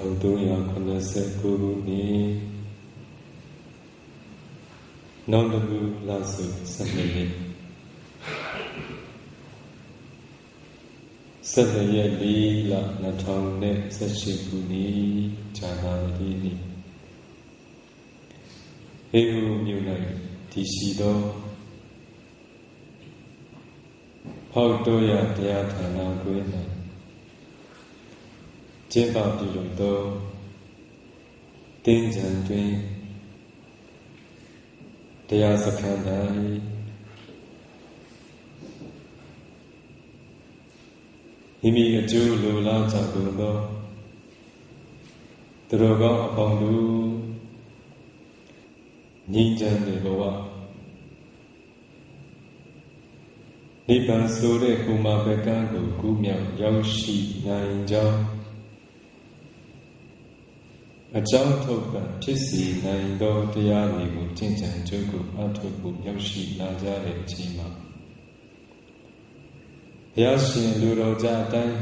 1389 ni Nondabu Lasu Sanaye Sanaye Lila Natone Sashikuni Chanalini Heu Munai Tishido Pautoya Teatana Gwena Jemba Diludo Tinjan Twin Deyasakandai Himi Aju Lula Jagundo Droga Abandu Ninjan Devoa Nipan Sure Kuma Bekangu Kumya Yoshi Nainja A John Toba Tisi Naindo Dianibu Tinjan Jugu Atubu Yoshi Najare Chima Yashin Luroja Dai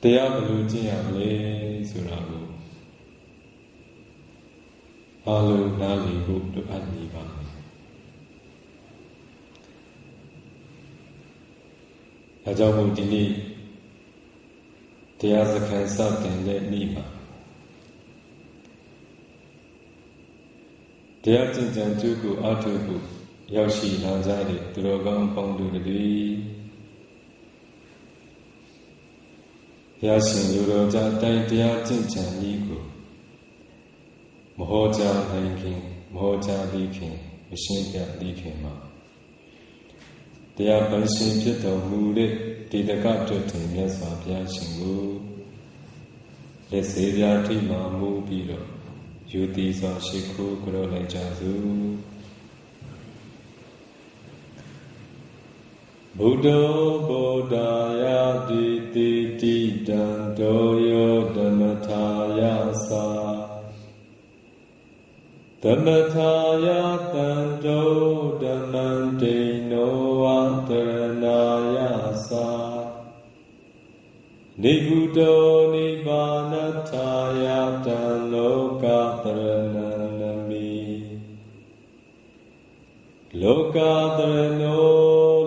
Diablu Jiale Surabu Alu Nali Budu Aniba Ajabu Dini Teyasakan Satin Let Nima Teyajin Janjuku Atubu Yoshi Najari Drogan Pondu Devi Yashin Luroja Dai Teyajin Janiku Mohoja Nankin Mohoja Likin Mishinka Likima Teyabanshin Pito Mure Didaka Jotin Yaswa Piashingu Lesavia Tima Mubiro Yuti Sa Shiku Kurole Jazu Buddha Bodhaya Diti Dandoyo Dhammataya Sa Dhammataya Dando Dhammante Noa Dharanaya Sa Nibuddho Nibbanataya Loka Dharananami Loka Dharano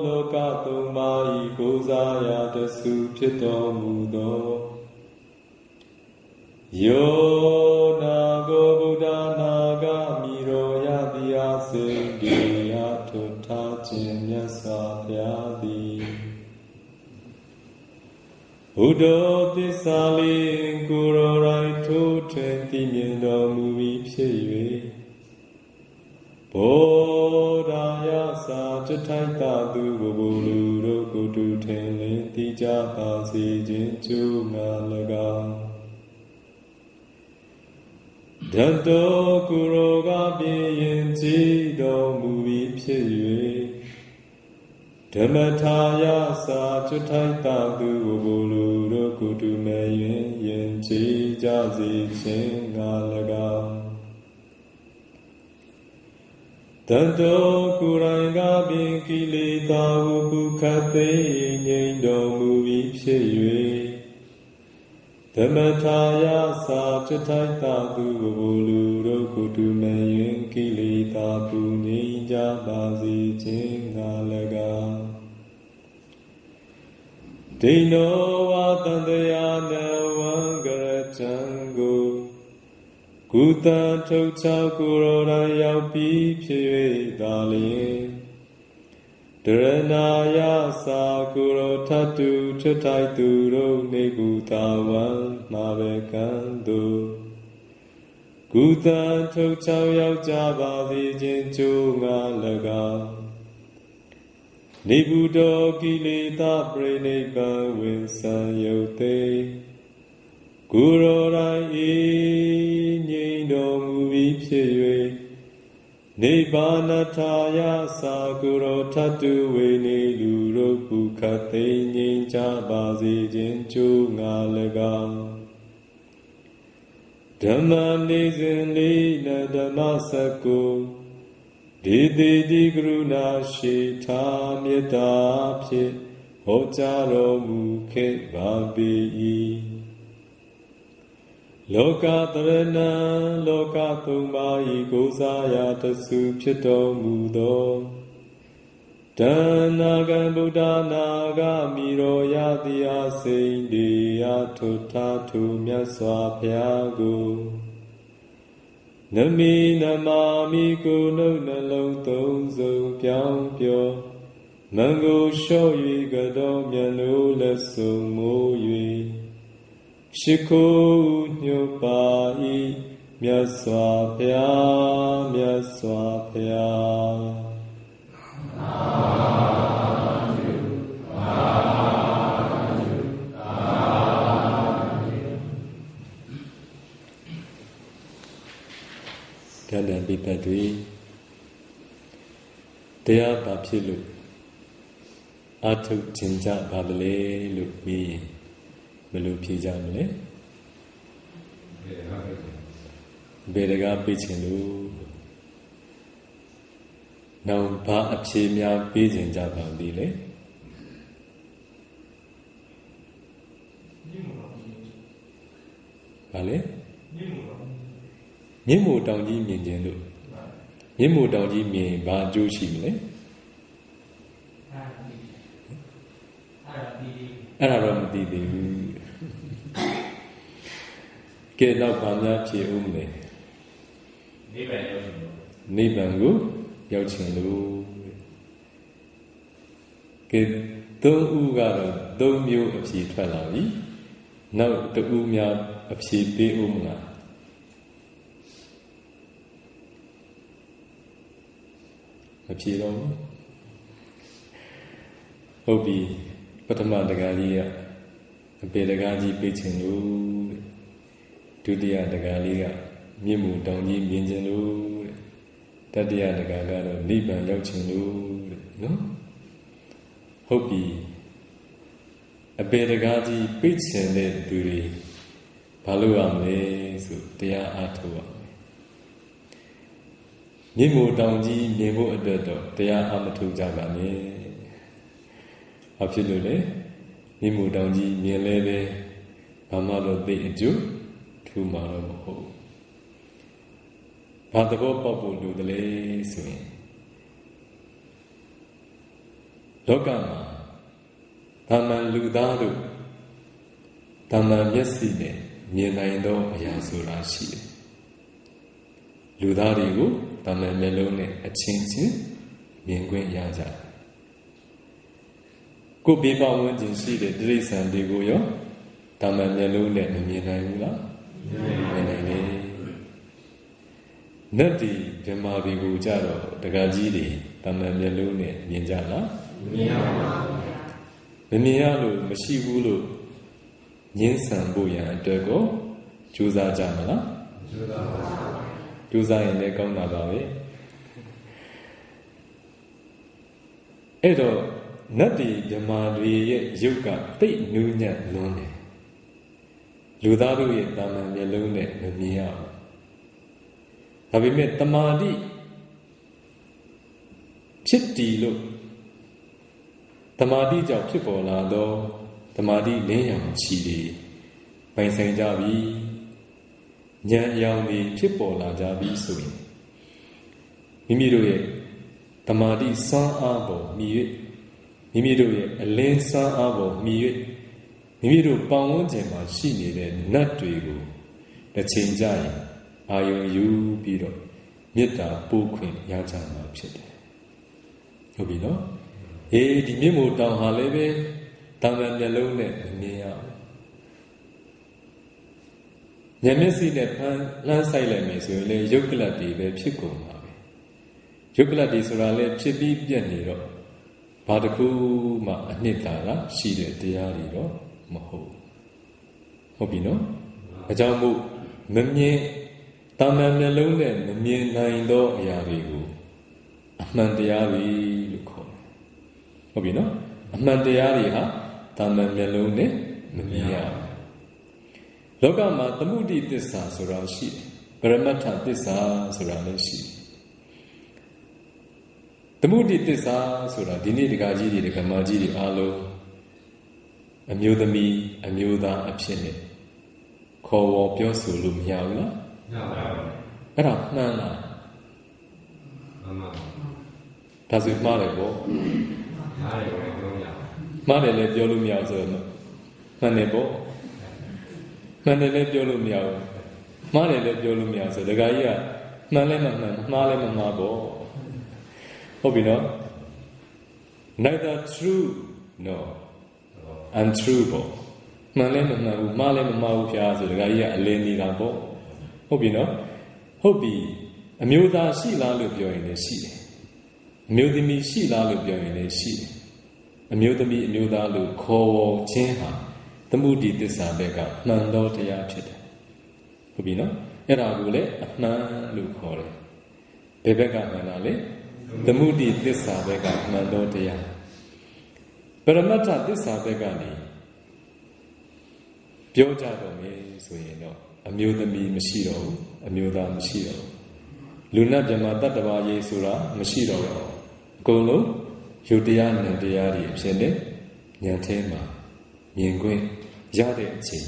Loka Tumai Gozaya Dasu Pito Mudo Yo Nago Buddha Naga Miro Yadhyase Diya Tutta Jinyasa Yadi Buddha Tisali Guru Raito Twenty Mindo Movie Pye Bodhaya Sa Chataita Du Bulu Rokutu Tenle Tija Pasi Jinchu Malaga Danto Kuroga Biyin Jido Movie Pye Dhammataya Sa Chataita Du Bulu Rokutu Meyen Yen Chi Jazi Chin Malaga Danto Kuranga Bin Kilita Ukukate Nyendo Movie Pye Dhammataya Sa Chataita Du Bulu Rokutu Meyen Kilita Punija Bazi Chin Malaga Dino Vatandaya Nawangara Chango Kuta Chocha Kurora Yaupi Pye Dali Dharanaya Sa Kuro Tatu Chatai Duro Negutawan Mavekando Kuta Chocha Yaujabadi Jinchu Malaga Nibuddho Kilita Prenipa Winsan Yote Guru Rai Nyindo Muvi Pye Nibbanataya Sa Guru Tatu Veni Luro Bukate Nyinja Bazi Jinchu Ngalaga Dhamma Nizin Lina Dhamma Sako Didi Gruna Shita Myeta Pye Hojaro Mukhe Babi Loka Tarana, Loka Tumbai, Gosaya, Tasu, Pito, Mudo. Danaga Buddha Naga, Miro Yadia, Sindi, Atutatu, Myaswa, Piago. Nami Namami, Guno, Nalo, Dozo, Piang, Pio. Mango, Show you, Gado, Miano, Lesso, Moyi. Shiko Nyopai Myaswapya Myaswapya Ganda Bipatwi Dea Bapsilu Atu Jinja Babale Lupi Melu Pijamle Bedaga Pichinu Now Ba Apsimia Pijin Jabandile Vale Nimu Dongi Minjenu Nimu Dongi Min Ba Jushimle Aram Didi Get up on that only. Nibangu, Yauchinu. Get don't ugara, don't you of she twalavi. Now the umya of she be umna. A chilon Obi, Patamandagalia, a Bedagaji Pichinu. Tudia the Galia, Mimu Dongi Minjanu, Tadia the Gagano, Liban Yauchinu, no? Hopi a Bedagaji Pitch and let Duri Paluame, so Tia Atua Mimu Dongi, Mimu Adodo, Tia Amatu Jabane Absolutely Mimu Dongi, Mileve, Pamalo de Ju. Tomorrow, Pantabo Papu do the lay swing. Lokama Taman Ludadu Taman Yesine, Nienaido Yasurashi Ludarigo, Taman Melone, a chinchi, Minguen Yaja. Could be bound in see the Dris and Digoyo, Taman Melone, Mienaiula. Nati Jamabi Gujaro, the Gajidi, Tamanelune, Ninjala, Minialu, Mashibulu, Yinsan Buya, Dego, Juza Jamala, Juza in the Gonabawe Edo, Nati Jamadi Yuka, Pete Nunya Lone. Ludaru Taman Yelone, Namia. Have we met Tamadi? Chitty look Tamadi Jab Chipola, though Tamadi Nayam Chidi, by Saint Javi, Yan Yami Chipola Javi Sui. Mimiru Tamadi San Abo, Mimiru a lane San Abo, Miu. Miru Pawon Jema, she needed not to go. The Chinjai, Ayo you biro, Mita, Buquin, Yajama Pit. Obino? Eh, the Mimu down Halebe, Taman Yalone, Nia. Yamesi that land silent is really Yokulati, the Chico. Yokulati Surale, Chibi Pianiro, Padaku, Ma Anitara, she did the Yariro. Maho. Hobino? A jambu, Memye, Taman Melone, Memye Naindo, Yarigu. Amandiari, Luko. Hobino? Amandiari ha, Taman Melone, Memia. Logama, the moody dissa, Surashi, Paramata dissa, Surashi. The moody dissa, Sura, Dini, the Gaji, the Kamaji, the Alo. A Mudami, a Muda, a Pine. ခေါ်ဝေါ်ပြောဆိုလို့မရဘူးလားရပါဘူးအဲ့ဒါမှန်လားမှန်ပါဒါဆိုမှားတယ်ပေါ့မှားတယ်လည်းပြောလို့မရဆိုတော့မှန်တယ်ပေါ့မှန်တယ်လည်းပြောလို့မရဘူးမှားတယ်လည်းပြောလို့မရဆိုဒကာကြီးကမှန်လည်းမမှန်မှားလည်းမမှားပေါ့ဟုတ်ပြီနော် neither true nor untrue ပေါ့မှန်လည်းမမှန်ဘူးမှားလည်းမမှားဘူးဖျားဆိုဒကာကြီးကအလင်းနေတာပေါ့ဟုတ်ပြီနော်ဟုတ်ပြီအမျိုးသားရှိလားလို့ပြောရင်လည်းရှိတယ်အမျိုးသမီးရှိလားလို့ပြောရင်လည်းရှိတယ်အမျိုးသမီးအမျိုးသားလို့ခေါ်ဝေါ်ခြင်းဟာသမုဒိသစ္စာဘက်ကမှန်သောတရားဖြစ်တယ်ဟုတ်ပြီနော်အဲ့ဒါကိုလည်းအမှန်လို့ခေါ်တယ်ဘယ်ဘက်ကမှန်တာလဲသမုဒိသစ္စာဘက်ကမှန်သောတရားပရမတ္ထသစ္စာဘက်ကနေပြောကြတော့မယ်ဆိုရင်တော့အမျိုးသမီးမရှိတော့ဘူးအမျိုးသားမရှိတော့ဘူးလူနဲ့ဗြဟ္မာတတ္တဝါရေးဆိုတာမရှိတော့ဘူးအကုန်လုံးယုတ်တရားနံတရားတွေဖြစ်နေဉာဏ်ထဲမှာမြင်ခွင့်ရတဲ့အချိန်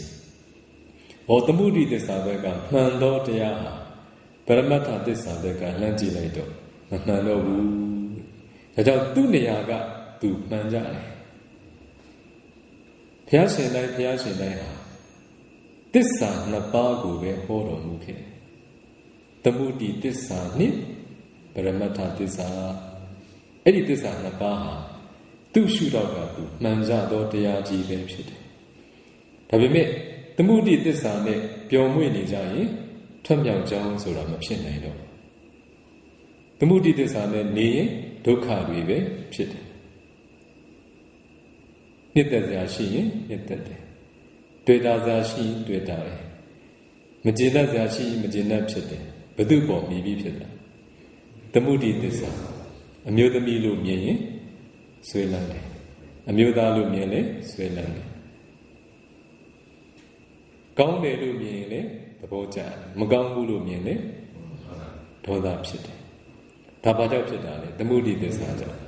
ဟောသမုဒိသစ္စာဘက်ကမှန်သောတရားဟာပရမတ္ထသစ္စာဘက်ကလှမ်းကြည့်လိုက်တော့မမှန်တော့ဘူးဒါကြောင့်သူ့နေရာကသူမှန်ကြတယ်ဘုရားရှင်တိုင်းဟာသစ္စာနှစ်ပါးကိုပဲဟောတော်မူခဲ့သမုဒိသစ္စာနှင့်ပရမတ္ထသစ္စာအဲ့ဒီသစ္စာနှစ်ပါးဟာသူ့ရှုတော့ကသူမှန်ကြသောတရားကြီးပဲဖြစ်တယ်ဒါပေမဲ့သမုဒိသစ္စာနဲ့ပျော်မွေ့နေကြရင်ထွက်မြောက်ကြောင်းဆိုတာမဖြစ်နိုင်တော့သမုဒိသစ္စာနဲ့နေရင်ဒုက္ခတွေပဲဖြစ်တယ်နှစ်သက်စရာရှိရင်နှစ်သက်တယ်တွေ့တာစရာရှိရင်တွေ့တာတယ်မကျေနပ်စရာရှိရင်မကျေနပ်ဖြစ်တယ်ဘယ်သူပေါ်မြည်ပြီးဖြစ်တာသမုဒိသစ္စာအမျိုးသမီးလို့မြင်ရင်ဆွဲလန်းတယ်အမျိုးသားလို့မြင်လဲဆွဲလန်းတယ်ကောင်းတယ်လို့မြင်ရင်လည်းသဘောကျတယ်မကောင်းဘူးလို့မြင်လဲဒေါသဖြစ်တယ်ဒါဘာကြောင့်ဖြစ်တာလဲသမုဒိသစ္စာကြောင့်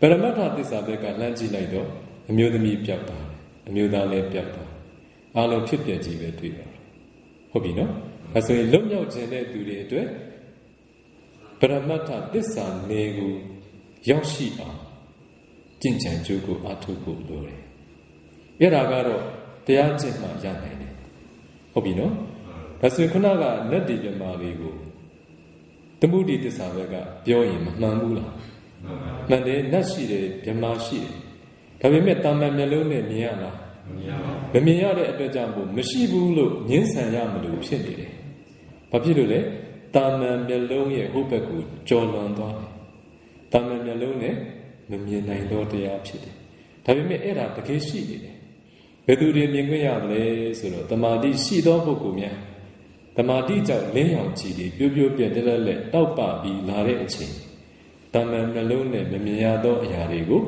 ပရမတ္ထသစ္စာဘက်ကလှမ်းကြည့်လိုက်တော့အမျိုးသမီးပြောက်တာအမျိုးသားလည်းပြောက်တာအားလုံးဖြစ်ပြကြီးပဲတွေ့တော့ဟုတ်ပြီနော်အဲဆိုရင်လွတ်မြောက်ခြင်းတဲ့သူတွေအတွက်ပရမတ္ထသစ္စာနယ်ကိုရောက်ရှိအောင်ကျင့်ကြံကြိုးကိုအားထုတ်ဖို့လိုတယ်အဲ့ဒါကတော့တရားကျင့်မှရနိုင်တယ်ဟုတ်ပြီနော်ဒါဆိုရင်ခုနကနတ်တိပြမာလေးကိုသမုဒိသစ္စာဘက်ကပြောရင်မမှန်ဘူးလားမှန်တယ်နတ်ရှိတယ်ပြမာရှိတယ်ဒါပေမဲ့တာမန်မျက်လုံးနဲ့မြင်ရလားမမြင်ရတဲ့အတွက်ကြောင့်မရှိဘူးလို့ငင်းဆန်ရမလို့ဖြစ်နေတယ်ဘာဖြစ်လို့လဲတာမန်မျက်လုံးရဲ့ဟိုဘက်ကိုကျော်လွန်သွားတယ်တာမန်မျက်လုံးနဲ့မမြင်နိုင်တော့တရားဖြစ်တယ်ဒါပေမဲ့အဲ့ဒါတကယ်ရှိနေတယ်ဘယ်သူတွေမြင်ခွင့်ရမလဲဆိုတော့တမာတိရှိသောပုဂ္ဂိုလ်များတမာတိကြောင့်လင်းရောင်ခြည်တွေပြိုးပြိုးပြက်တက်လက်တောက်ပပြီးလာတဲ့အချိန်တမန်နှလုံးနဲ့မမြင်ရသောအရာတွေကို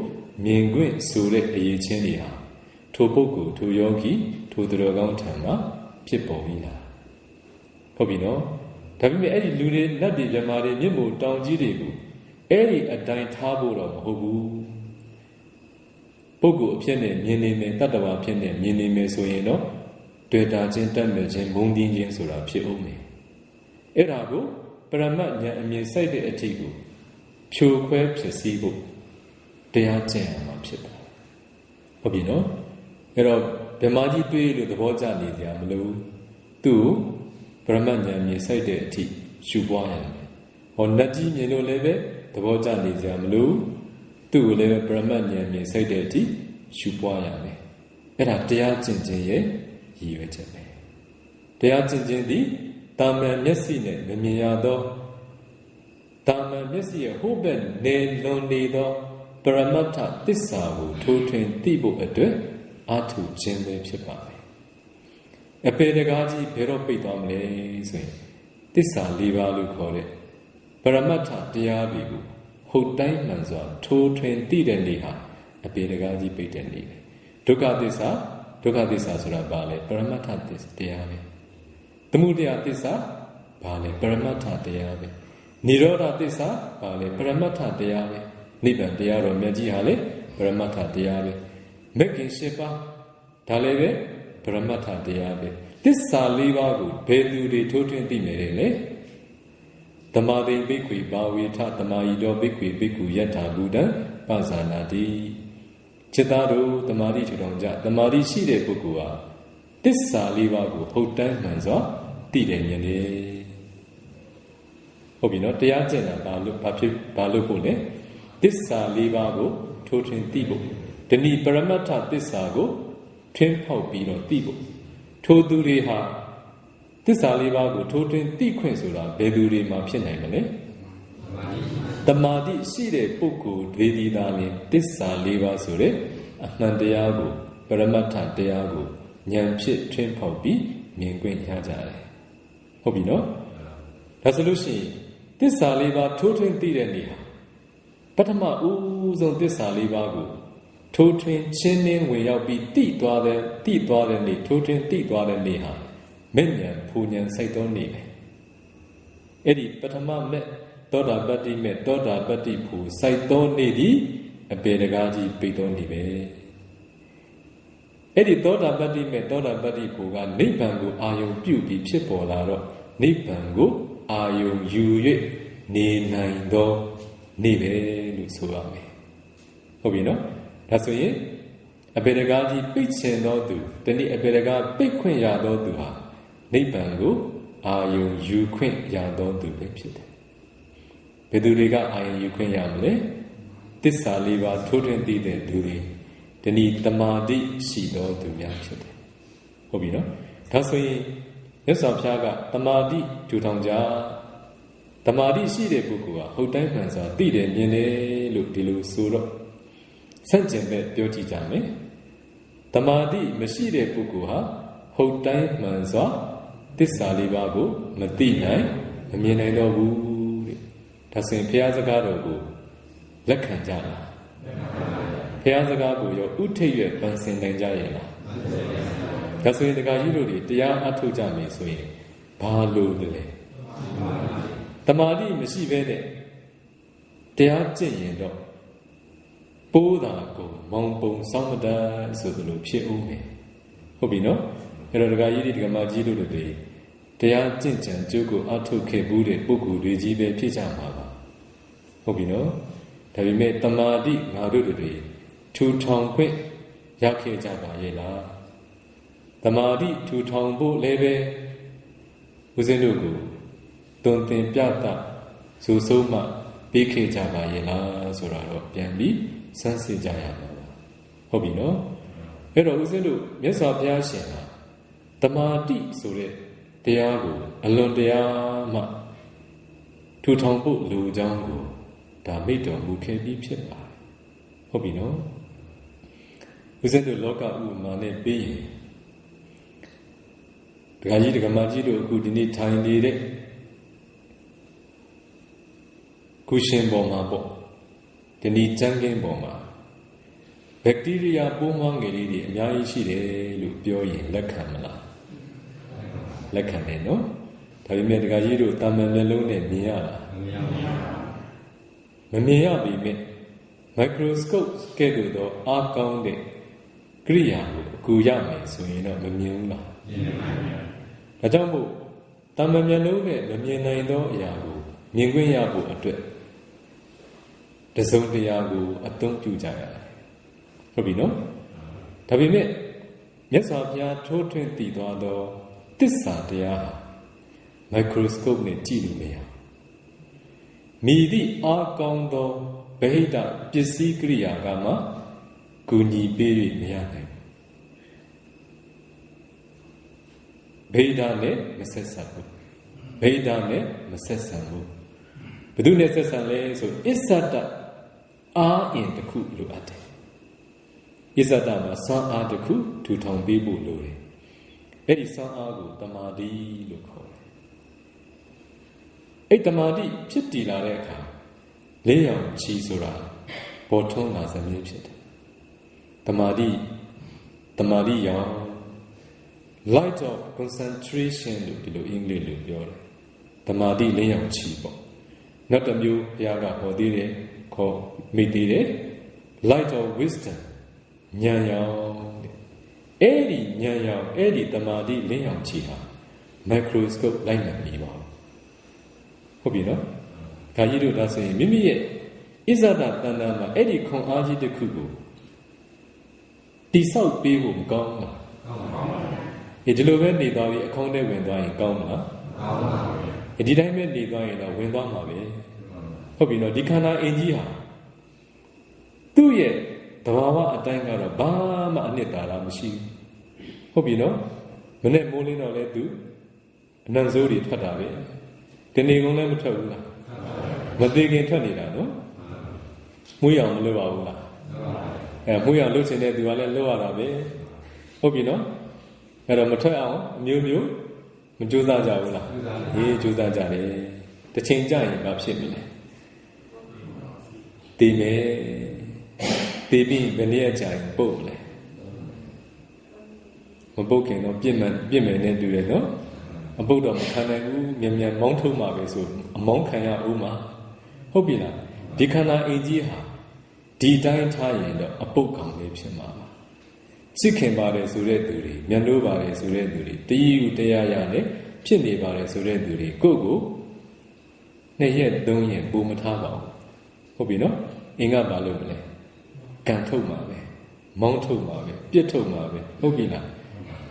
မြင်ခွင့်ဆိုတဲ့အရေးချင်းတွေဟာထိုပုဂ္ဂိုလ်ထိုယောဂီထိုသူတော်ကောင်းထံမှာဖြစ်ပေါ်ပြီးလာဟုတ်ပြီနော်ဒါပေမဲ့အဲ့ဒီလူတွေနတ်တွေမြမာတွေမြင့်မို့တောင်ကြီးတွေကိုအဲ့ဒီအတိုင်းထားဖို့တော့မဟုတ်ဘူးပုဂ္ဂိုလ်အဖြစ်နဲ့မြင်နေမယ်တတ္တဝါဖြစ်နဲ့မြင်နေမယ်ဆိုရင်တော့တွေ့တာချင်းတက်မဲ့ချင်းမုန်းတင်းချင်းဆိုတာဖြစ်ဦးမယ်အဲ့ဒါကိုပရမတ်ဉာဏ်အမြင်စိုက်တဲ့အထိကိုဖြိုခွဲဖြစ်စည်းဖို့တရားကျင့်ရမှာဖြစ်တယ်ဟုတ်ပြီနော်အဲ့တော့ဗမာကြီးတွေးလို့သဘောကျနေကြမလို့သူ့ပရမတ်ဉာဏ်မြင်စိုက်တဲ့အထိရှုပွားရမယ်ဟောနတ်ကြီးမြင်လို့လည်းပဲသဘောကျနေကြမလို့သူ့ကိုလည်းပရမတ်ဉာဏ်မြင်စိုက်တဲ့အထိရှုပွားရမယ်အဲ့ဒါတရားကျင့်ခြင်းရဲ့ရည်ရွယ်ချက်ပဲတရားကျင့်ခြင်းသည်တာမန်မျက်စိနဲ့မမြင်ရသောတာမန်မျက်စိရဲ့ဟိုဘက်နေလွန်နေသောပရမတ္ထသစ္စာကိုထိုးထွင်းသိဖို့အတွက်အားထုတ်ခြင်းပဲဖြစ်ပါမယ်အပေတကားကြီးဘယ်တော့ပိတ်သွားမလဲဆိုရင်သစ္စာ၄ပါးလို့ခေါ်တဲ့ပရမတ္ထတရားတွေကိုဟုတ်တိုင်းမှန်စွာထိုးထွင်းသိတဲ့နေ့ဟာအပေတကားကြီးပိတ်တဲ့နေ့ပဲဒုက္ခသစ္စာဆိုတာဘာလဲပရမတ္ထတရားပဲသမုဒယသစ္စာဘာလဲပရမတ္ထတရားပဲနိရောဓသစ္စာဘာလဲပရမတ္ထတရားပဲနိဗ္ဗာန်တရားတော်မြတ်ကြီးဟာလေပရမတ္ထတရားပဲမဂ္ဂင်၈ပါးဒါလည်းပဲပရမတ္ထတရားပဲ Tissa Liva, Pedu de Totin Dimele, Tamadi Bikwi, Bawita, Tamaido Bikwi, Biku Yeta Buddha, Pazanadi, Chitaro, Tamadi Chidonja, Tamadi Shide Bukua, Tissa Liva, Hotan Manza, Tidene. Obino, the Agena, Balupone, Tissa Liva, Totin Tibo, the Ni Paramata Tissago, Tempo Bino Tibo. Toduriha Tisaliva, Totin Tiquensula, Beduri Mapinamene. The Madi Side Puku, Vedi Dali, Tisaliva Sure, Ahmandeago, Paramata Deago, Nyamchit Tempo B, Minguin Hajai. Hobino? Resolution Tisaliva Totin Tidenia. Patama Uzon Tisalivago. Totin Chinning will be tea dwelling, totin tea dwelling neha. Minion, Punyan Saitoni. Eddie Patama met, Doda Bati met, Doda Bati Pu, Saitoni, a pedagogy Pitoni. Eddie Doda Bati met, Doda Bati Puga, Nipango, Ayo, Beauty, Chipolaro, Nipango, Ayo, you, Ni Nine Do, Nive, Lusuame. Hobino? That's why a pedagogy pitch and no do, then a pedagogy big queen yado do ha. Nipango, are you queen yado do picture. Peduriga, I you queen yamle. This saliva totin did do the need the madi shido to yamshit. Hobino. That's why yes of Yaga, Tamadi to Tanja. Tamadi she de Bukua, who diamonds are did and yene look dilu suro. Sanjembe Beauty Jame Tamadi Mashide Pukuha, Ho Time Manza, this Salibago, Matina, Aminado Wood, Tassin Piazzagago, Lakanjana Piazzagago, your Ute Bansin Nanjayana. That's when the guy usually, the young Atu Jami swing, Palu de Tamadi Mashivene, they are Jane. Bodago, Mompong, Samada, so the Lupiume. Hobino, Eragaidi Gamajido the day. They are Jinjan, Jogo, Atu Kebude, Buku, Rijibe, Pijamava. Hobino, that we made Tamadi, Nadu the day. 2 town quick, Yake Jabayela. Tamadi, 2 town boat lebe, Uzenugu. Don't think Piata, Susoma, Bike Jabayela, Soraro, Piambi. Sansi Jaya Hobino Ero Uzelu, yes of Yashina Tamadi Sure Tiago, Alon Deama 2 Tombo Lu Jango, Damito Muke Bipa Hobino Uzelu Loka Umane Be Gaji Gamajido Kudini Tiny Kushin Bomabo. The need Jangin Boma Bacteria Bomangeli, Yashi, Lupio, Lakamala Lakameno, Tavimet Gajido, Tamalone, Miala Mamia be made microscope scheduled are counted Kriya, Kuyame, so you know, Mamula Ajambo Tamamyalone, Mamina, Yago, Minguin Yago, a trip. The Zondiago, a don't do Jaya. Hobino? Tabime, yes, of ya 20 dollars, this Sadia microscope ne Chilumea. Midi Argondo, Behida, Pisigria Gama, Guni Beri Miane. Behida ne, Messesabu. Behida ne, Messesabu. But do necessarily so Isada. Ah, in the cook look at it. Isadama, son are the cook to town people lorry. Eddie son ago, Tamadi look home. Eight Tamadi, Chitty la reca. Lay on Chisura, Porton as a music. Tamadi young. Light of concentration below English look your. Tamadi lay on Chibo. Not a new Yaga or Dile. Called Medire, light of wisdom, Nyayang, Eri Nyayao, Eri Tamadi, Leon Chiha, microscope line at me. Hobino? Kayiru does say, Mimi, Isada Tanama, Eri Kong Aji de Kubu. The South People gone. It delivered the Davi accounted when dying gone. It did I make the dying when down my way. Hobino, Dikana India. သူ့ရဲ့တဘာဝအတိုင်းကတော့ဘာမှအနှစ်သာရမရှိဘူးဟုတ်ပြီနော်မနေ့မိုးလင်းတော့လဲသူအနံစိုးတွေထွက်တာပဲတနေ့ကုန်လည်းမထွက်ဘူးလားမသေးခင်ထွက်နေတာနော်မွေးအောင်မလုပ်ပါဘူးလားမွေးအောင်လုပ်ချင်တဲ့သူကလည်းလုပ်ရတာပဲဟုတ်ပြီနော်အဲ့တော့မထွက်အောင်အမျိုးမျိုးမကြိုးစားကြဘူးလားရေးကြိုးစားကြတယ်တစ်ချိန်ကြာရင်ဘာဖြစ်မလဲတည်မယ်တေးပြီးဘယ်နည်းအကြိုင်ပုတ်လဲမပုတ်ခင်တော့ပြစ်မယ်နဲ့တူတယ်နော်အပုတ်တော့မခံနိုင်ဘူးမြန်မောင်းထုတ်မှာပဲဆိုအမောင်းခံရဦးမှာဟုတ်ပြီလားဒီခန္ဓာအင်ကြီးဟာဒီတိုင်းထားရင်တော့အပုတ်ကောင်လေးဖြစ်မှာပါစစ်ခင်ပါတယ်ဆိုတဲ့သူတွေမြန်လို့ပါတယ်ဆိုတဲ့သူတွေတည်ယူတရားရနဲ့ဖြစ်နေပါတယ်ဆိုတဲ့သူတွေကို2 ရက် 3 ရက်ပုံမထားပါဘူးဟုတ်ပြီနော်အင်္ဂပါလို့မလဲကန်ထုတ်မှာပဲမောင်းထုတ်မှာပဲပြစ်ထုတ်မှာပဲဟုတ်ပြီလား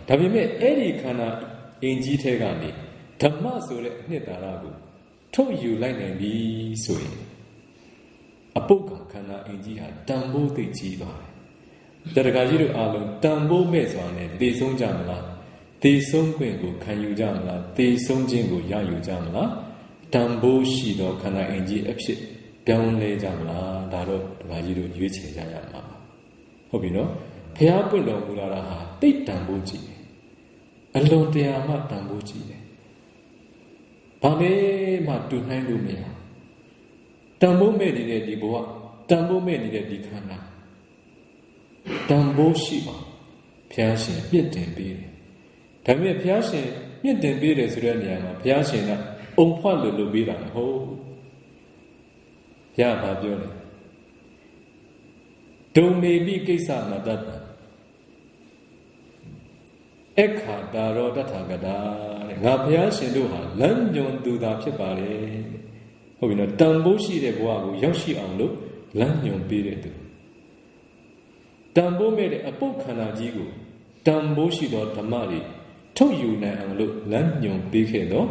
ဒါပေမဲ့အဲ့ဒီခန္ဓာအင်ကြီးထဲကနေဓမ္မဆိုတဲ့အနှစ်သာရကိုထုတ်ယူလိုက်နိုင်ပြီဆိုရင်အပုတ်ကခန္ဓာအင်ကြီးဟာတန်ဖိုးသိကြီးသွားတယ်တရားကြီးတို့အားလုံးတန်ဖိုးမဲ့စွာနဲ့သိဆုံးကြမလားသိဆုံးခွင့်ကိုခံယူကြမလားသိဆုံးခြင်းကိုရယူကြမလားတန်ဖိုးရှိသောခန္ဓာအင်ကြီးအဖြစ်ပြောင်းလဲကြမလားဒါတော့တရားကြီးတို့ရွေးချယ်ကြရမှာဟုတ်ပြီနော်ဘုရားပွင့်တော်မူလာတာဟာတိတ်တန်ဖိုးကြီးတယ်အလွန်တရာမှတန်ဖိုးကြီးတယ်ဘာလဲမှတူနိုင်လို့မရတန်ဖိုးမဲ့နေတဲ့ဒီဘဝတန်ဖိုးမဲ့နေတဲ့ဒီခန္ဓာတန်ဖိုးရှိအောင်ဘုရားရှင်မြင့်တင်ပေးတယ်ဒါပေမဲ့ဘုရားရှင်မြင့်တင်ပေးတယ်ဆိုတဲ့နေရာမှာဘုရားရှင်ကအုံဖွက်လို့လုပ်ပေးတာမဟုတ်ဘုရားဘာပြောလဲဒုံနေပိကိစ္စမတ္တအခါတာရောတထာဂတာတဲ့ငါဘုရားရှင်တို့ဟာလမ်းညွန်သူသာဖြစ်ပါလေဟုတ်ပြီနော်တန်ဖိုးရှိတဲ့ဘဝကိုရောက်ရှိအောင်လို့လမ်းညွန်ပေးတဲ့သူတန်ဖိုးမဲ့တဲ့အပုပ်ခန္ဓာကြီးကိုတန်ဖိုးရှိသောဓမ္မတွေထုတ်ယူနိုင်အောင်လို့လမ်းညွန်ပေးခဲ့တော့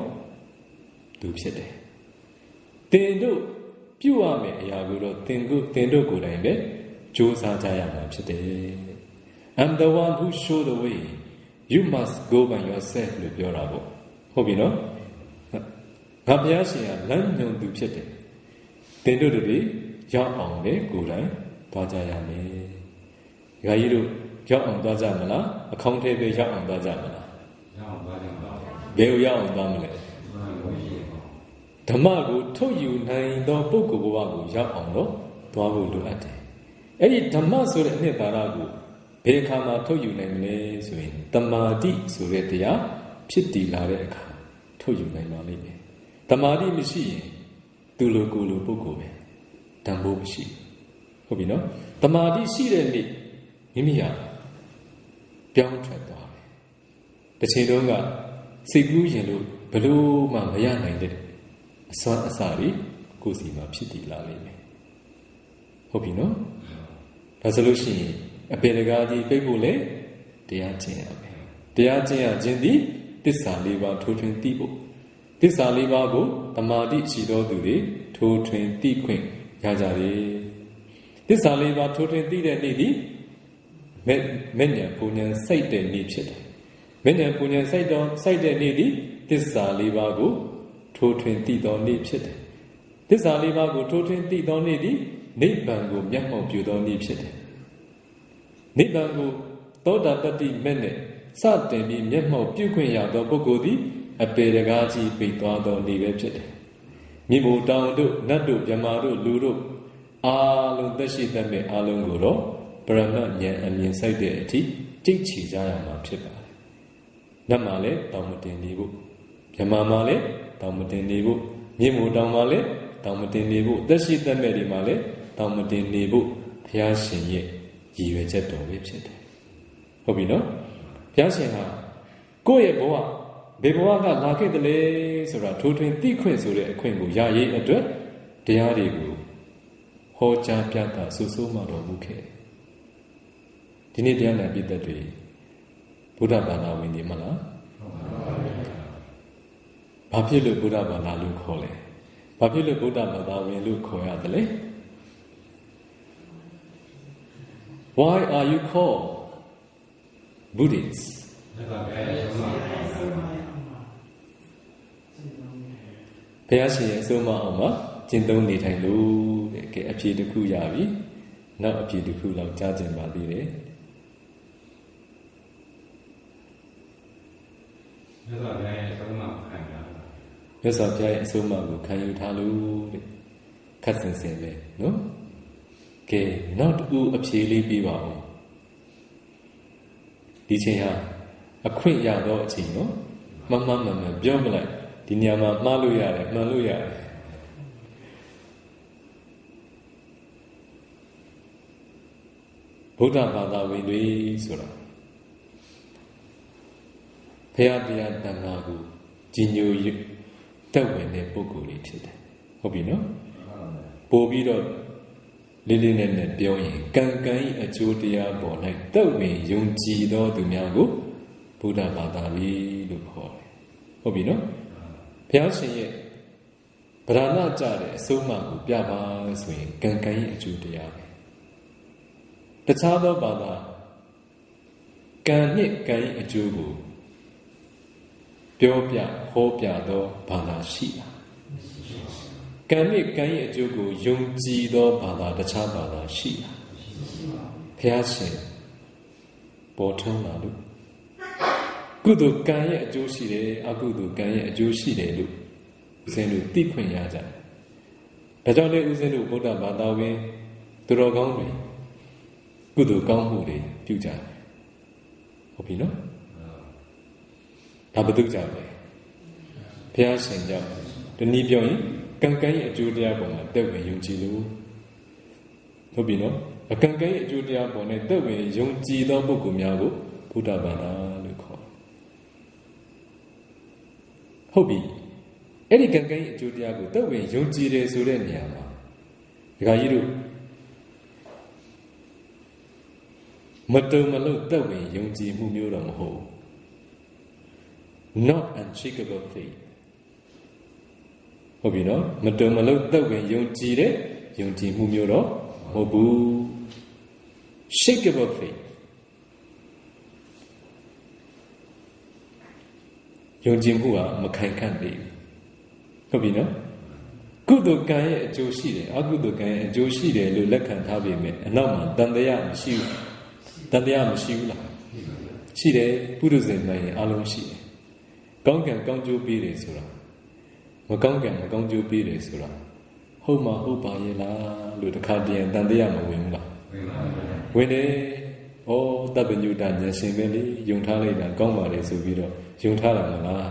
သူဖြစ်တယ်တင်တို့ပြုရမယ့်အရာကိုတော့တင်တို့ကိုယ်တိုင်ပဲကြိုးစားကြရမှာဖြစ်တယ် I'm the one who show the way you must go by yourself လို့ပြောတာပေါ့ဟုတ်ပြီနော်ငါဘုရားရှင်ကလမ်းညွန်သူဖြစ်တယ်တင်တို့တွေရောက်အောင်လေကိုယ်တိုင်သွားကြရမယ်။ဒါကြီးတို့ရောက်အောင်သွားကြမလားအခေါင်းထဲပဲရောက်အောင်သွားကြမလားရောက်အောင်သွားကြပါဘယ်ကိုရောက်အောင်သွားမလဲဓမ္မကိုထုတ်ယူနိုင်သောပုဂ္ဂိုလ်ဘဝကိုရောက်အောင်တော့သွားဖို့လိုအပ်တယ်။အဲ့ဒီဓမ္မဆိုတဲ့အနှစ်သာရကိုဘယ်အခါမှာထုတ်ယူနိုင်မလဲဆိုရင်တမာတိဆိုတဲ့တရားဖြစ်တည်လာတဲ့အခါထုတ်ယူနိုင်ပါလိမ့်မယ်။တမာတိမရှိရင်သူလိုကိုယ်လိုပုဂ္ဂိုလ်ပဲတန်ဖိုးမရှိဟုတ်ပြီနော်။တမာတိရှိတဲ့နေ့မိမိဟာပြောင်းထွက်သွားတယ်။တစ်ချိန်တုန်းကစိတ်ကူးရင်လို့ဘလို့မှမရနိုင်တဲ့အစွမ်းအစတွေကိုယ်စီမှာဖြစ်တည်လာလိမ့်မယ်။ဟုတ်ပြီနော်။ဒါဆိုလို့ရှိရင်အပေတကားကြီးပြိတ်ဖို့လေတရားကျင့်ရမယ်တရားကျင့်ရခြင်းသည်သစ္စာလေးပါးထိုးထွင်းသိဖို့သစ္စာလေးပါးကိုတမာတိရှိသောသူတွေထိုးထွင်းသိခွင့်ရကြတယ်သစ္စာလေးပါးထိုးထွင်းသိတဲ့နေ့သည်မဲ့ဉာဏ်ပူဉာဏ်စိတ်တဲ့နေ့ဖြစ်တယ်မဲ့ဉာဏ်ပူဉာဏ်စိတ်တဲ့နေ့သည်သစ္စာလေးပါးကိုထိုးထွင်းသိသောနေ့ဖြစ်တယ်သစ္စာလေးပါးကိုထိုးထွင်းသိသောနေ့သည်နိဗ္ဗာန်ကိုမျက်မှောက်ပြုသောနေ့ဖြစ်တယ်နိဗ္ဗာန်ကိုသောတာပတ္တိမဲ့နဲ့စတင်ပြီးမျက်မှောက်ပြုခွင့်ရသောပုဂ္ဂိုလ်သည်အပေတကားကြီးပိတ်သွားသောနေ့ပဲဖြစ်တယ်။မြေမို့တောင်တို့နတ်တို့မြမာတို့လူတို့အားလုံးသက်ရှိသက်မဲ့အားလုံးကိုတော့ပရမတ်ဉာဏ်အမြင်စိုက်တဲ့အထိကြိတ်ချီကြရမှာဖြစ်ပါတယ်။နတ်မှာလည်းတောင်မတင်နေဖို့မြမာမှာလည်းတောင်မတင်နေဖို့မြေမို့တောင်မှာလည်းတောင်မတင်နေဖို့သက်ရှိသက်မဲ့ဒီမှာလည်းတောင်မတင်နေဖို့ဘုရားရှင်ရဲ့ရည်ရွယ်ချက်တော်ပဲဖြစ်တယ်။ဟုတ်ပြီနော်။ ရားရှင်ဟာကိုယ့်ရဲ့ဘဝဘယ်ဘဝကလာခဲ့တယ်လဲဆိုတာထိုးထွင်းသိခွင့်ဆိုတဲ့အခွင့်ကိုရရေးအတွက်တရားတွေကိုဟောကြားပြသဆုဆိုးမှတော်မူခဲ့ဒီနေ့တရားနာပိသက်တွေဘုရားဘာသာဝင်တွေမလားဘာဖြစ်လို့ဘုရားဘာသာလို့ခေါ်လဲဘာဖြစ်လို့ဘုရားဘာသာဝင်လို့ခေါ်ရတယ်လဲ Why are you called Buddhists ဘုရားရှင်ရဲ့အဆုံးအမအောင်မှာကျင့်သုံးနေထိုင်လို့တဲ့ကဲအဖြေတစ်ခုရပြီနောက်အဖြေတစ်ခုလောက်ကြားကျင်ပါသေးတယ်မြတ်စွာဘုရားရဲ့အဆုံးအမခံရတာမြတ်စွာဘုရားရဲ့အဆုံးအမကိုခံယူထားလို့တဲ့ခက်စင်စင်ပဲနော်ကဲနောက်တစ်ခုအဖြေလေးပြပါဦးဒီချိန်ဟာအခွင့်ရတော့အချိန်နော်မမှန်ပြောမလိုက်ဒီနေရာမှာမှားလို့ရတယ်မှန်လို့ရတယ်ဗုဒ္ဓဘာသာဝင်တွေဆိုတာဘုရားတရားတန်ခါကိုကြီးညိုတက်ဝင်တဲ့ပုဂ္ဂိုလ်တွေဖြစ်တယ်ဟုတ်ပြီနော်ပို့ပြီးတော့လေးလေးနက်နက်ပြောရင်ကံကံ၏အကျိုးတရားပေါ်၌တက်ဝင်ယုံကြည်သောသူများကိုဗုဒ္ဓဘာသာဝင်လို့ခေါ်တယ်ဟုတ်ပြီနော်ဘုရားရှင်ရဲ့ဗရဏကြတဲ့အဆုံးအမကိုပြပါဆိုရင်ကံကံ၏အကျိုးတရားပဲတခြားသောဘာသာကံနှင့်ကံ၏အကျိုးကိုပြောပြဟောပြသောဘာသာရှိလားကံနှင့်ကံ၏အကျိုးကိုယုံကြည်သောဘာသာတခြားဘာသာရှိလားဘုရားရှင်ပေါ်ထွန်းလာလို့ကုသိုလ်ကံရဲ့အကျိုးရှိတယ်အကုသိုလ်ကံရဲ့အကျိုးရှိတယ်လို့ဦးဇင်းတို့သိခွင့်ရကြတယ်ဒါကြောင့်လေဦးဇင်းတို့ဗုဒ္ဓဘာသာဝင်သူတော်ကောင်းတွေကုသိုလ်ကောင်းမှုတွေပြုကြတယ်ဟုတ်ပြီနော်ဒါဘု து ကြောင့်လေဘုရားရှင်ကြောင့်ဒီနည်းပြောရင်ကံကံရဲ့အကျိုးတရားပေါ်မှာတက်ဝင်ယုံကြည်လို့ဟုတ်ပြီနော်အကံကံရဲ့အကျိုးတရားပေါ်နဲ့တက်ဝင်ယုံကြည်သောပုဂ္ဂိုလ်များကိုဗုဒ္ဓဘာသာလို့ခေါ်ဟုတ်ပြီအဲ့ဒီကံကံရဲ့အကျိုးတရားကိုတက်ဝင်ယုံကြည်တယ်ဆိုတဲ့နေရာမှာဒကာကြီးတို့မတုံမလို့တက်ဝင်ယုံကြည်မှုမျိုးတော့မဟုတ် not unshakable faith ဟုတ်ပြီနော်မတုံမလို့တက်ဝင်ယုံကြည်တဲ့ယုံကြည်မှုမျိုးတော့မဟုတ်ဘူး shakable faith ယုံကြည်မှုကမခိုင်ခန့်သေးဘူးဟုတ်ပြီနော်ကုသိုလ်ကံရဲ့အကျိုးရှိတယ်အကုသိုလ်ကံရဲ့အကျိုးရှိတယ်လို့လက်ခံထားပေမဲ့အနောက်မှာတန်တရားမရှိဘူးတန်တရားမရှိဘူးလားရှိတယ်ပုရုဇဉ်မှန်ရင်အလုံးရှိတယ်ကောင်းကံကောင်းကျိုးပေးတယ်ဆိုတာမကောင်းကံမကောင်းကျိုးပေးတယ်ဆိုတာဟုတ်မှာဟုတ်ပါရဲ့လားလို့တခါတည်းတန်တရားမဝင်ဘူးလားဝင်တယ်ဩတပ္ပညုတဉာဏ်ရှင်ပဲလေယုံထားလိုက်တာကောင်းပါလေဆိုပြီးတော့ယုံထားတာမလား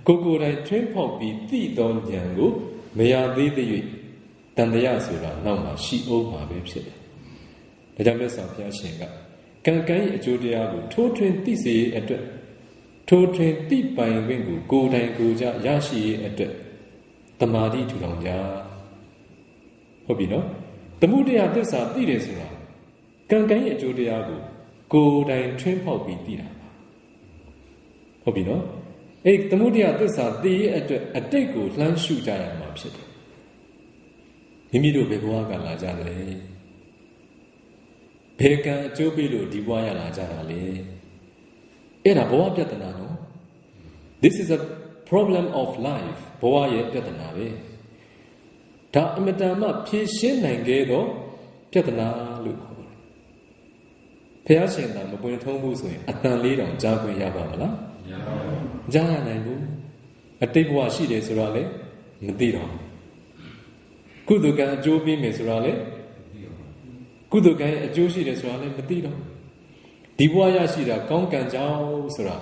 ကိုယ်တိုင်ထွင်းဖောက်ပြီးသိသောဉာဏ်ကိုမရသေးသေး၍တန်တရားဆိုတာနောက်မှာရှိအောင်မှာပဲဖြစ်တယ်ဒါကြောင့်မြတ်စွာဘုရားရှင်ကကံကံ၏အကျိုးတရားကိုထိုးထွင်းသိစေအတွက်ထိုးထွင်းသိပိုင်ခွင့်ကိုကိုယ်တိုင်ကိုယ်ကြရရှိရေးအတွက်တမာတိထူထောင်ကြဟုတ်ပြီနော်သမုဒယသစ္စာသိတယ်ဆိုတာကံကံ၏အကျိုးတရားကိုကိုယ်တိုင်ထွင်းဖောက်ပြီးသိတာပါဟုတ်ပြီနော်အဲ့သမုဒယသစ္စာသိရဲ့အတွက်အတိတ်ကိုလှမ်းရှုကြရမှာဖြစ်တယ်မိမိတို့ဘယ်ဘဝကလာကြတယ်လဲဘယ်ကံအကျိုးပေးလို့ဒီဘဝရလာကြတာလဲအဲ့ဒါဘဝပြဿနာနော် This is a problem of life ဘဝရဲ့ပြဿနာပဲဒါအမတန်မှဖြေရှင်းနိုင်ခဲ့သောပြဿနာလို့ခေါ်တယ်ဘုရားရှင်ကမပွင့်ထုံးဘူးဆိုရင်အတန်လေးတောင်ကြားခွင့်ရပါမလားမရပါဘူးကြားရနိုင်ဘူးအတိတ်ဘဝရှိတယ်ဆိုတာလေမသိတော့ကုသကံအကျိုးပေးမယ်ဆိုတာလေကုသကံရဲ့အကျိုးရှိတယ်ဆိုတာလည်းမသိတော့ဒီဘဝရရှိတာကောင်းကံကြောင့်ဆိုတာ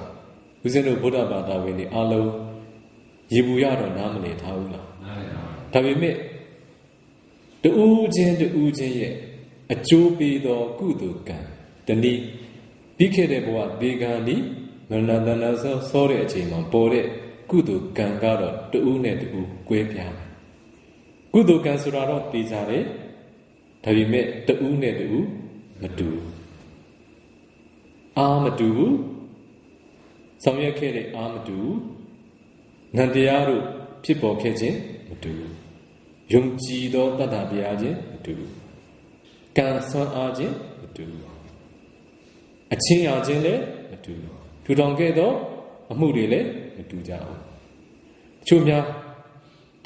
ဦးဇင်းတို့ဗုဒ္ဓဘာသာဝင်တွေအားလုံးရေဘူးရတော့နားမလည်ထားဘူးလားနားလည်ပါဘူးဒါပေမဲ့တူးချင်းရဲ့အကျိုးပေးသောကုသကံတနည်း ပြီးခဲ့တဲ့ဘဝဒီကံဒီမရဏတဏ္ဍဆောတဲ့အချိန်မှာပေါ်တဲ့ကုသိုလ်ကံကတော့တူးနဲ့တူးကွဲပြားတယ်ကုသိုလ်ကံဆိုတာတော့သိကြတယ်ဒါပေမဲ့တူးနဲ့တူးမတူဘူးအားမတူဘူးဆောင်ရွက်ခဲ့တဲ့အားမတူဘူးနန္တရားတို့ဖြစ်ပေါ်ခဲ့ခြင်းမတူဘူးယုံကြည်သောတတ္တတရားချင်းမတူဘူးကံဆွမ်းအားခြင်းမတူဘူးအချင်းအားချင်းလည်းမတူဘူးထူထောင်ခဲ့သောအမှုတွေလည်းမတူကြဘူးတချို့များ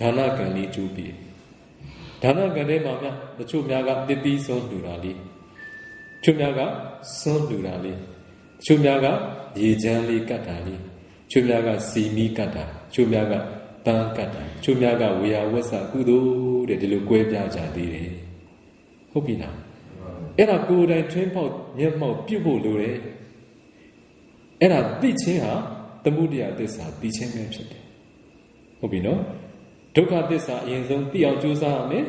ဒါနကံလေးကျိုးပြီးဒါနကံထဲမှာများတချို့များကတတိဆုံးလှူတာလေးတချို့များကစွန်းလှူတာလေးတချို့များကရေချမ်းလေးကတ်တာလေးတချို့များကစီမီကတ်တာတချို့များကပန်းကတ်တာတချို့များကဝေယဝဆကုသိုလ်တဲ့ဒီလိုကွဲပြားကြသေးတယ်ဟုတ်ပြီလားအဲ့ဒါကိုယ်တိုင်ထွင်းပေါက်မျက်မှောက်ပြုတ်ဖို့လိုတယ်အဲ့ဒါသိချင်းဟာသမုဒယသစ္စာသိချင်းပဲဖြစ်တယ်ဟုတ်ပြီနော်ဒုက္ခသစ္စာအရင်ဆုံးသိအောင်ကြိုးစားရမယ်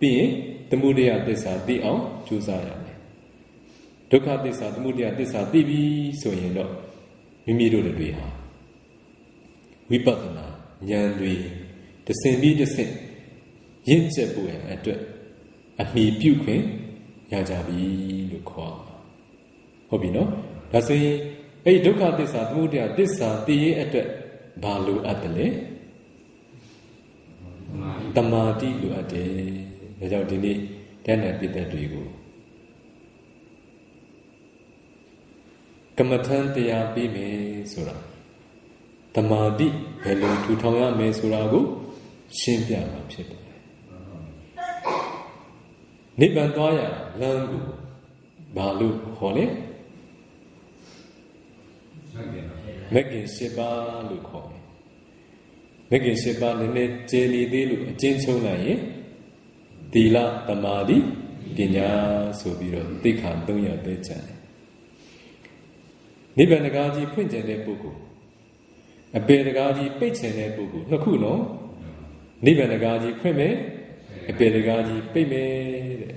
ပြီးရင်သမုဒယသစ္စာသိအောင်ကြိုးစားရမယ်ဒုက္ခသစ္စာသမုဒယသစ္စာသိပြီဆိုရင်တော့မိမိတို့တွေဟာဝိပဿနာဉာဏ်တွေတစ်ဆင့်ပြီးတစ်ဆင့်ရင့်ကျက်ဖို့ရအတွက်အမိပြုခွင့်ရကြပြီလို့ခေါ်ဟုတ်ပြီနော်ဒါဆိုရင်အဲ့ဒုက္ခသစ္စာသမုဒယသစ္စာသိရင်အတွက်ဘာလိုအပ်တယ်လဲတမာတိလိုအပ်တယ်ဒါကြောင့်ဒီနေ့တဏ္ဍပိသက်တွေကိုကမ္မထံတရားပြီးမယ်ဆိုတာတမာတိဘယ်လိုထူထောင်ရမယ်ဆိုတာကိုရှင်းပြမှာဖြစ်ပါတယ်နိဗ္ဗာန်သွားရလမ်းကိုဘာလို့ခေါ်လဲမဂ္ဂင်၈ပါးလို့ခေါ်တယ်မဂ္ဂင်၈ပါးနည်းနည်းကျေနေသေးလို့အကျဉ်းချုပ်လိုက်ရင်သီလသမာဓိပညာဆိုပြီးတော့သိက္ခာ၃ရပ်ပဲကျန်တယ်နိဗ္ဗာန်တရားကြီးဖွင့်ကျင်တဲ့ပုဂ္ဂိုလ်အပေတရားကြီးပိတ်ကျင်တဲ့ပုဂ္ဂိုလ်နှစ်ခုနော်နိဗ္ဗာန်တရားကြီးဖွင့်မယ်အပေတရားကြီးပိတ်မယ်တဲ့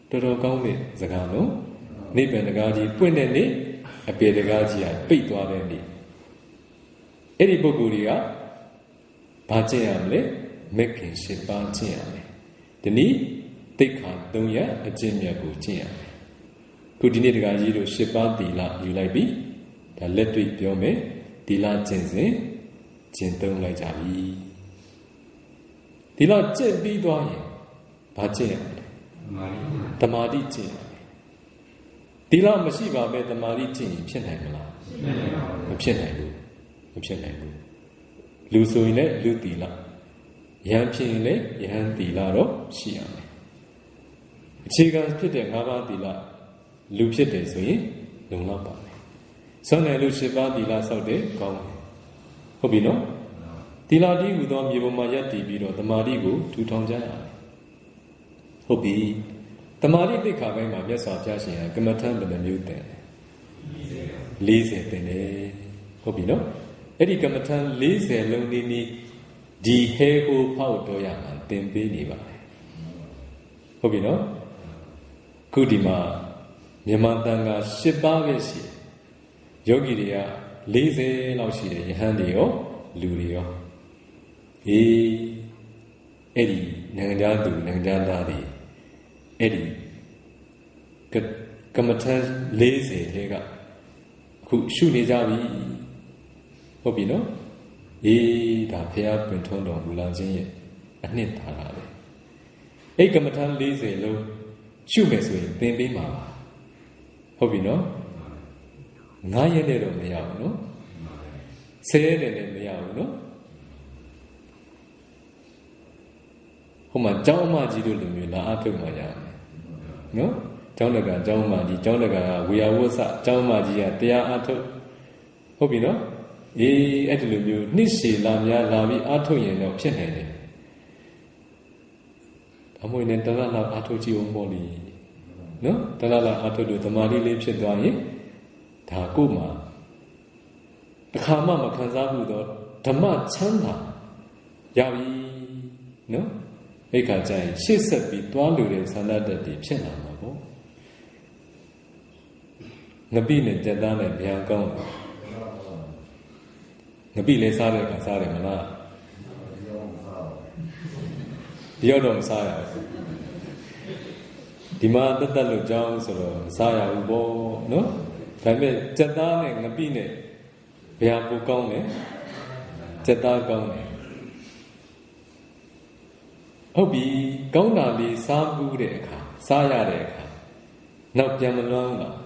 တော်တော်ကောင်းတဲ့စကားနော်နိဗ္ဗာန်တရားကြီးပွင့်တဲ့နေ့အပေတရားကြီးကပိတ်သွားတဲ့နေ့အဲ့ဒီပုဂ္ဂိုလ်တွေကဘာကျင့်ရမလဲမဂ္ဂင်၈ပါးကျင့်ရမယ်ဒီနေ့သိက္ခာ၃ရပ်အကျင့်မြတ်ကိုကျင့်ရမယ်ခုဒီနေ့တရားကြီးတို့၈ပါးသီလယူလိုက်ပြီဒါလက်တွေ့ပြောမယ်သီလကျင့်စဉ်ကျင့်သုံးလိုက်ကြပြီသီလကျင့်ပြီးသွားရင်ဘာကျင့်ရမလဲသမာဓိကျင့်ရမယ်သီလမရှိပါပဲသမာဓိကျင့်ရင်ဖြစ်နိုင်မလားမဖြစ်နိုင်ဘူးမဖြစ်နိုင်ဘူးလူဆိုရင်လည်းလူသီလယဟန်ဖြစ်ရင်လည်းယဟန်သီလတော့ရှိရမယ်အခြေခံဖြစ်တဲ့၅ပါးသီလလူဖြစ်တယ်ဆိုရင်လုံလောက်ပါမယ်ဆွမ်းနယ်လူ၈ပါးသီလဆောက်တယ်ကောင်းတယ်ဟုတ်ပြီနော်သီလတည်းဟူသောမြေပေါ်မှာရပ်တည်ပြီးတော့သမာဓိကိုထူထောင်ကြရတယ်ဟုတ်ပြီသမာဓိသိက္ခာပိုင်းမှာမြတ်စွာဘုရားရှင်ကကမ္မထံဘယ်နှမျိုးတင်40တင်တယ်ဟုတ်ပြီနော်အဲ့ဒီကမ္မထံ40လုံးနေနေဒီဟဲကိုဖောက်တော်ရမှာသင်ပေးနေပါတယ်ဟုတ်ပြီနော်ခုဒီမှာမြန်မာတန်ခါ10ပါးပဲရှိယောဂီတွေက40လောက်ရှိတယ်ယဟန်တွေရောလူတွေရောအဲ့ဒီနိုင်ငံသားသူနိုင်ငံသားတွေအဲ့ဒီကမ္မထံ40ထဲကခုရှုနေကြပြီဟုတ်ပြီနော်ဒါဘုရားပင်ထုံးတော်မူလာခြင်းရဲ့အနှစ်သာရပဲအဲ့ကမ္မထံ40လုံးရှုမယ်ဆိုရင်သင်ပေးမှာပါဟုတ်ပြီနော်9ရက်နဲ့တော့မရဘူးနော်10ရက်နဲ့လည်းမရဘူးနော်ဟိုမှာကျောင်းအမကြီးတို့လိုမျိုးလာအထုတ်မှရမယ်နော်ကျောင်းတကာကျောင်းအမကြီးကျောင်းတကာကဝေယဝဆကျောင်းအမကြီးကတရားအထုတ်ဟုတ်ပြီနော်အဲ့ဒီလိုမျိုးနှစ်ရှည်လာများလာပြီးအထုတ်ရင်တော့ဖြစ်နိုင်တယ်အမွေနဲ့တရလောက်အထုတ်ကြည့်အောင်ပေါ့လေနော်တရလောက်အထုတ်လို့သမာဓိလေးဖြစ်သွားရင်ဒါကိုမှအခါမှမခံစားဘူးတော့ဓမ္မချမ်းသာရပြီနော်အဲ့ခါကျရင်ရှေ့ဆက်ပြီးသွားလို့တဲ့ဆန္ဒတက်တွေဖြစ်လာမှာပေါ့ ပိနဲ့ကြက်သားနဲ့ဗျာကောင်းငပိလည်းစားတဲ့အခါစားတယ်မလားဒီရောက်တော့မစားရဘူးဒီမှာတက်တက်လို့ကြောင်းဆိုတော့မစားရဘူးပေါ့နော်ဒါပေမဲ့ကြက်သားနဲ့ငပိနဲ့ဗျာပိုကောင်းတယ်ကြက်သားကောင်းတယ်ဟုတ်ပြီကောင်းတာလေးစားဘူးတဲ့အခါစားရတဲ့အခါနောက်ပြန်မလွမ်းလား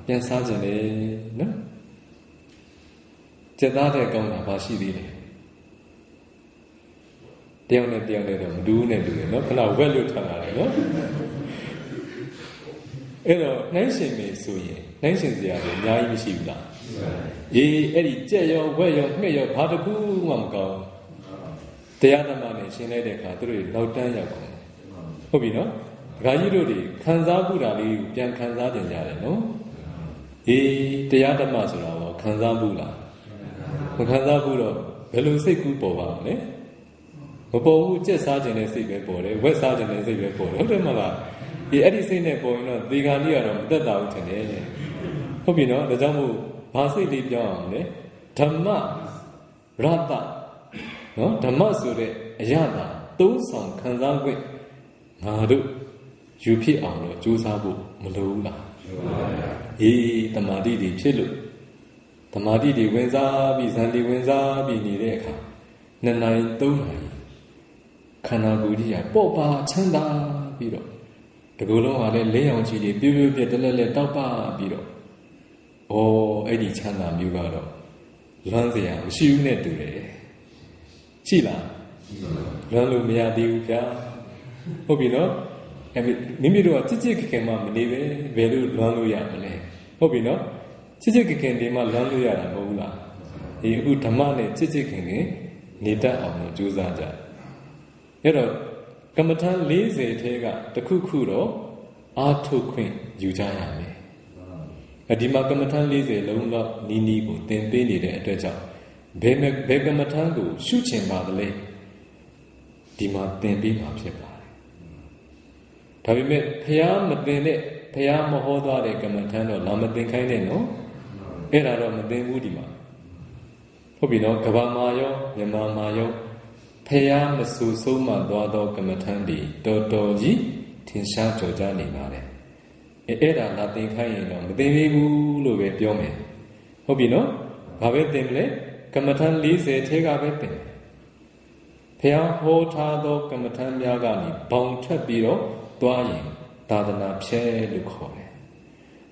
ပြန်စားကြတယ်နော်ကြက်သားတဲ့ကောင်းတာဘာရှိသေးလဲတယောက်နဲ့တယောက်နဲ့တော့မတူးနဲ့တူတယ်နော်ခဏဝက်လို့ထားတာလေနော်အဲ့တော့နှိုင်းရှင်နေဆိုရင်နှိုင်းရှင်စရာတွေအများကြီးမရှိဘူးလားအေးအဲ့ဒီကြက်ရောဝက်ရောငှက်ရောဘာတစ်ခုမှမကောင်းတရားဓမ္မနဲ့ရှင်းလိုက်တဲ့အခါသူတို့နောက်တန်းရောက်ကုန်တယ်ဟုတ်ပြီနော်ဒကာကြီးတို့တွေခံစားမှုတာလေးကိုပြန်ခံစားကြကြတယ်နော်အေးတရားဓမ္မဆိုတာတော့ခံစားမှုလားမခံစားဘူးတော့ဘယ်လိုစိတ်ကူးပေါ်ပါမလဲမပေါ်ဘူးကြက်စားခြင်းနဲ့စိတ်ပဲပေါ်တယ်ဝက်စားခြင်းနဲ့စိတ်ပဲပေါ်တယ်ဟုတ်တယ်မလားဒီအဲ့ဒီစိတ်နဲ့ပေါ်ရင်တော့ဒီကံလေးကတော့မတက်တာဘူးထင်တယ်ဟုတ်ပြီနော်ဒါကြောင့်မို့ဘာစိတ်လေးပြောင်းအောင်လဲဓမ္မရတ္တနော်ဓမ္မဆိုတဲ့အရာသာသုံးဆောင်ခံစားခွင့်ငါတို့ယူဖြစ်အောင်လို့ကြိုးစားဖို့မလိုဘူးလားအေးတမာတိတွေဖြစ်လို့တမာတိတွေဝင်စားပြီးဇန်တွေဝင်စားပြီးနေတဲ့အခါ2 နာရီ3 နာရီခန္ဓာကိုယ်ကြီးကပေါ့ပါချမ်းသာပြီးတော့ဒီကုလုံးဟာလည်းလေးအောင်ကြီးတွေပြပြပြတလက်လက်တောက်ပါပြီးတော့အဲ့ဒီချမ်းသာမျိုးကတော့လွမ်းစရာမရှိဘူးနဲ့တူတယ်ရှိလားလွမ်းလို့မရသေးဘူးဗျာဟုတ်ပြီနော်မိမိတို့ကချစ်ချစ်ခင်ခင်မှမနေပဲဘယ်လိုလွမ်းလို့ရမလဲဟုတ်ပြီနော်ချစ်ချစ်ခင်ခင်ဒီမှာလွမ်းလို့ရတာမဟုတ်ဘူးလားဒီအခုဓမ္မနဲ့ချစ်ချစ်ခင်ခင်နေတတ်အောင်လို့ကြိုးစားကြအဲ့တော့ကမ္မထံ40ထဲကတစ်ခုခုတော့အာထုတ်ခွင့်ယူကြရမယ်ဒီမှာကမ္မထံ40လုံးတော့နီးနီးကိုသင်ပေးနေတဲ့အတွက်ကြောင့်ဘယ်ကမ္မထံကိုရှုချင်ပါသလဲဒီမှာသင်ပေးမှာဖြစ်ပါတယ်ဒါပေမဲ့ဖះမသင်တဲ့ဖះမဟောသွားတဲ့ကမ္မထံတော့လာမသင်ခိုင်းနဲ့နော်အဲ့ဒါတော့မသင်ဘူးဒီမှာဟုတ်ပြီနော်ကဘာမာရောမြန်မာမာရောဖះမဆူဆုံးမှသွားသောကမ္မထံဒီတော်တော်ကြီးထင်ရှားကြော်ကြားနေပါတယ်အဲ့ဒါလာသင်ခိုင်းရင်တော့မသင်သေးဘူးလို့ပဲပြောမယ်ဟုတ်ပြီနော်ဘာပဲသင်မလဲကမ္မထံ40ထဲကပဲသင်ဖះဟောထားသောကမ္မထံများကနေဘောင်ထွက်ပြီးတော့သွားရင်သာသနာဖြဲလို့ခေါ်တယ်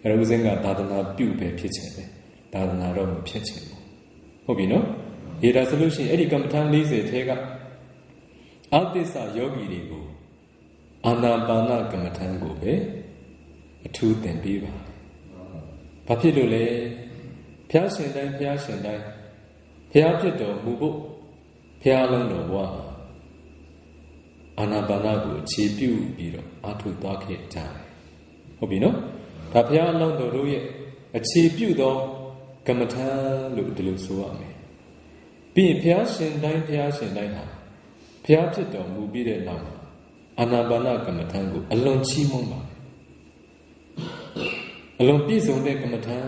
အဲ့ဒါဦးစင်းကသာသနာပြုပဲဖြစ်ချင်တယ်သာသနာတော့မဖြစ်ချင်ဘူးဟုတ်ပြီနော်ဒီဒါဆိုလို့ရှိရင်အဲ့ဒီကမ္မထံ40ထဲကအသစ္စာယောဂီတွေကိုအာနာပါနကမ္မထံကိုပဲအထူးသင်ပေးပါဘာဖြစ်လို့လဲဘုရားရှင်တိုင်းဘုရားရှင်တိုင်းဘုရားဖြစ်တော်မူဖို့ဘုရားလုံးတော်ဘဝအာနာပါနကိုအခြေပြုပြီးတော့အထုသွားခဲ့ကြတယ်ဟုတ်ပြီနော်ဒါဘုရားလုံးတော်တို့ရဲ့အခြေပြုသောကမ္မထံလို့ဒီလိုဆိုရမယ်ပြီးရင်ဘုရားရှင်တိုင်းဘုရားရှင်တိုင်းဟာဘုရားဖြစ်တော်မူပြီးတဲ့နောက်အာနာပါနကမ္မထံကိုအလွန်ချီးမွမ်းပါအလွန်ပြည့်စုံတဲ့ကမ္မထံ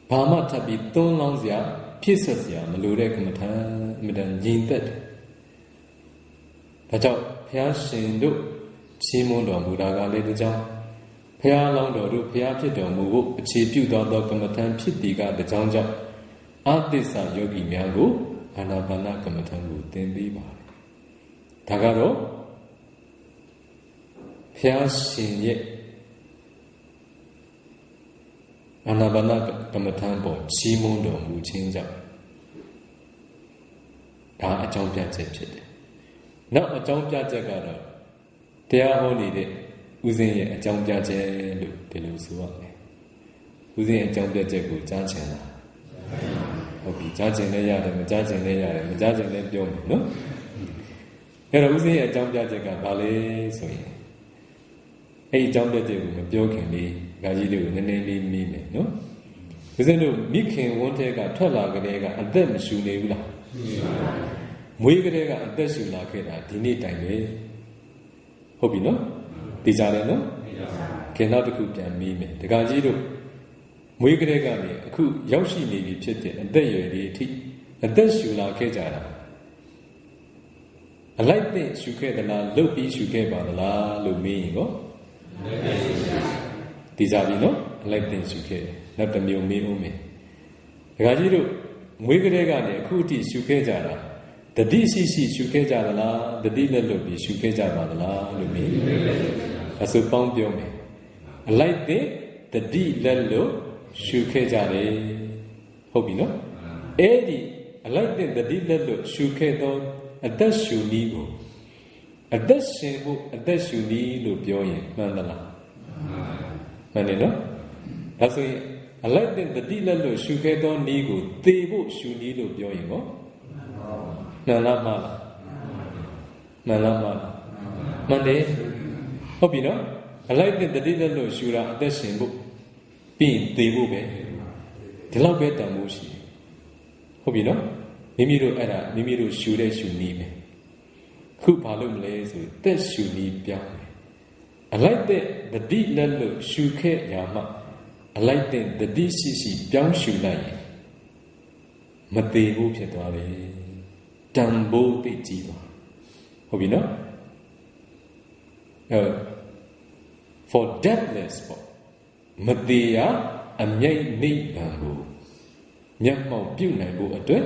ဘာမှထပ်ပြီးသွန်းလောင်းစရာဖြစ်ဆက်စရာမလိုတဲ့ကမ္မထံအမြဲတမ်းညီသက်တယ်ဒါကြောင့်ဘုရားရှင်တို့ချီးမွမ်းတော်မူတာကလည်းဒီကြောင့်ဘုရားလောင်းတော်တို့ဘုရားဖြစ်တော်မူဖို့အခြေပြုသောကမ္မထံဖြစ်တည်ကဒီကြောင့်အသစ္စာယောဂီများကိုအာနာပါနကမ္မထံကိုသင်ပေးပါတယ်ဒါကတော့ဘုရားရှင်ရဲ့အာနာပါနကမ္မထံပေါ်ချီးမွမ်းတော်မူခြင်းကြောင့်ဒါအကြောင်းပြချက်ဖြစ်တယ်နောက်အကြောင်းပြချက်ကတော့တရားဟောနေတဲ့ဦးဇင်းရဲ့အကြောင်းပြချက်လို့ဒီလိုဆိုရမယ်ဦးဇင်းရဲ့အကြောင်းပြချက်ကိုကြားချင်တာဟုတ်ပြီကြားချင်လည်းရတယ်မကြားချင်လည်းရတယ်မကြားချင်လည်းပြောမယ်နော်အဲ့တော့ဦးဇင်းရဲ့အကြောင်းပြချက်ကဘာလဲဆိုရင်အဲ့ဒီအကြောင်းပြချက်ကိုမပြောခင်လေးဂါကြီးလေးကိုနည်းနည်းလေးမေးမယ်နော်ဦးဇင်းတို့မိခင်ဝန်းထဲကထွက်လာကြတဲ့ကအသက်မရှူနေဘူးလားမွေးကလေးကအသက်ရှူလာခဲ့တာဒီနေ့တိုင်ပဲဟုတ်ပြီနော်သိကြတယ်နော် ကဲနောက်တစ်ခုပြန်ပြီးမယ်တခါကြီးတို့မွေးကလေးကနေအခုရောက်ရှိနေပြီဖြစ်တဲ့အသက်အရွယ်လေးအထိအသက်ရှူလာခဲ့ကြတာအလိုက်တဲ့ရှူခဲ့သလားလှုပ်ပြီးရှူခဲ့ပါသလားလို့မေးရင်ကောဒီစားပြီနော်အလိုက်တဲ့ရှူခဲ့နောက်တစ်မျိုးမေးဦးမယ်ဒကာကြီးတို့မွေးကလေးကနေအခုအထိရှူခဲ့ကြတာတတိရှိရှိရှူခဲ့ကြသလားတတိလက်လွတ်ပြီးရှူခဲ့ကြပါသလားလို့မေးအဆိုပေါင်းပြောမယ်အလိုက်တဲ့တတိလက်လွတ်ရှူခဲ့ကြတယ်ဟုတ်ပြီနော်အဲ့ဒီအလိုက်တဲ့တတိလက်လွတ်ရှူခဲ့သောအသက်ရှူနည်းကိုအသက်ရှင်ဖို့အသက်ရှူနည်းလို့ပြောရင်မှန်သလားမှန်တယ်နော်ဒါဆိုရင်အလိုက်တဲ့တတိလက်လွတ်ရှူခဲ့သောနည်းကိုသေဖို့ရှူနည်းလို့ပြောရင်ကောမှန်လားမှန်လားမှန်လားမှန်လားမှန်တယ်ဟုတ်ပြီနော်အလိုက်တဲ့တတိလက်လွတ်ရှူတာအသက်ရှင်ဖို့ပြီးရင်သေဖို့ပဲဒီလောက်ပဲတန်ဖို့ရှိတယ်ဟုတ်ပြီနော်မိမိတို့အဲ့ဒါမိမိတို့ရှူတဲ့ရှူနည်းပဲခုဘာလို့မလဲဆိုတက်ရှူနည်းပြောင်းတယ်အလိုက်တဲ့တတိလက်လွတ်ရှူခဲ့ရမှအလိုက်တဲ့တတိရှိရှိပြောင်းရှူလိုက်ရင်မသေးဘူးဖြစ်သွားတယ်တန်ဖိုးသိကြည့်ပါဟုတ်ပြီနော် for deathless ပေါ့မသေးရအမြိတ်နိဗ္ဗာန်ကိုမျက်မှောက်ပြုနိုင်ဖို့အတွက်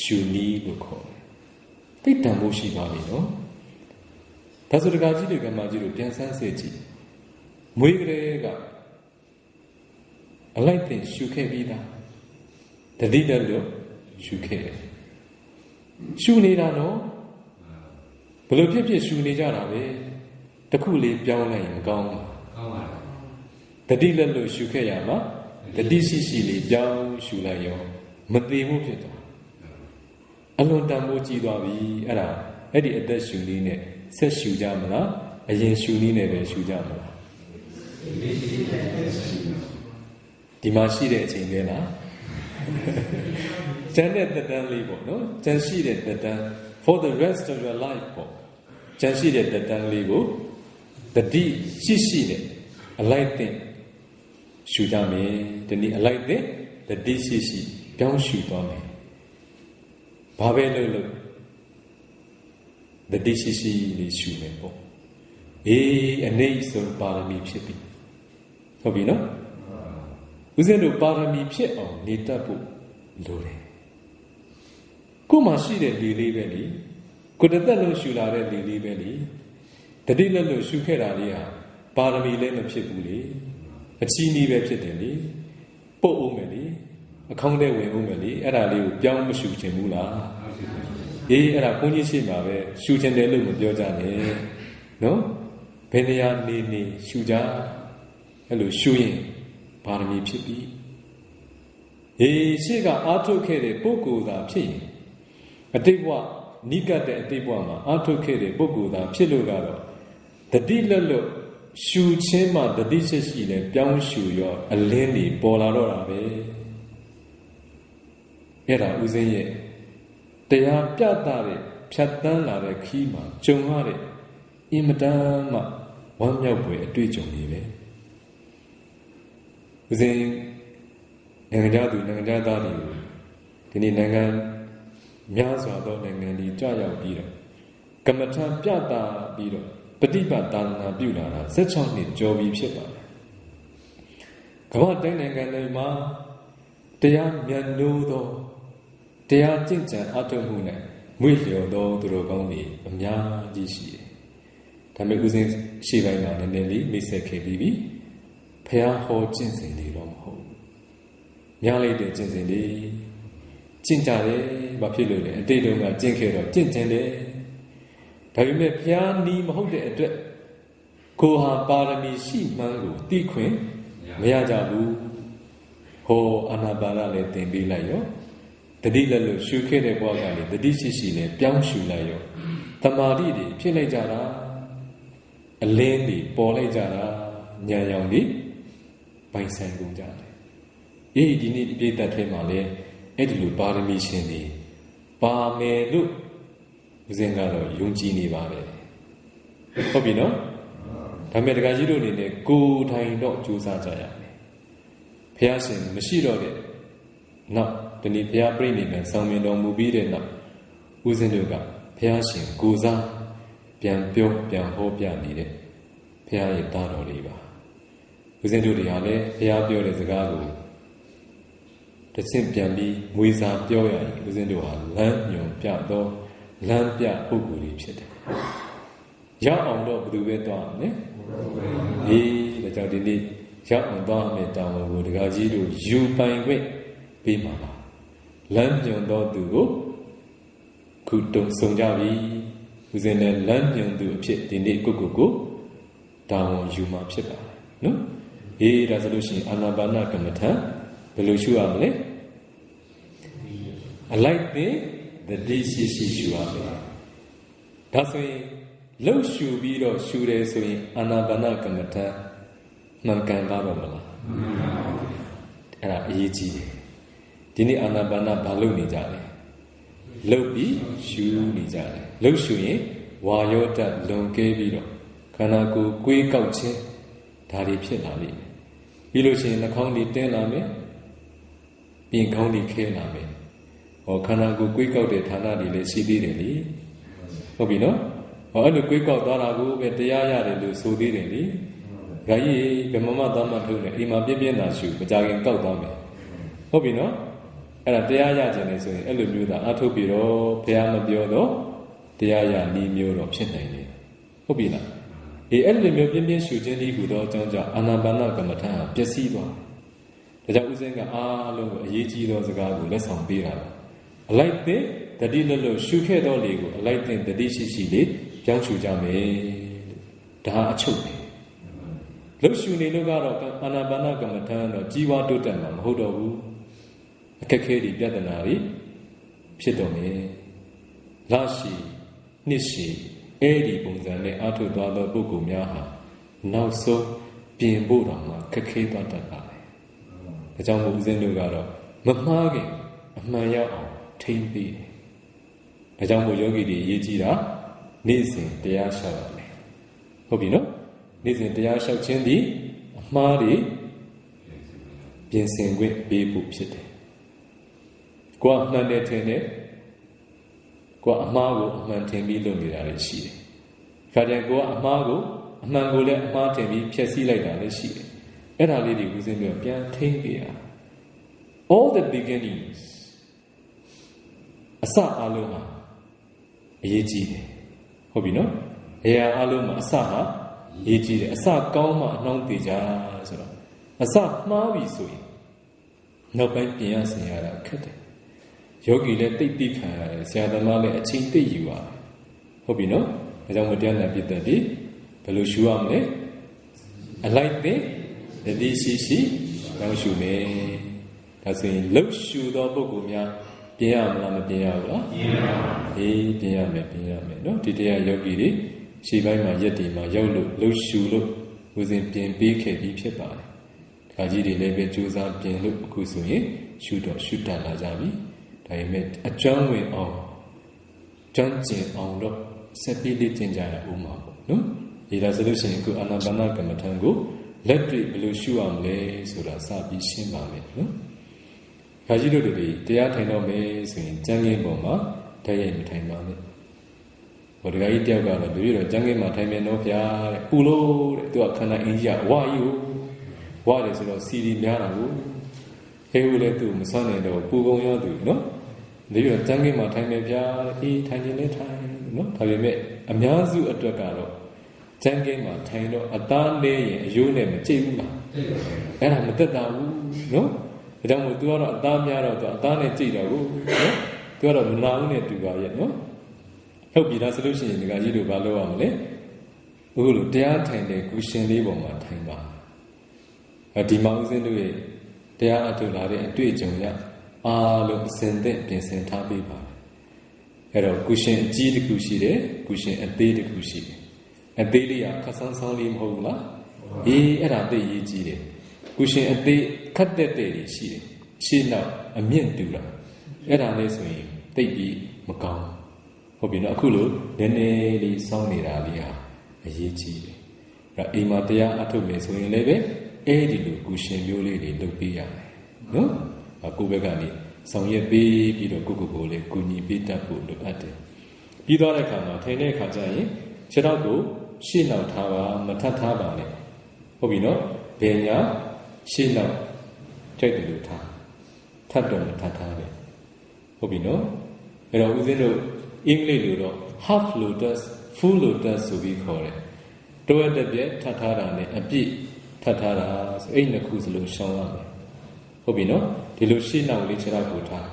ရှုနည်းလို့ခေါ်တယ်သိတန်ဖို့ရှိပါပြီနော်ဒါဆိုတကားကြီးတွေကမှကြီးတို့ပြန်ဆန်းစစ်ကြည့်မွေးကလေးကအလိုက်တင်ရှုခဲ့ပြီးသားတတိတလို့ရှုခဲ့တယ်ရှုနေတာနော်ဘယ်လိုဖြစ်ဖြစ်ရှုနေကြတာပဲတခုလေးပြောင်းလိုက်ရင်မကောင်းဘူးကောင်းပါဘူးတတိလက်လို့ရှုခဲ့ရမှာတတိရှိရှိလေးပြောင်းရှုလိုက်ရောမသေးဘူးဖြစ်သွားအလွန်တန်ဖိုးကြီးသွားပြီအဲ့ဒီအသက်ရှုနည်းနဲ့ဆက်ရှုကြမလားအရင်ရှုနည်းနဲ့ပဲရှုကြမလားဒီမှာရှိတဲ့အချိန်လေးလားကျန်တဲ့သက်တမ်းလေးပေါ့နော်ကျန်ရှိတဲ့သက်တမ်း for the rest of your life ပေါ့ကျန်ရှိတဲ့သက်တမ်းလေးကိုတတိရှိရှိနဲ့အလိုက်တဲ့ရှုကြမယ်ဒီနေ့အလိုက်တဲ့တတိရှိရှိပြောင်းရှုသွားမယ်ဘာပဲလို့တတိရှိရှိလေးရှုမယ်ပေါ့အနေဆုံးပါရမီဖြစ်ပြီဟုတ်ပြီနော်ဦးဇင်းတို့ပါရမီဖြစ်အောင်နေတတ်ဖို့လိုတယ်ကိုယ်မှာရှိတဲ့လေလေးပဲလေကိုယ်တစ်သက်လုံးရှုလာတဲ့လေလေးပဲလေတတိလက်လို့ရှုခဲ့တာလေးဟာပါရမီလည်းမဖြစ်ဘူးလေအချီးနီးပဲဖြစ်တယ်လေပုတ်အောင်မယ်လေအခေါင်းထဲဝင်အောင်မယ်လေအဲ့ဒါလေးကိုပြောင်းမရှုချင်ဘူးလားအဲ့ဒါဘုန်းကြီးရှိမှာပဲရှုချင်တယ်လို့မပြောကြနဲ့နော်ဘယ်နေရာနေရှုကြအဲ့လိုရှုရင်ပါရမီဖြစ်ပြီရှေ့ကအားထုတ်ခဲ့တဲ့ပုဂ္ဂိုလ်သာဖြစ်ရင်အတိတ်ဘဝနိကတ်တဲ့အတိတ်ဘဝမှာအားထုတ်ခဲ့တဲ့ပုဂ္ဂိုလ်သာဖြစ်လို့ကတော့တတိလက်လွတ်ရှုချင်းမှတတိရှိရှိနဲ့ပြောင်းရှုရောအလင်းတွေပေါ်လာတော့တာပဲအဲ့ဒါဥစဉ်ရဲ့တရားပြသတဲ့ဖြတ်တန်းလာတဲ့ခီးမှာကြုံရတဲ့အင်မတန်မှဝမ်းမြောက်ဖွယ်အတွေ့အကြုံတွေပဲဥစဉ်နိုင်ငံသားတွေကိုဒီနေ့နိုင်ငံများစွာသောနိုင်ငံတွေကြွရောက်ပြီးတော့ကမ္မထံပြတာပြီးတော့ပฏิပတ်သာသနာပြုလာတာ16နှစ်ကျော်ပြီဖြစ်ပါတယ်ကမ္ဘာတိုင်းနိုင်ငံတွေမှာတရားမြတ်နိုးသောတရားကျင့်ကြံအထောက်မှုနဲ့မွေ့လျော်သောသူတော်ကောင်းတွေအများကြီးရှိတယ်ဒါပေမဲ့ဦးစင်းရှေ့ပိုင်းမှာနည်းနည်းလေးမိတ်ဆက်ခဲ့ပြီးပြီဖះဟောကျင့်စဉ်တွေတော့မဟုတ်များလိုက်တဲ့ကျင့်စဉ်တွေကျင့်ကြတယ်ဘာဖြစ်လို့လဲအတိတ်တုန်းကကျင့်ခဲ့တော့ကျင့်ကျင်တယ်ဒါပေမဲ့ဘုရားနီးမဟုတ်တဲ့အတွက်ကိုဟာပါရမီရှိမှန်းကိုသိခွင့်မရကြဘူးဟောအာနာပါနလည်းသင်ပေးလိုက်ရောတတိလက်လို့ရှုခဲ့တဲ့ဘဝကလည်းတတိရှိရှိလည်းပြောင်းရှုလိုက်ရောတမာတိတွေဖြစ်လိုက်ကြတာအလင်းတွေပေါ်လိုက်ကြတာဉာဏ်ရောင်တွေပိုင်ဆိုင်ကုန်ကြတယ်ဒီနေ့ဒီပြည့်တတ်ထဲမှာလည်းအဲ့ဒီလိုပါရမီရှင်တွေပါမယ်လို့ဦးဇင်းကတော့ယုံကြည်နေပါတယ်ဟုတ်ပြီနော် ဒါမဲ့တကကြီးတို့အနေနဲ့ကိုယ်တိုင်တော့ကြိုးစားကြရမယ်ဘုရားရှင်မရှိတော့တဲ့နောက်ဒီနေ့ဘုရားပြိဋိဘံဆောင်မြင်တော်မူပြီးတဲ့နောက်ဦးဇင်းတို့ကဘုရားရှင်ကိုယ်စားပြန်ပြောပြန်ဟောပြနေတဲ့ဘုရားရဲ့တာတော်လေးပါဦးဇင်းတို့တွေဟာလည်းဘုရားပြောတဲ့စကားကိုတစ်ဆင့်ပြန်ပြီးမွေးစားပြောရရင်ဦးဇင်းတို့ဟာလမ်းညွန်ပြတော့လမ်းပြပုဂ္ဂိုလ်တွေဖြစ်တယ်ရောက်အောင်တော့ဘယ်သူပဲသွားမလဲအေးဒါကြောင့်ဒီနေ့ရောက်အောင်သွားမယ်တောင်းကိုဒကာကြီးတို့ယူပိုင်ခွင့်ပေးမှာပါလမ်းညွန်တော့သူကိုခုတုံဆုံကြပြီဦးဇင်းလည်းလမ်းညွန်သူအဖြစ်ဒီနေ့ကိုတောင်းယူမှာဖြစ်ပါတယ်နော်အေးဒါဆိုလို့ရှိရင်အာနာပါနကမ္မထဘယ်လိုရှုရမလဲအလိုက်ပင်တတိရှိရှိရှုရမယ်ဒါဆိုရင်လှုပ်ရှုပြီးတော့ရှုတယ်ဆိုရင်အာနာပါနကမ္မထမှန်ကန်ပါတော့မလားအဲ့ဒါအရေးကြီးတယ်ဒီနေ့အာနာပါနဘာလုပ်နေကြလဲလှုပ်ပြီးရှုနေကြတယ်လှုပ်ရှုရင်ဝါယောဓာတ်လွန်ကဲပြီးတော့ခန္ဓာကိုယ်ကိုယ်ကောက်ခြင်းဒါတွေဖြစ်လာလိမ့်မယ်ပြီးလို့ရှိရင်နှာခေါင်းတွေတင်းလာမယ်ပြင်ခေါင်းတွေခဲလာမယ်ဟောခန္ဓာကိုယ်ကိုယ်ကောက်တဲ့ဌာနတွေလည်းရှိသေးတယ်လေဟုတ်ပြီနော်ဟောအဲ့လိုကိုယ်ကောက်သွားတာကိုပဲတရားရတယ်လို့ဆိုသေးတယ်လေဒါကြီးဗမမသားမထုတ်နေအိမ်မှာပြင်းပြင်းသာရှုမကြခင်ကောက်သွားမယ်ဟုတ်ပြီနော်အဲ့ဒါတရားရခြင်းလေဆိုရင်အဲ့လိုမျိုးသာအထုတ်ပြီးတော့ဘုရားမပြောတော့တရားရနည်းမျိုးတော့ဖြစ်နိုင်တယ်ဟုတ်ပြီလားအဲ့လိုမျိုးပြင်းပြင်းရှုခြင်းဒီဟူသောအကြောင်းကြောင့်အာနာပါနကမ္မထာပျက်စီးသွားတယ်ဒါကြောင့်ဦးဇင်းကအားလုံးကိုအရေးကြီးသောစကားကိုလက်ဆောင်ပေးတာပါအလိုက်တဲ့တတိလွတ်လွတ်ရှုခဲ့သောလေကိုအလိုက်တဲ့တတိရှိရှိလေးပြောင်းရှုကြမယ်ဒါအချုပ်ပဲလှုပ်ရှုနေလို့ကတော့အာနာပါနကမ္မထာတော့ကြီးဝါတိုးတက်မှာမဟုတ်တော့ဘူးအခက်ခဲတွေပြဿနာတွေဖြစ်တော့မယ်လရှိနှစ်ရှိအဲ့ဒီပုံစံနဲ့အာထုသွားသောပုဂ္ဂိုလ်များဟာနောက်ဆုံးပြင်ဖို့တော့မှခက်ခဲသွားတတ်ပါတယ်။ဒါကြောင့်မို့ဦးဇင်းတို့ကတော့မမှားခင်အမှန်ရောက်အောင်ထိန်းသိတယ်။ဒါကြောင့်မို့ယောဂီတွေရေးကြည့်တာနေ့စဉ်တရားလျှောက်ရမယ်။ဟုတ်ပြီနော်။နေ့စဉ်တရားလျှောက်ခြင်းသည်အမှားတွေပြင်ဆင်ခွင့်ပေးဖို့ဖြစ်တယ်။ကိုယ်အမှန်နဲ့ထင်တယ်ကိုယ်အမှားကိုအမှန်ထင်ပြီးလုပ်နေတာလည်းရှိတယ်။ခါကျရင်ကိုယ်ကအမှားကိုအမှန်ကိုလည်းအမှားထင်ပြီးဖျက်ဆီးလိုက်တာလည်းရှိတယ်။အဲ့ဒါလေးတွေဦးဇင်းတို့ပြန်ထိန်းပြရ all the beginnings အစအလုံးဟာအရေးကြီးတယ်။ဟုတ်ပြီနော်။အရာအလုံးမှာအစဟာအရေးကြီးတယ်။အစကောင်းမှအနှောင်းသေးကြဆိုတော့အစမှားပြီဆိုရင်နောက်ပိုင်းပြင်ရဆင်ရတာခက်တယ်ယောဂီလည်းတိတ်တိခံရတယ်ဆရာသမားလည်းအချိန်တိတ်ယူရတယ်ဟုတ်ပြီနော်ဒါကြောင့်မို့တရားနာပြတဲ့ဒီဘယ်လိုရှုရမလဲအလိုက်တဲ့တတိရှိရှိတောင်းရှုမယ်ဒါဆိုရင်လှုပ်ရှုသောပုဂ္ဂိုလ်များပြင်ရမလားမပြင်ရဘူးလားပြင်ရပါဘူးပြင်ရမယ်နော်ဒီတရားယောဂီတွေခြေပိုင်းမှာရက်တီမှာရောက်လို့လှုပ်ရှုလို့ဦးစဉ်ပြင်ပေးခဲ့ပြီးဖြစ်ပါတယ်ခါကြီးတွေလည်းပဲကြိုးစားပြင်လို့အခုဆိုရင်ရှုတတ်လာကြပြီဒါပေမဲ့အကျွမ်းဝင်အောင်ကျွမ်းကျင်အောင်တော့ဆက်ပြီးလေ့ကျင့်ကြရဦးမှာပေါ့နော်ဒီဒါဆိုလို့ရှိရင်အခုအာနာပါနကမ္မထံကိုလက်တွေ့ဘယ်လိုရှုရမလဲဆိုတာစပြီးရှင်းပါမယ်နော်ခါကြီးတို့တွေတရားထိုင်တော့မယ်ဆိုရင်ကျမ်းဂင်းပေါ်မှာတရားရိုက်မထိုင်ပါနဲ့ဟိုဒကာကြီးတယောက်ကတော့တပည့်တော်ကျမ်းဂင်းမှာထိုင်မယ်နော်ဗျာတဲ့ပူလို့တဲ့သူကခန္ဓာအင်ကြီးကဝါကြီးကိုဝါတယ်ဆိုတော့စီဒီများတာကိုဟဲဦးလည်းသူ့မစွမ်းနိုင်တော့ပူကုန်ရောသူနော်ဒီတော့ကျမ်းဂင်းမှာထိုင်မယ်ဗျာအေးထိုင်ခြင်းလည်းထိုင်နော်ဒါပေမဲ့အများစုအတွက်ကတော့ကျမ်းဂင်းမှာထိုင်တော့အသားလေးရင်အယိုးနဲ့မကြိတ်ဘူးလားအဲ့ဒါမသက်သာဘူးနော်ဒါကြောင့်မို့ तू ကတော့အသားများတော့ तू အသားနဲ့ကြိတ်တာကိုနော် तू ကတော့မနာဘူးနဲ့တူပါရဲ့နော်ဟုတ်ပြီဒါဆိုလို့ရှိရင်ဒီကကြီးတို့ဘာလုပ်ရမလဲအခုလိုတရားထိုင်တဲ့ကုရှင်လေးပေါ်မှာထိုင်ပါဒီမှာဦးဇင်းတို့ရဲ့တရားအထုလာတဲ့အတွေ့အကြုံရအားလုံးအစဉ်သက်ပြင်ဆင်ထားပေးပါအဲ့တော့ကုရှင်အကြီးတစ်ခုရှိတယ်ကုရှင်အသေးတစ်ခုရှိတယ်အသေးလေးကခက်ဆန်းဆန်းလေးမဟုတ်ဘူးလားအေးအဲ့ဒါသိရေးကြီးတယ်ကုရှင်အသေးခက်တဲ့တဲ့ရှိတယ်ရှင်းတော့အမြင့်တူတာအဲ့ဒါလေးဆိုရင်သိပြီးမကောင်းဟုတ်ပြီနော်အခုလိုနည်းနည်းလေးစောင်းနေတာလေးဟာအရေးကြီးတယ် အိမ်မှာတရားအထုတ်မယ်ဆိုရင်လည်းပဲအဲ့ဒီလိုကုရှင်မျိုးလေးတွေလုပ်ပေးရတယ်နော်ကိုယ့်ဘက်ကနေဆောင်ရွက်ပေးပြီးတော့ကိုယ်လည်းကုညီပေးတတ်ဖို့လိုအပ်တယ်ပြီးသွားတဲ့အခါမှာထိုင်တဲ့အခါကျရင်ခြေထောက်ကိုရှေ့နောက်ထားပါမထပ်ထားပါနဲ့ဟုတ်ပြီနော်ဘယ်ညာရှေ့နောက်ကြိုက်တယ်လို့ထားထပ်တော့မထပ်ထားပဲဟုတ်ပြီနော်အဲ့တော့ဦးဇင်းတို့အင်္ဂလိပ်လိုတော့ half lotus full lotus ဆိုပြီးခေါ်တယ်တဝက်တစ်ပြက်ထပ်ထားတာနဲ့အပြည့်ထပ်ထားတာဆိုအဲ့နှစ်ခုစလုံးရှောင်းရမယ်ဟုတ်ပြီနော်ဒီလိုရှေ့နောက်လေးခြေထောက်ကိုထား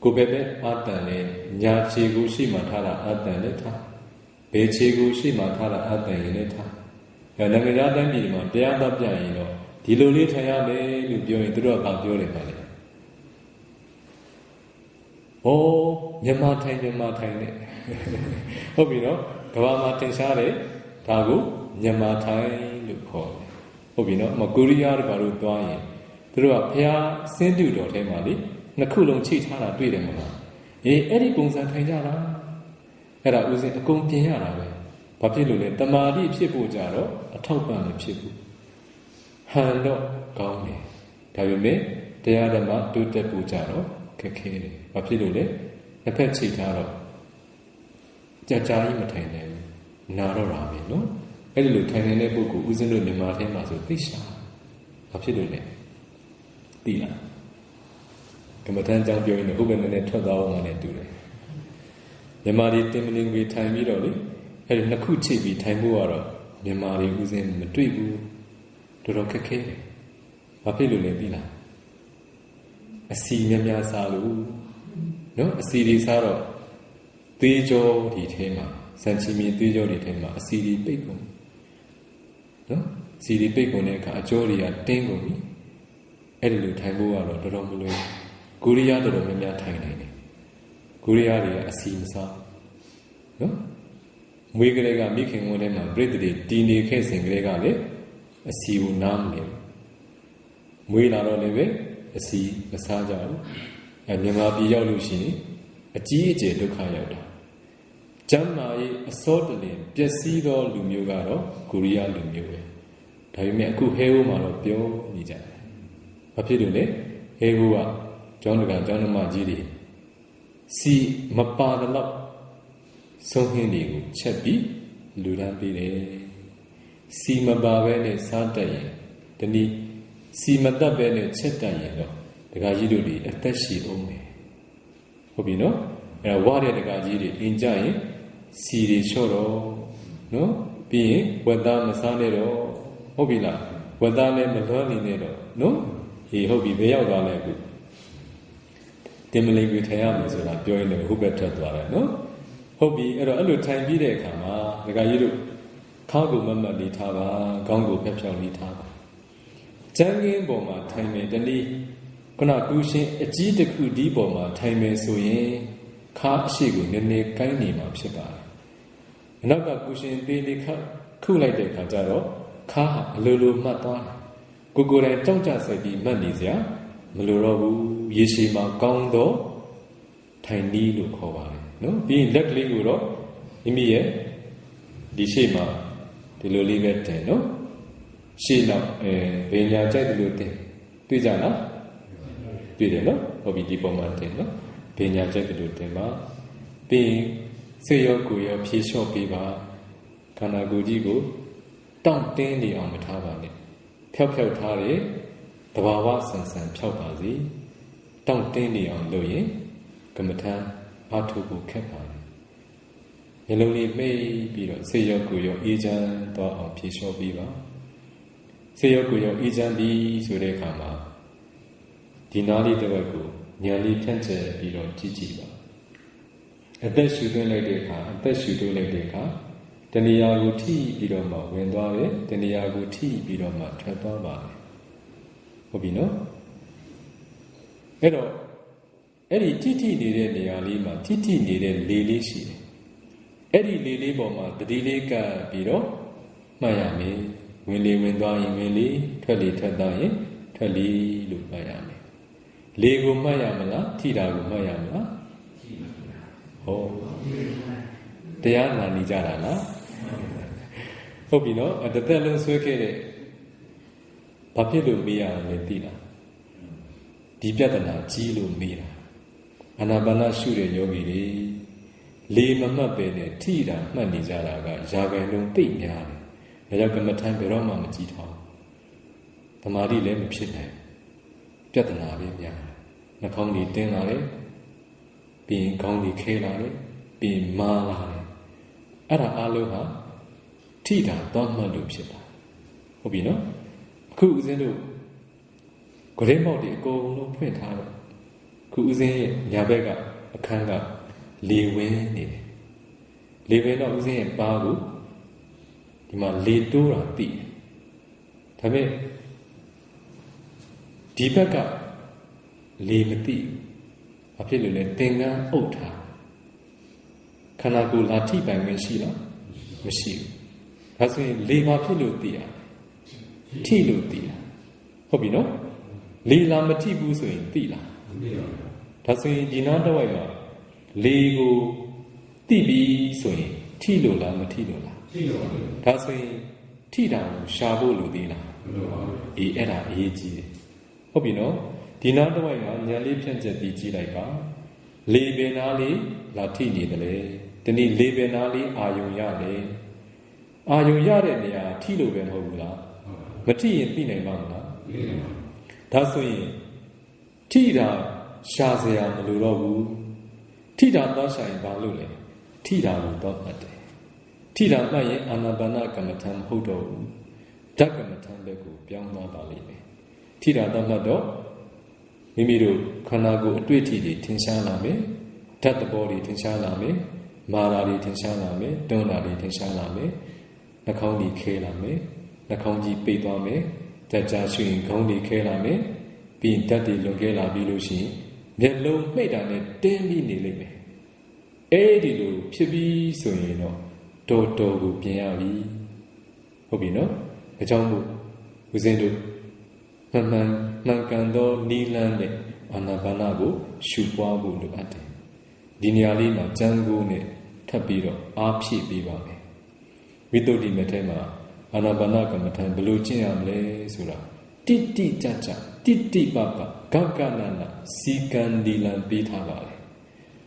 ကိုယ်ပဲအာတန်နဲ့ညာခြေကိုရှေ့မှာထားတာအာတန်နဲ့ထားဘယ်ခြေကိုရှေ့မှာထားတာအာတန်ရင်နဲ့ထားနိုင်ငံသားတန်းပြည်မှာတရားတော်ပြရင်တော့ဒီလိုလေးထိုင်ရမယ်လို့ပြောရင်သူတို့ကပြောတယ်ပါလေဟောမြန်မာထိုင်နဲ့ဟုတ်ပြီနော်ကဘာမှာတင်ရှားတယ်ဒါကိုမြန်မာထိုင်လို့ခေါ်တယ်ဟုတ်ပြီနော်ကိုရီးယားတို့ဘာလို့သွားရင်သူတို့ကဘုရားစင်းတူတော်ထဲမှာလေနှစ်ခုလုံးချိတ်ထားတာတွေ့တယ်မလားအဲ့ဒီပုံစံထိုင်ကြတာအဲ့ဒါဦးစင်အကုန်ပြင်ရတာပဲဘာဖြစ်လို့လဲတမာတိဖြစ်ဖို့ကြတော့အထောက်ပံ့မဖြစ်ဘူးဟန်တော့ကောင်းတယ်ဒါပေမဲ့တရားဓမ္မတိုးတက်ဖို့ကြတော့ခက်ခဲတယ်ဘာဖြစ်လို့လဲတစ်ဖက်ချိတ်ထားတော့ကြာကြာကြီးမထိုင်နိုင်ဘူးနာတော့တာပဲနော်အဲ့ဒီလိုထိုင်နေတဲ့ပုဂ္ဂိုလ်ဦးဇင်းတို့မြန်မာထဲမှာဆိုသိရှာဘာဖြစ်လို့လဲသိလားကမ္မထမ်းကြောင့်ပြောရင်လည်းဟုတ်ပဲနဲ့ထွက်သွားအောင်လည်းတူတယ်မြန်မာတွေတင်မလင်ကြီးထိုင်ပြီးတော့လေအဲ့ဒီနှစ်ခုချိတ်ပြီးထိုင်ဖို့ကတော့မြန်မာတွေဦးဇင်းမတွေ့ဘူးတော်တော်ခက်ခဲတယ်ဘာဖြစ်လို့လဲသိလားအစီများစားလို့နော်အစီတွေစားတော့သေးကြောဒီထဲမှာစံချီမီသေးကြောဒီထဲမှာအစီတွေပိတ်ကုန်နော်စီတွေပိတ်ကုန်တဲ့အခါအကျော်တွေကတင်းကုန်ပြီအဲ့ဒီလိုထိုင်ဖို့ကတော့တော်တော်မလွယ်ကိုရီးယားတော်တော်များများထိုင်နိုင်တယ်ကိုရီးယားတွေကအစီမစားနော်မွေးကလေးကမိခင်ဝန်ထဲမှာပြိတ္တိတီနေခဲ့စဉ်ကလေးကလေအစီကိုနားမလဲမွေးလာတော့လည်းပဲအစီမစားကြဘူးမြန်မာပြည်ရောက်လို့ရှိရင်အကြီးအကျယ်ဒုက္ခရောက်တာကျမ်းမာရေးအစောတလင်ပျက်စီးသောလူမျိုးကတော့ကိုရီးယားလူမျိုးပဲဒါပေမဲ့အခုဟဲဟိုမှာတော့ပြောနေကြတယ်ဘာဖြစ်လို့လဲဟဲဟိုကကျောင်းတကာကျောင်းဓမ္မကြီးတွေစီမပါတော့ဆုံးဟင်းတွေကိုချက်ပြီးလူတန်းပေးတယ်စီမပါပဲနဲ့စားတတ်ရင်ဒီနေ့စီမတတ်ပဲနဲ့ချက်တတ်ရင်တော့ဒကာကြီးတို့တွေအသက်ရှည်အောင်တယ်ဟုတ်ပြီနော်အဲ့တော့ဝါတဲ့ဒကာကြီးတွေအင်ကြရင်စီတွေလျှော့တော့နော်ပြီးရင်ဝက်သားမစားနဲ့တော့ဟုတ်ပြီလားဝက်သားလည်းမလွှမ်းနေနဲ့တော့နော်ဟေးဟုတ်ပြီဘယ်ရောက်သွားလဲအခုတင်မလင်ကိုထိုင်ရမယ်ဆိုတာပြောရင်လည်းဟုတ်ပဲထွက်သွားတယ်နော်ဟုတ်ပြီအဲ့တော့အဲ့လိုထိုင်ပြီးတဲ့အခါမှာဒကာကြီးတို့ခါကိုမတ်မတ်လေးထားပါခေါင်းကိုဖျက်ဖျောက်လေးထားပါကျန်းကင်းပေါ်မှာထိုင်မယ်တနည်းခုနကူရှင်အကြီးတစ်ခုဒီပေါ်မှာထိုင်မယ်ဆိုရင်ခါအရှိကိုနည်းနည်းကိုင်းနေမှာဖြစ်ပါတယ်အနောက်ကကူရှင်သေးလေးခုလိုက်တဲ့အခါကျတော့ခါအလိုလိုမှတ်သွားတယ်ကိုယ်တိုင်ကြောက်ကြဆက်ပြီးမှတ်နေစရာမလိုတော့ဘူးရေရှည်မှာကောင်းတော့ထိုင်နည်းလို့ခေါ်ပါတယ်နော်ပြီးရင်လက်ကလေးကိုတော့မိမိရဲ့ဒီရှေ့မှာဒီလိုလေးပဲတင်နော်ရှေ့နောက်ဘယ်ညာကြိုက်တယ်လို့တင်တွေ့ကြလားတွေ့တယ်နော်ဟုတ်ပြီဒီပုံမှန်တင်နော်ဘယ်ညာကြိုက်တယ်လို့တင်ပါပြီးရင်စိတ်ရောကိုယ်ရောဖြေလျှော့ပေးပါခန္ဓာကိုယ်ကြီးကိုတောင့်တင်းနေအောင်မထားပါနဲ့ဖြောက်ထားတယ်တဘာဝဆန်ဆန်ဖြောက်ပါစေတောင့်တင်းနေအောင်လုပ်ရင်ကမ္မထာအားထုတ်ဖို့ခက်ပါတယ်မျက်လုံးလေးမိတ်ပြီးတော့စိတ်ရောကိုယ်ရောအေးချမ်းသွားအောင်ဖြေလျှော့ပေးပါစိတ်ရောကိုယ်ရောအေးချမ်းပြီးဆိုတဲ့အခါမှာဒီနားလေးတစ်ဝက်ကိုဉာဏ်လေးဖြန့်ကျက်ပြီးတော့ကြည့်ပါအသက်ရှူသွင်းလိုက်တဲ့အခါအသက်ရှူသွင်းလိုက်တဲ့အခါတဏှာကိုထိပြီးတော့မှဝင်သွားတယ်တဏှာကိုထိပြီးတော့မှထွက်သွားပါတယ်ဟုတ်ပြီနော်အဲ့တော့အဲ့ဒီထိနေတဲ့နေရာလေးမှာထိနေတဲ့လေလေးရှိတယ်အဲ့ဒီလေလေးပေါ်မှာတတိလေးကပ်ပြီးတော့မှတ်ရမယ်ဝင်လေဝင်သွားရင်ဝင်လေထွက်လေထွက်သွားရင်ထွက်လေလို့မှတ်ရမယ်လေကိုမှတ်ရမလားထိတာကိုမှတ်ရမလားဟောတရားနာနေကြတာလား ဟုတ်ပြီနော်တစ်သက်လုံးဆွဲခဲ့တဲ့ဘာဖြစ်လို့မေးရလဲသိလားဒီပြဿနာကြီးလို့မေးတာအာနာပါနရှုတဲ့ယောဂီတွေလေမမှတ်ပဲနဲ့ထိတာမှတ်နေကြတာကယာဂန်လုံးသိများတယ်ဒါကြောင့်ကမ္မထံဘယ်တော့မှမကြည့်ထောင်သမာဓိလည်းမဖြစ်နိုင်ပြဿနာပဲများတယ်နှာခေါင်းတွေတင်းလာတယ်ပြီးရင်ခေါင်းတွေခဲလာတယ်ပြီးရင်မာလာတယ်အဲ့ဒါအလုံးဟာထိတာတော့မှတ်လို့ဖြစ်တာဟုတ်ပြီနော်အခုဦးဇင်းတို့ဂရိမောက်တွေအကုန်လုံးဖွင့်ထားတော့ခုဦးဇင်းရဲ့ညာဘက်ကအခန်းကလေဝင်းနေတယ်လေဝင်းတော့ဦးဇင်းရဲ့ပါးကိုဒီမှာလေတိုးတာသိတယ်ဒါပေမဲ့ဒီဘက်ကလေမသိဘာဖြစ်လို့လဲသင်္ကန်းအုပ်ထားခန္ဓာကိုယ်လာထိပိုင်ဝင်ရှိလားမရှိဘူးဒါဆိုရင်လေဘာဖြစ်လို့သိရထိလို့သိတာဟုတ်ပြီနော်လေလာမထိဘူးဆိုရင်သိလားမသိပါဘူးဒါဆိုရင်ဒီနားတစ်ဝိုက်မှာလေကိုသိပြီဆိုရင်ထိလို့လားမထိလို့လားထိလို့ပါဘူးဒါဆိုရင်ထိတာကိုရှာဖို့လိုသေးလားမလိုပါဘူးအေးအဲ့ဒါအရေးကြီးတယ်ဟုတ်ပြီနော်ဒီနားတစ်ဝိုက်မှာဉာဏ်လေးဖြန့်ကျက်ပြီးကြည့်လိုက်ပါလေပင်သားလေးလာထိနေတယ်လေဒီနေ့လေပင်သားလေးအာယုံရတယ်အာယုံရတဲ့နေရာထိလို့ပဲမဟုတ်ဘူးလားမထိရင်သိနိုင်ပါမလားသိနိုင်ပါဘူးဒါဆိုရင်ထိတာရှာစရာမလိုတော့ဘူးထိတာတော့ရှာရင်ဘာလို့လဲထိတာကိုတော့မှတ်တယ်ထိတာမှတ်ရင်အာနာပါနကမ္မထံမဟုတ်တော့ဘူးဓာတ်ကမ္မထံဘက်ကိုပြောင်းသွားပါလိမ့်မယ်ထိတာတော့မှတ်တော့မိမိတို့ခန္ဓာကိုယ်အတွေ့အထိတွေထင်ရှားလာမယ်ဓာတ်သဘောတွေထင်ရှားလာမယ်မာရာတွေထင်ရှားလာမယ်တွန်းတာတွေထင်ရှားလာမယ်နှာခေါင်းတွေခဲလာမယ်နှာခေါင်းကြီးပိတ်သွားမယ်ဓာတ်ကြားရွှင်ခေါင်းတွေခဲလာမယ်ပြီးရင်ဓာတ်တွေလွန်ခဲလာပြီးလို့ရှိရင်မျက်လုံးမှိတ်တာနဲ့တင်းပြီးနေလိမ့်မယ်အဲ့ဒီလိုဖြစ်ပြီးဆိုရင်တော့တော်တော်ကိုပြင်ရပြီဟုတ်ပြီနော်ဒါကြောင့်မို့ဦးဇင်းတို့မှန်ကန်သောနိလန်းနဲ့အာနာပါနကိုရှုပွားဖို့လိုအပ်တယ်ဒီနေရာလေးမှာကျမ်းကိုနဲ့ထပ်ပြီးတော့အားဖြည့်ပေးပါမယ်ဝိတ္တုတိမထဲမှာအာနာပါနကမ္မထံဘယ်လိုကျင့်ရမလဲဆိုတာတိတိကျကျတိတိပပဂဂနနာစီကံဒီလံပေးထားပါလေ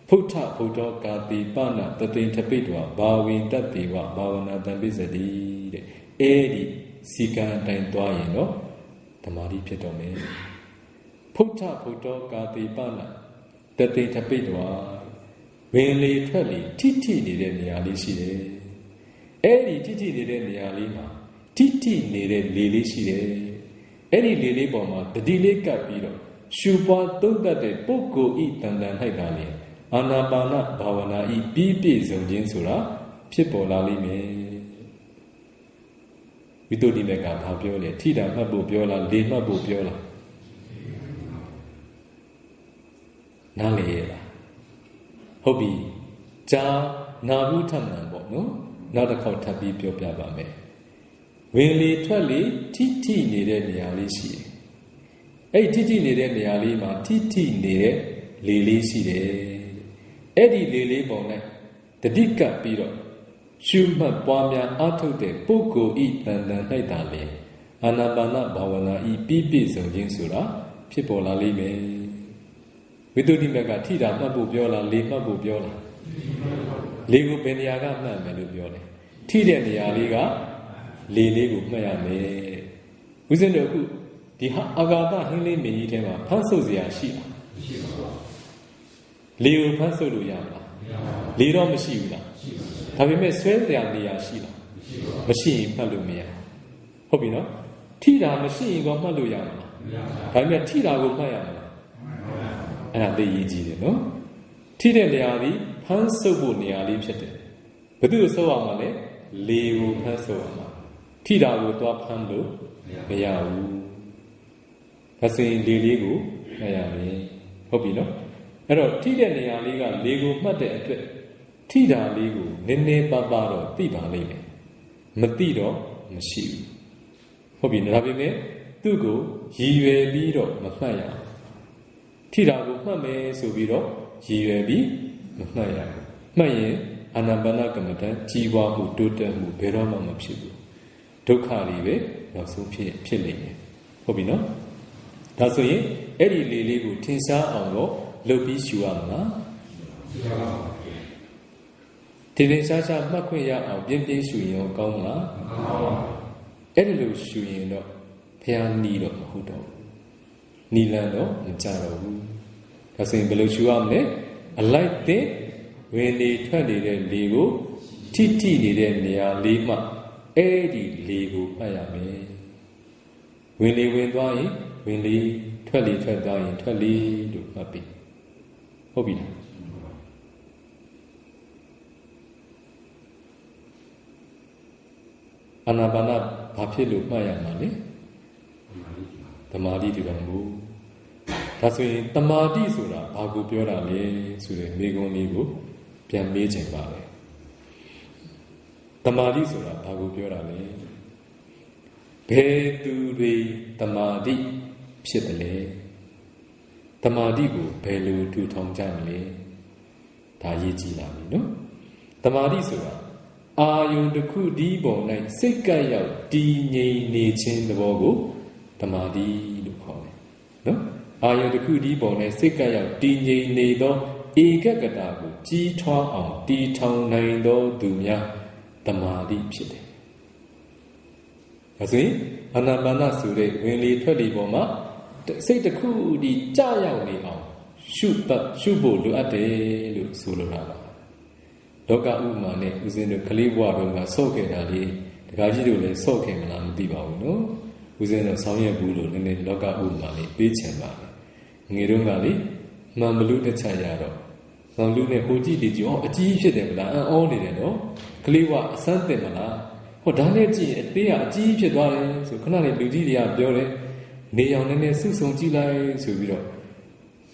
ဖုထဗုဒ္ဓကာတိပနတသိထပိတဝဘာဝိတ္တေဝဘာဝနာတံပိစတိတဲ့အဲဒီစီကံအတိုင်းသွားရင်တော့ဓမ္မတိဖြစ်တော်မယ်ဖုထဗုဒ္ဓကာတိပနတသိထပိတဝဝင်လေထွက်လေထိထိနေတဲ့နေရာလေးရှိတယ်အဲဒီထိထိနေတဲ့နေရာလေးမှာထိထိနေတဲ့လေလေးရှိတယ်အဲ့ဒီလေလေးပေါ်မှာတတိလေးကပ်ပြီးတော့ရှုပွားသုံးတတ်တဲ့ပုဂ္ဂိုလ်ဤတန်တန်၌သာလေအာနာပါနဘာဝနာဤပြီးပြည့်စုံခြင်းဆိုတာဖြစ်ပေါ်လာလိမ့်မယ်ဝိတ္တုတိမေကဘာပြောလဲထိတာမှတ်ဖို့ပြောလားလေမှတ်ဖို့ပြောလားနားလေရလားဟုတ်ပြီဂျာနာဘူးထမှန်ပေါ့နော်နောက်တစ်ခေါက်ထပ်ပြီးပြောပြပါမယ်ဝင်လေထွက်လေထိထိနေတဲ့နေရာလေးရှိတယ်အဲ့ထိထိနေတဲ့နေရာလေးမှာထိထိနေတဲ့လေလေးရှိတယ်အဲ့ဒီလေလေးပုံနဲ့တတိကပ်ပြီးတော့ရှုမှတ်ပွားများအားထုတ်တဲ့ပုဂ္ဂိုလ်ဤတန်တန်၌သာလေအာနာပါနဘာဝနာဤပြီးပြည့်စုံခြင်းဆိုတာဖြစ်ပေါ်လာလိမ့်မယ်ဝိတ္တုတိမကထိတာမှတ်ဖို့ပြောလားလေမှတ်ဖို့ပြောလားလေကိုဘယ်နေရာကမှတ်မယ်လို့ပြောတယ်ထိတဲ့နေရာလေးကလေလေးကိုမှတ်ရမယ်ဦးဇင်းတို့အခုဒီဟာအာဂါသဟင်းလေးမင်းကြီးထဲမှာဖတ်ဆုပ်စရာရှိလားမရှိပါဘူးလေကိုဖတ်ဆုပ်လို့ရမလားမရပါဘူးလေတော့မရှိဘူးလားရှိပါဘူးဒါပေမဲ့ဆွဲစရာနေရာရှိလားမရှိပါဘူးမရှိရင်မှတ်လို့မရဟုတ်ပြီနော်ထိတာမရှိရင်တော့မှတ်လို့ရမှာလားမရပါဘူးဒါပေမဲ့ထိတာကိုမှတ်ရမှာလားအဲ့ဒါသိရေးကြည့်တယ်နော်ထိတဲ့နေရာသည်ဖတ်ဆုပ်ဖို့နေရာလေးဖြစ်တယ်ဘယ်သူကိုဆုပ်အောင်မလဲလေကိုဖတ်ဆုပ်အောင်ထိတာကိုသွားဖမ်းလို့မရဘူးဒါဆိုရင်လေလေးကိုမှတ်ရမယ်ဟုတ်ပြီနော်အဲ့တော့ထိတဲ့နေရာလေးကလေကိုမှတ်တဲ့အတွက်ထိတာလေးကိုနည်းနည်းပါးပါးတော့သိပါလိမ့်မယ်မသိတော့မရှိဘူးဟုတ်ပြီဒါပေမဲ့သူ့ကိုရည်ရွယ်ပြီးတော့မမှတ်ရဘူးထိတာကိုမှတ်မယ်ဆိုပြီးတော့ရည်ရွယ်ပြီးမမှတ်ရဘူးမှတ်ရင်အာနာပါနကမ္မဋ္ဌာန်းကြီးပွားမှုတိုးတက်မှုဘယ်တော့မှမဖြစ်ဘူး ဒုက္ခတွေပဲနောက်ဆုံးဖြစ်နေတယ်ဟုတ်ပြီနော်ဒါဆိုရင်အဲ့ဒီလေလေးကိုထင်ရှားအောင်တော့လုပ်ပြီးရှုရမှာထင်ရှားရှားမှတ်ခွင့်ရအောင်ပြင်းပြင်းရှုရင်ရောကောင်းမလားအဲ့ဒီလိုရှုရင်တော့ဘုရားနီးတော့မဟုတ်တော့နီလန်းတော့မကြတော့ဘူးဒါဆိုရင်ဘယ်လိုရှုရမလဲအလိုက်တဲ့ဝင်နေထွက်နေတဲ့လေကိုထိထိနေတဲ့နေရာလေးမှအဲ့ဒီလေကိုမှတ်ရမယ်ဝင်လေဝင်သွားရင်ဝင်လေထွက်လေထွက်သွားရင်ထွက်လေလို့မှတ်ပြီဟုတ်ပြီလားအာနာပါနဘာဖြစ်လို့မှတ်ရမှာလဲသမာဓိတူတော်မူဒါဆိုရင်သမာဓိဆိုတာဘာကိုပြောတာလဲဆိုတဲ့မေခွန်းလေးကိုပြန်မေးချင်ပါလေသမာဓိဆိုတာဘာကိုပြောတာလဲဘယ်သူတွေသမာဓိဖြစ်တယ်လဲသမာဓိကိုဘယ်လိုထူထောင်ကြမလဲဒါရေးကြည့်လာပြီနော်သမာဓိဆိုတာအာယုန်တစ်ခုဒီပေါ်၌စိတ်ကပ်ရောက်တည်ငြိမ်နေခြင်းသဘောကိုသမာဓိလို့ခေါ်တယ်နော်အာယုန်တစ်ခုဒီပေါ်၌စိတ်ကပ်ရောက်တည်ငြိမ်နေသောဧကဂတကိုကြီးထွားအောင်တည်ထောင်နိုင်သောသူများသမာဓိဖြစ်တယ်ဒါဆိုရင်အာနာပါနဆိုတဲ့ဝင်လေထွက်လေပေါ်မှာစိတ်တစ်ခုဒီကြာရောက်နေအောင်ရှုဖို့လိုအပ်တယ်လို့ဆိုလိုတာပါလောကဥမာနဲ့ဦးဇင်းတို့ကလေးဘဝတုန်းကဆော့ခဲ့တာလေးတခါကြီးတို့လည်းဆော့ခဲ့မလားမသိပါဘူးနော်ဦးဇင်းတို့ဆောင်းရက်ဘူးလို့နည်းနည်းလောကဥမာလေးပေးချင်ပါတယ်ငယ်တုန်းကလေမှန်ဘလူတစ်ချက်ရတော့မှန်လူနဲ့ဟိုကြည့်ဒီကြည့်အကြီးဖြစ်တယ်မလားအောင်းနေတယ်နော်ကလေးဘဝအစမ်းတင်မလားဟောဒါနဲ့ကြည့်အသေးကအကြီးဖြစ်သွားတယ်ဆိုခဏလေးလူကြီးတွေကပြောတယ်နေအောင်နည်းနည်းစုဆုံကြည့်လိုက်ဆိုပြီးတော့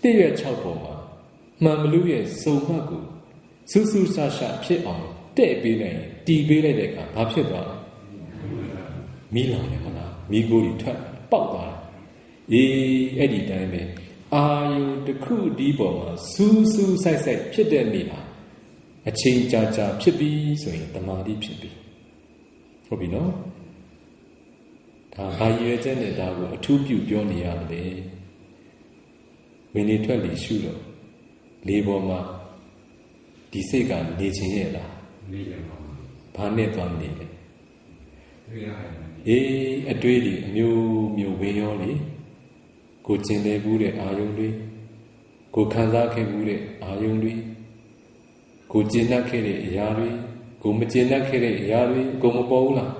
တည့်ရွက်6ပုံမှာမှန်ဘလူရဲ့စုံမှတ်ကိုဆူဆူရှာရှာဖြစ်အောင်တဲ့ပေးလိုက်တီးပေးလိုက်တဲ့အခါဘာဖြစ်သွားလဲမီးလောင်တယ်မလားမီးကိုတွေထွက်ပေါက်သွားတယ်အဲ့ဒီတိုင်းပဲအာယုတစ်ခုဒီပေါ်မှာစူးစူးဆိုင်ဆိုင်ဖြစ်တဲ့နေဟာအချိန်ကြာကြာဖြစ်ပြီးဆိုရင်တမာတိဖြစ်ပြီဟုတ်ပြီနော်ဒါဘာရွယ်ချက်နဲ့ဒါကိုအထူးပြုပြောနေရတယ်ဝင်နေထွက်လေရှုတော့လေပေါ်မှာဒီစိတ်ကနေခြင်းရဲ့လားနေတယ်ပါဘာနဲ့သွားနေလဲတွေ့ရတယ်အတွေးတွေအမျိုးမျိုးဝင်ရောလေကိုကျင်နေဘူးတဲ့အာယုံတွေကိုခံစားခဲ့ဘူးတဲ့အာယုံတွေကိုကျင်တတ်ခဲ့တဲ့အရာတွေကိုမကျင်တတ်ခဲ့တဲ့အရာတွေကိုမပေါ်ဘူးလား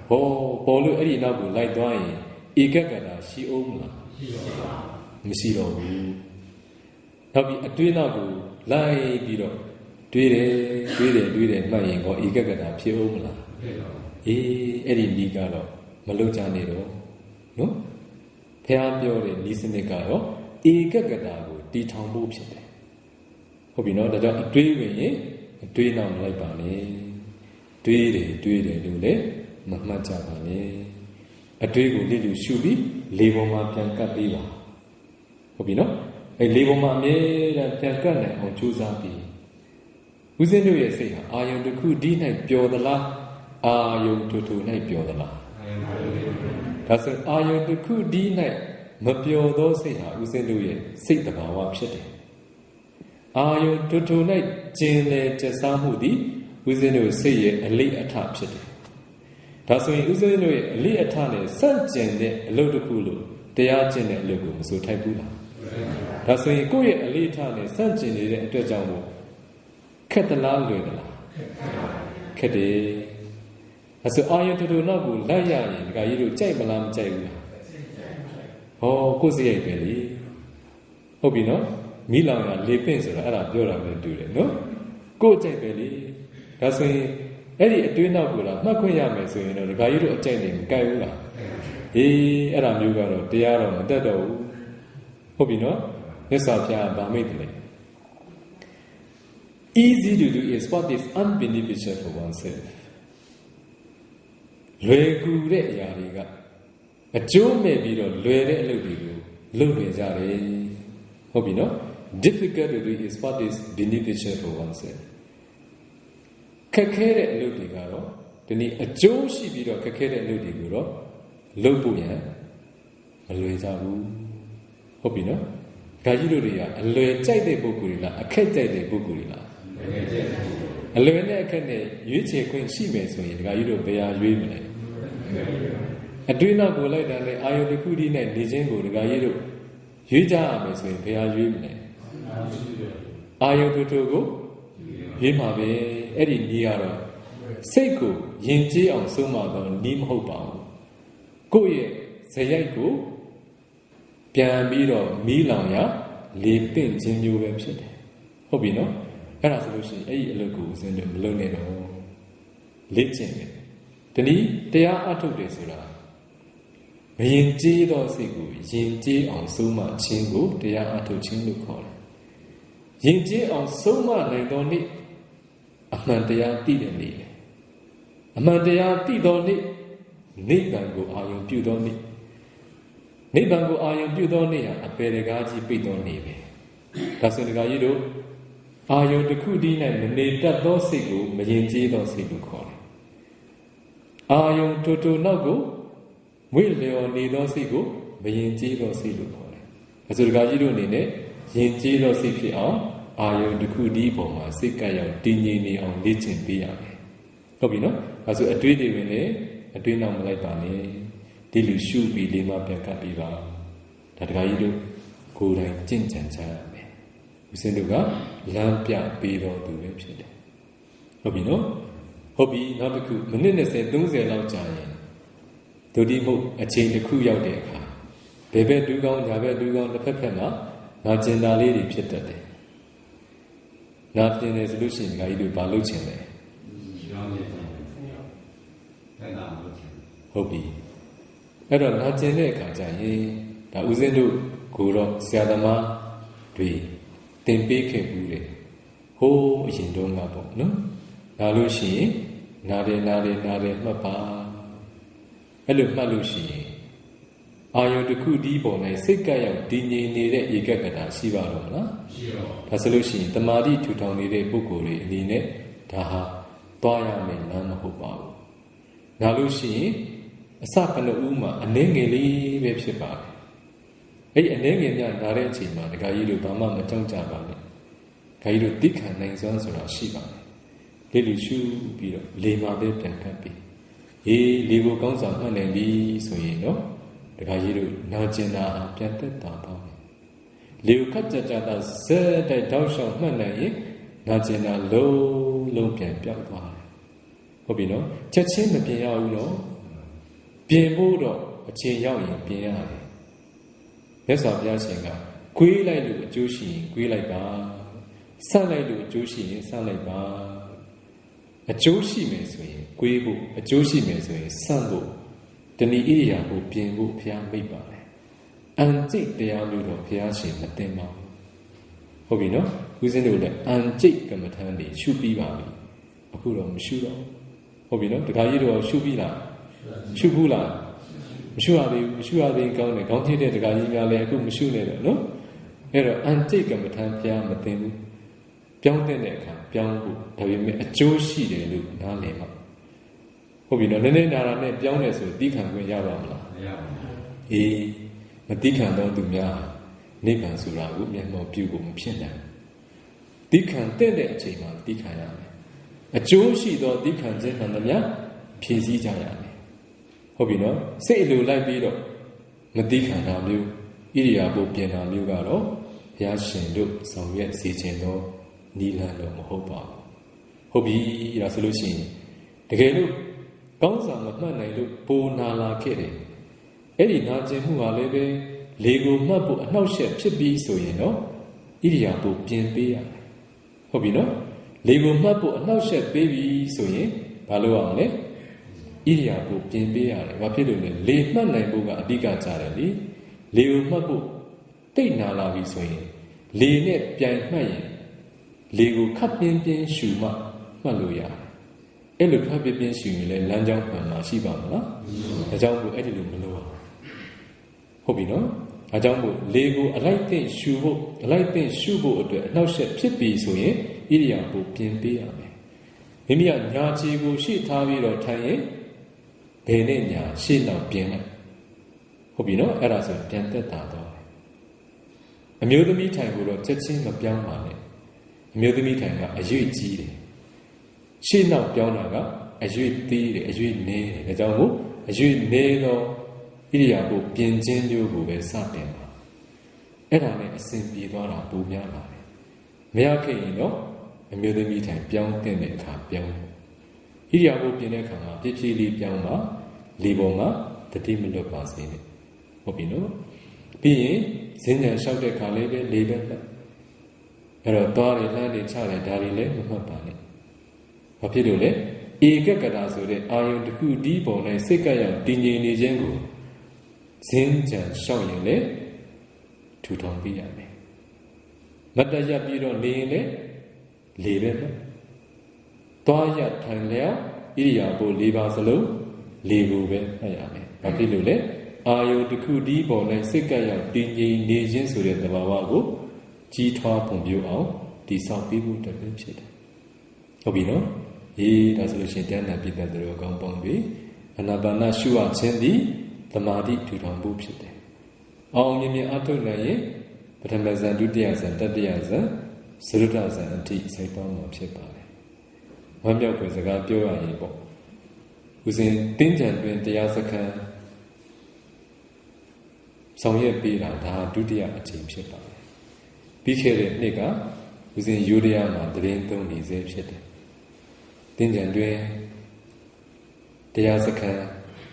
ဟောပေါ်လို့အဲ့ဒီနောက်ကိုလိုက်သွားရင်ဧကဂတရှိအောင်မလားမရှိတော့ဘူးနောက်ပြီးအတွေးနောက်ကိုလိုက်ပြီးတော့တွေးတယ်မှတ်ရင်ကောဧကဂတဖြစ်အောင်မလားအဲ့ဒီဤကတော့မလွတ်ကြနေတော့နော်ဘုရားပြောတဲ့ဤစနစ်ကတော့ဧကဂတကိုတည်ထောင်ဖို့ဖြစ်တယ်ဟုတ်ပြီနော်ဒါကြောင့်အတွေးဝင်ရင်အတွေးနောက်မလိုက်ပါနဲ့တွေးတယ်လို့လည်းမမှတ်ကြပါနဲ့အတွေးကိုလိလူရှုပြီးလေပေါ်မှာပြန်ကပ်ပေးပါဟုတ်ပြီနော်အဲ့လေပေါ်မှာအမြဲတမ်းပြန်ကပ်နိုင်အောင်ကြိုးစားပြီးဦးဇင်းတို့ရဲ့စိတ်ဟာအာယုန်တစ်ခုဒီ၌ပျော်သလားအာယုန်တူတူ၌ပျော်သလားဒါဆိုအာယုန်တစ်ခုဒီ၌မပျော်သောစိတ်ဟာဦးဇင်းတို့ရဲ့စိတ်တဘာဝဖြစ်တယ်အာယုန်တူတူ၌ကျင်လေကျဆားမှုသည်ဦးဇင်းတို့စိတ်ရဲ့အလိအထဖြစ်တယ်ဒါဆိုရင်ဦးဇင်းတို့ရဲ့အလိအထနဲ့စန့်ကျင်တဲ့အလုပ်တစ်ခုလို့တရားကျင့်တဲ့အလုပ်ကိုမဆိုထိုက်ဘူးလားဒါဆိုရင်ကိုယ့်ရဲ့အလိအထနဲ့စန့်ကျင်နေတဲ့အတွက်ကြောင့်မို့ခက်သလားလွယ်သလားခက်တယ်အဲဆိုအာယုတူတူနောက်ကိုလိုက်ရရင်ဒကာကြီးတို့ကြိုက်မလားမကြိုက်ဘူးလားဟောကိုယ်စိတ်ရိုက်ပဲလေဟုတ်ပြီနော်မိလောင်ရလေပင့်ဆိုတာအဲ့ဒါပြောတာပဲတူတယ်နော်ကိုယ်ကြိုက်ပဲလေဒါဆိုရင်အဲ့ဒီအတွေးနောက်ကိုလားမှတ်ခွင့်ရမယ်ဆိုရင်တော့ဒကာကြီးတို့အကြိုက်နေမကြိုက်ဘူးလားအဲ့ဒါမျိုးကတော့တရားတော့မတတ်တော့ဘူးဟုတ်ပြီနော်မြတ်စွာဘုရားဗာမိတ်တယ်Easy to do is what is unbeneficial for oneself. လွယ်ကူတဲ့အရာတွေကအကျိုးမဲ့ပြီးတော့လွယ်တဲ့အလုပ်တွေကိုလုပ်နေကြတယ်ဟုတ်ပြီနော် Difficult to do is what is beneficial for oneself. ခက်ခဲတဲ့အလုပ်တွေကတော့ ဒီနေ့အကျိုးရှိပြီးတော့ခက်ခဲတဲ့အလုပ်တွေကိုတော့လုပ်ဖို့ရန်မလွယ်ကြဘူးဟုတ်ပြီနော်ဒကာကြီးတို့တွေကအလွယ်ကြိုက်တဲ့ပုဂ္ဂိုလ်တွေလားအခက်ကြိုက်တဲ့ပုဂ္ဂိုလ်တွေလားအလွယ်နဲ့အခက်နဲ့ရွေးချယ်ခွင့်ရှိမယ်ဆိုရင်ဒကာကြီးတို့ဘယ်ဟာရွေးမလဲအတွင်းနောက်ကိုလိုက်တာနဲ့အာယုတစ်ခုတည်းနဲ့နေခြင်းကိုဒကာကြီးတို့ရွေးကြရမယ်ဆိုရင်ဘယ်ဟာရွေးမလဲအာယုတူတူကိုရွေးမှာပဲအဲ့ဒီနီးကတော့စိတ်ကိုယဉ်ကျေးအောင်ဆုံးမတော့နီးမဟုတ်ပါဘူးကိုယ့်ရဲ့ဇယိုက်ကိုပြန်ပြီးတော့မီးလောင်ရလေပင့်ခြင်းမျိုးပဲဖြစ်တယ်ဟုတ်ပြီနော်အဲ့ဒါဆိုလို့ရှိရင်အဲ့ဒီအလုပ်ကိုဦးဇင်းတို့မလုပ်နဲ့တော့လေ့ကျင့်တယ်ဒီနည်းတရားအထုတ်တယ်ဆိုတာမယဉ်ကျေးသောစိတ်ကိုယဉ်ကျေးအောင်ဆုံးမခြင်းကိုတရားအထုတ်ခြင်းလို့ခေါ်တယ်ယဉ်ကျေးအောင်ဆုံးမနိုင်သောနေ့အမှန်တရားသိတဲ့နေ့အမှန်တရားသိသောနေ့နိဗ္ဗာန်ကိုအာရုံပြုသောနေ့နိဗ္ဗာန်ကိုအာရုံပြုသောနေ့ဟာအပေတကားကြီးပိတ်သောနေ့ပဲဒါဆိုဒကာကြီးတို့အာယုတစ်ခုတည်းနဲ့မနေတတ်သောစိတ်ကိုမယဉ်ကျေးသောစိတ်လို့ခေါ်တယ်အာယုတူတူနောက်ကိုမွေ့လျော်နေသောစိတ်ကိုမယဉ်ကျေးသောစိတ်လို့ခေါ်တယ်ဒါဆိုဒကာကြီးတို့အနေနဲ့ယဉ်ကျေးသောစိတ်ဖြစ်အောင်အာယုတစ်ခုတည်းပေါ်မှာစိတ်ကပ်ရောက်တည်ငြိမ်နေအောင်လေ့ကျင့်ပေးရမယ်ဟုတ်ပြီနော်ဒါဆိုအတွေးတွေဝင်လေအတွေးနောက်မလိုက်ပါနဲ့ဒီလူရှုပြီးလေးမပြန်ကပ်ပြီးပါဒါတခါကြီးတို့ကိုယ်တိုင်ကြင့်ကြံကြရမယ်ဦးစင်းတို့ကလမ်းပြပေးတော်သူပဲဖြစ်တယ်ဟုတ်ပြီနော်ဟုတ်ပြီနောက်တစ်ခုမိနစ်20 30လောက်ကြာရင်ဒုတိယမှုအချိန်တစ်ခုရောက်တဲ့အခါဘယ်ဘက်ဒူးကောင်းညာဘက်ဒူးကောင်းတစ်ဖက်ဖက်မှာနာကျင်တာလေးတွေဖြစ်တတ်တယ်နာကျင်တယ်ဆိုလို့ရှိရင်ဒကာကြီးတို့ဘာလုပ်ချင်လဲဟုတ်ပြီအဲ့တော့နာကျင်တဲ့အခါကျရင်ဒါဦးဇင်းတို့ကိုတော့ဆရာသမားတွေသင်ပေးခဲ့ဘူးလေဟိုးအရင်တုန်းကပေါ့နော်နာလို့ရှိရင်နာတယ်မှတ်ပါအဲ့လိုမှတ်လို့ရှိရင်အာယုတစ်ခုတည်းပေါ်နဲ့စိတ်ကပ်ရောက်တည်ငြိမ်နေတဲ့ဧကဂတရှိပါတော့မလားရှိပါဘူးဒါဆိုလို့ရှိရင်တမာတိထူထောင်နေတဲ့ပုဂ္ဂိုလ်တွေအနေနဲ့ဒါဟာသွားရမယ်လမ်းမဟုတ်ပါဘူးနာလို့ရှိရင်အစကနဦးမှာအနှဲငယ်လေးပဲဖြစ်ပါတယ်အဲ့ဒီအနှဲငယ်များနာတဲ့အချိန်မှာဒကာကြီးတို့ဘာမှမကြောက်ကြပါနဲ့ဒကာကြီးတို့သိခံနိုင်စွမ်းဆိုတာရှိပါတယ်လေလူရှုပြီးတော့လေမှာပဲပြန်ကပ်ပြီးလေကိုကောင်းစွာမှတ်နိုင်ပြီဆိုရင်တော့ဒကာကြီးတို့နာကျင်တာပြန်သက်သာသွားမယ်လေကိုခက်ကြကြတာဇက်တိုက်တောက်လျှောက်မှတ်နိုင်ရင်နာကျင်တာလုံးပြန်ပြောက်သွားတယ်ဟုတ်ပြီနော်ချက်ချင်းမပြင်ရဘူးနော်ပြင်ဖို့တော့အချိန်ရောက်ရင်ပြင်ရတယ်မြတ်စွာဘုရားရှင်ကကွေးလိုက်လို့အကျိုးရှိရင်ကွေးလိုက်ပါဆန့်လိုက်လို့အကျိုးရှိရင်ဆန့်လိုက်ပါအကျိုးရှိမယ်ဆိုရင်ကွေးဖို့အကျိုးရှိမယ်ဆိုရင်ဆန့်ဖို့တဏှိဣရိယာကိုပြင်ဖို့ဘုရားမိတ်ပါတယ်အန်ကျိတ်တရားလို့တော့ဘုရားရှင်မသိပါဘူးဟုတ်ပြီနော်ဦးဇင်းတို့လည်းအန်ကျိတ်ကမ္မထမ်းတွေရှုပြီးပါပြီအခုတော့မရှုတော့ဟုတ်ပြီနော်တခါကြီးတော့ရှုပြီးလားရှုဘူးလားမရှုရသေးဘူးမရှုရသေးကောင်းတယ်ခေါင်းထိတဲ့တခါကြီးများလည်းအခုမရှုနဲ့တော့နော်အဲ့တော့အန်ကျိတ်ကမ္မထမ်းဘုရားမသိဘူးပြောင်းတဲ့အခါပြောင်းဖို့ဒါပေမဲ့အကျိုးရှိတယ်လို့နားလည်မှာဟုတ်ပြီနော်နည်းနည်းနာတာနဲ့ပြောင်းတယ်ဆိုသီးခံခွင့်ရပါမလားမရပါဘူးမသီးခံတော့သူများနိဗ္ဗာန်ဆိုတာကိုမျက်မှောက်ပြုဖို့မဖြစ်နိုင်သီးခံတဲ့အချိန်မှာသီးခံရမယ်အကျိုးရှိသောသီးခံခြင်းမှန်သမျှဖြည့်ဆည်းကြရမယ်ဟုတ်ပြီနော်စိတ်အလိုလိုက်ပြီးတော့မသီးခံတာမျိုးဣရိယာပုပြင်တာမျိုးကတော့ဘုရားရှင်တို့ဆောင်ရွက်စေခြင်းသောနိလန်းတော့မဟုတ်ပါဘူးဟုတ်ပြီဒါဆိုလို့ရှိရင်တကယ်လို့ကောင်းစွာမမှတ်နိုင်လို့ပိုနာလာခဲ့တယ်အဲ့ဒီနာကျင်မှုဟာလည်းပဲလေကိုမှတ်ဖို့အနှောက်အယှက်ဖြစ်ပြီးဆိုရင်တော့ဣရိယာပုပြင်ပေးရတယ်ဟုတ်ပြီနော်လေကိုမှတ်ဖို့အနှောက်အယှက်ပေးပြီးဆိုရင်ဘာလုပ်ရမလဲဣရိယာပုပြင်ပေးရတယ်ဘာဖြစ်လို့လဲလေမှတ်နိုင်ဖို့ကအဓိကကြတယ်လေကိုမှတ်ဖို့တိတ်နာလာပြီဆိုရင်လေနဲ့ပြန်မှတ်ရင်လေကိုခပ်ပြင်းပြင်းရှူမှမှတ်လို့ရတယ်အဲ့လိုခပ်ပြင်းပြင်းရှူရင်လည်းလမ်းကြောင်းမှန်မှာရှိပါမလားဒါကြောင့်မို့အဲ့ဒီလိုမလုပ်အောင်ဟုတ်ပြီနော်ဒါကြောင့်မို့လေကိုအလိုက်သိရှူဖို့အလိုက်သိရှူဖို့အတွက်အနှောက်အယှက်ဖြစ်ပြီဆိုရင်ဣရိယာပုပြင်ပေးရမယ် မိမိကညာခြေကိုရှေ့ထားပြီးတော့ထိုင်ရင်ဘယ်နဲ့ညာရှေ့နောက်ပြင်လိုက်ဟုတ်ပြီနော်အဲ့ဒါဆိုပြန်သက်သာတော့အမျိုးသမီးထိုင်ကိုတော့ချက်ချင်းမပြောင်းပါနဲ့အမျိုးသမီးထိုင်ကအရွေ့ကြီးတယ်ရှေ့နောက်ပြောင်းတာကအရွေ့သေးတယ်အရွေ့နည်းတယ်ဒါကြောင့်မို့အရွေ့နည်းတော့ဣရိယာပုပြင်ခြင်းမျိုးကိုပဲစတင်ပါအဲ့ဒါနဲ့အစဉ်ပြေသွားတာပိုများပါတယ်မရခဲ့ရင်တော့အမျိုးသမီးထိုင်ပြောင်းတဲ့အခါပြောင်းဣရိယာပုပြင်တဲ့အခါမှာပြည့်ပြည့်လေးပြောင်းပါလေပေါ်မှာတတိမလွတ်ပါစေနဲ့ဟုတ်ပြီနော်ပြီးရင်ဈဉ္ဉံလျှောက်တဲ့ခါလေးပဲလေးပဲမှတ်အဲ့တော့သွားတယ်လှမ်းတယ်ချတယ်ဒါတွေလည်းမမှတ်ပါနဲ့ဘာဖြစ်လို့လဲဧကကတာဆိုတဲ့အာယုန်တစ်ခုဒီပုံနဲ့စိတ်ကရောက်တည်ငြိမ်နေခြင်းကိုဈဉ္ဉံလျှောက်ရင်လည်းထူထောင်ပြရမယ်မတ်တရပြီးတော့နေရင်လည်းလေးပဲမှတ်သွားရထိုင်လျောက်ဣရိယာပု၄ပါးစလုံးလေးကိုပဲမှတ်ရမယ်ဘာဖြစ်လို့လဲအာယုတစ်ခုဒီပေါ်နဲ့စိတ်ကရောက်တည်ငြိမ်နေခြင်းဆိုတဲ့သဘာဝကိုကြီးထွားပုံပြအောင်တည်ဆောက်ပြီးဖို့တည်းဖြစ်တယ်ဟုတ်ပြီနော်ဒါဆိုလို့ရှိရင်တရားနာပိဋကတ်တို့ကောင်းပေါင်းပြီးအာနာပါနရှုရခြင်းသည်သမာဓိထူထောင်ဖို့ဖြစ်တယ်အောင်မြင်မြင်အထုတ်နိုင်ရင်ပထမဇန်ဒုတိယဇန်တတိယဇန်သရုဒ္ဓဇန်အထိစိတ်ပေါင်းမှာဖြစ်ပါတယ်ဝမ်းမြောက်ကိုစကားပြောရရင်ပေါ့ဦးဇင်းတင်းကြံတွင်တရားစခန်းဆောင်ရွက်ပေးတာဒါဒုတိယအချိန်ဖြစ်ပါတယ်ပြီးခဲ့တဲ့နှစ်ကဦးဇင်းယူရီးယားမှာတရင်သုံးနေစေဖြစ်တယ်တင်းကြံတွင်တရားစခန်း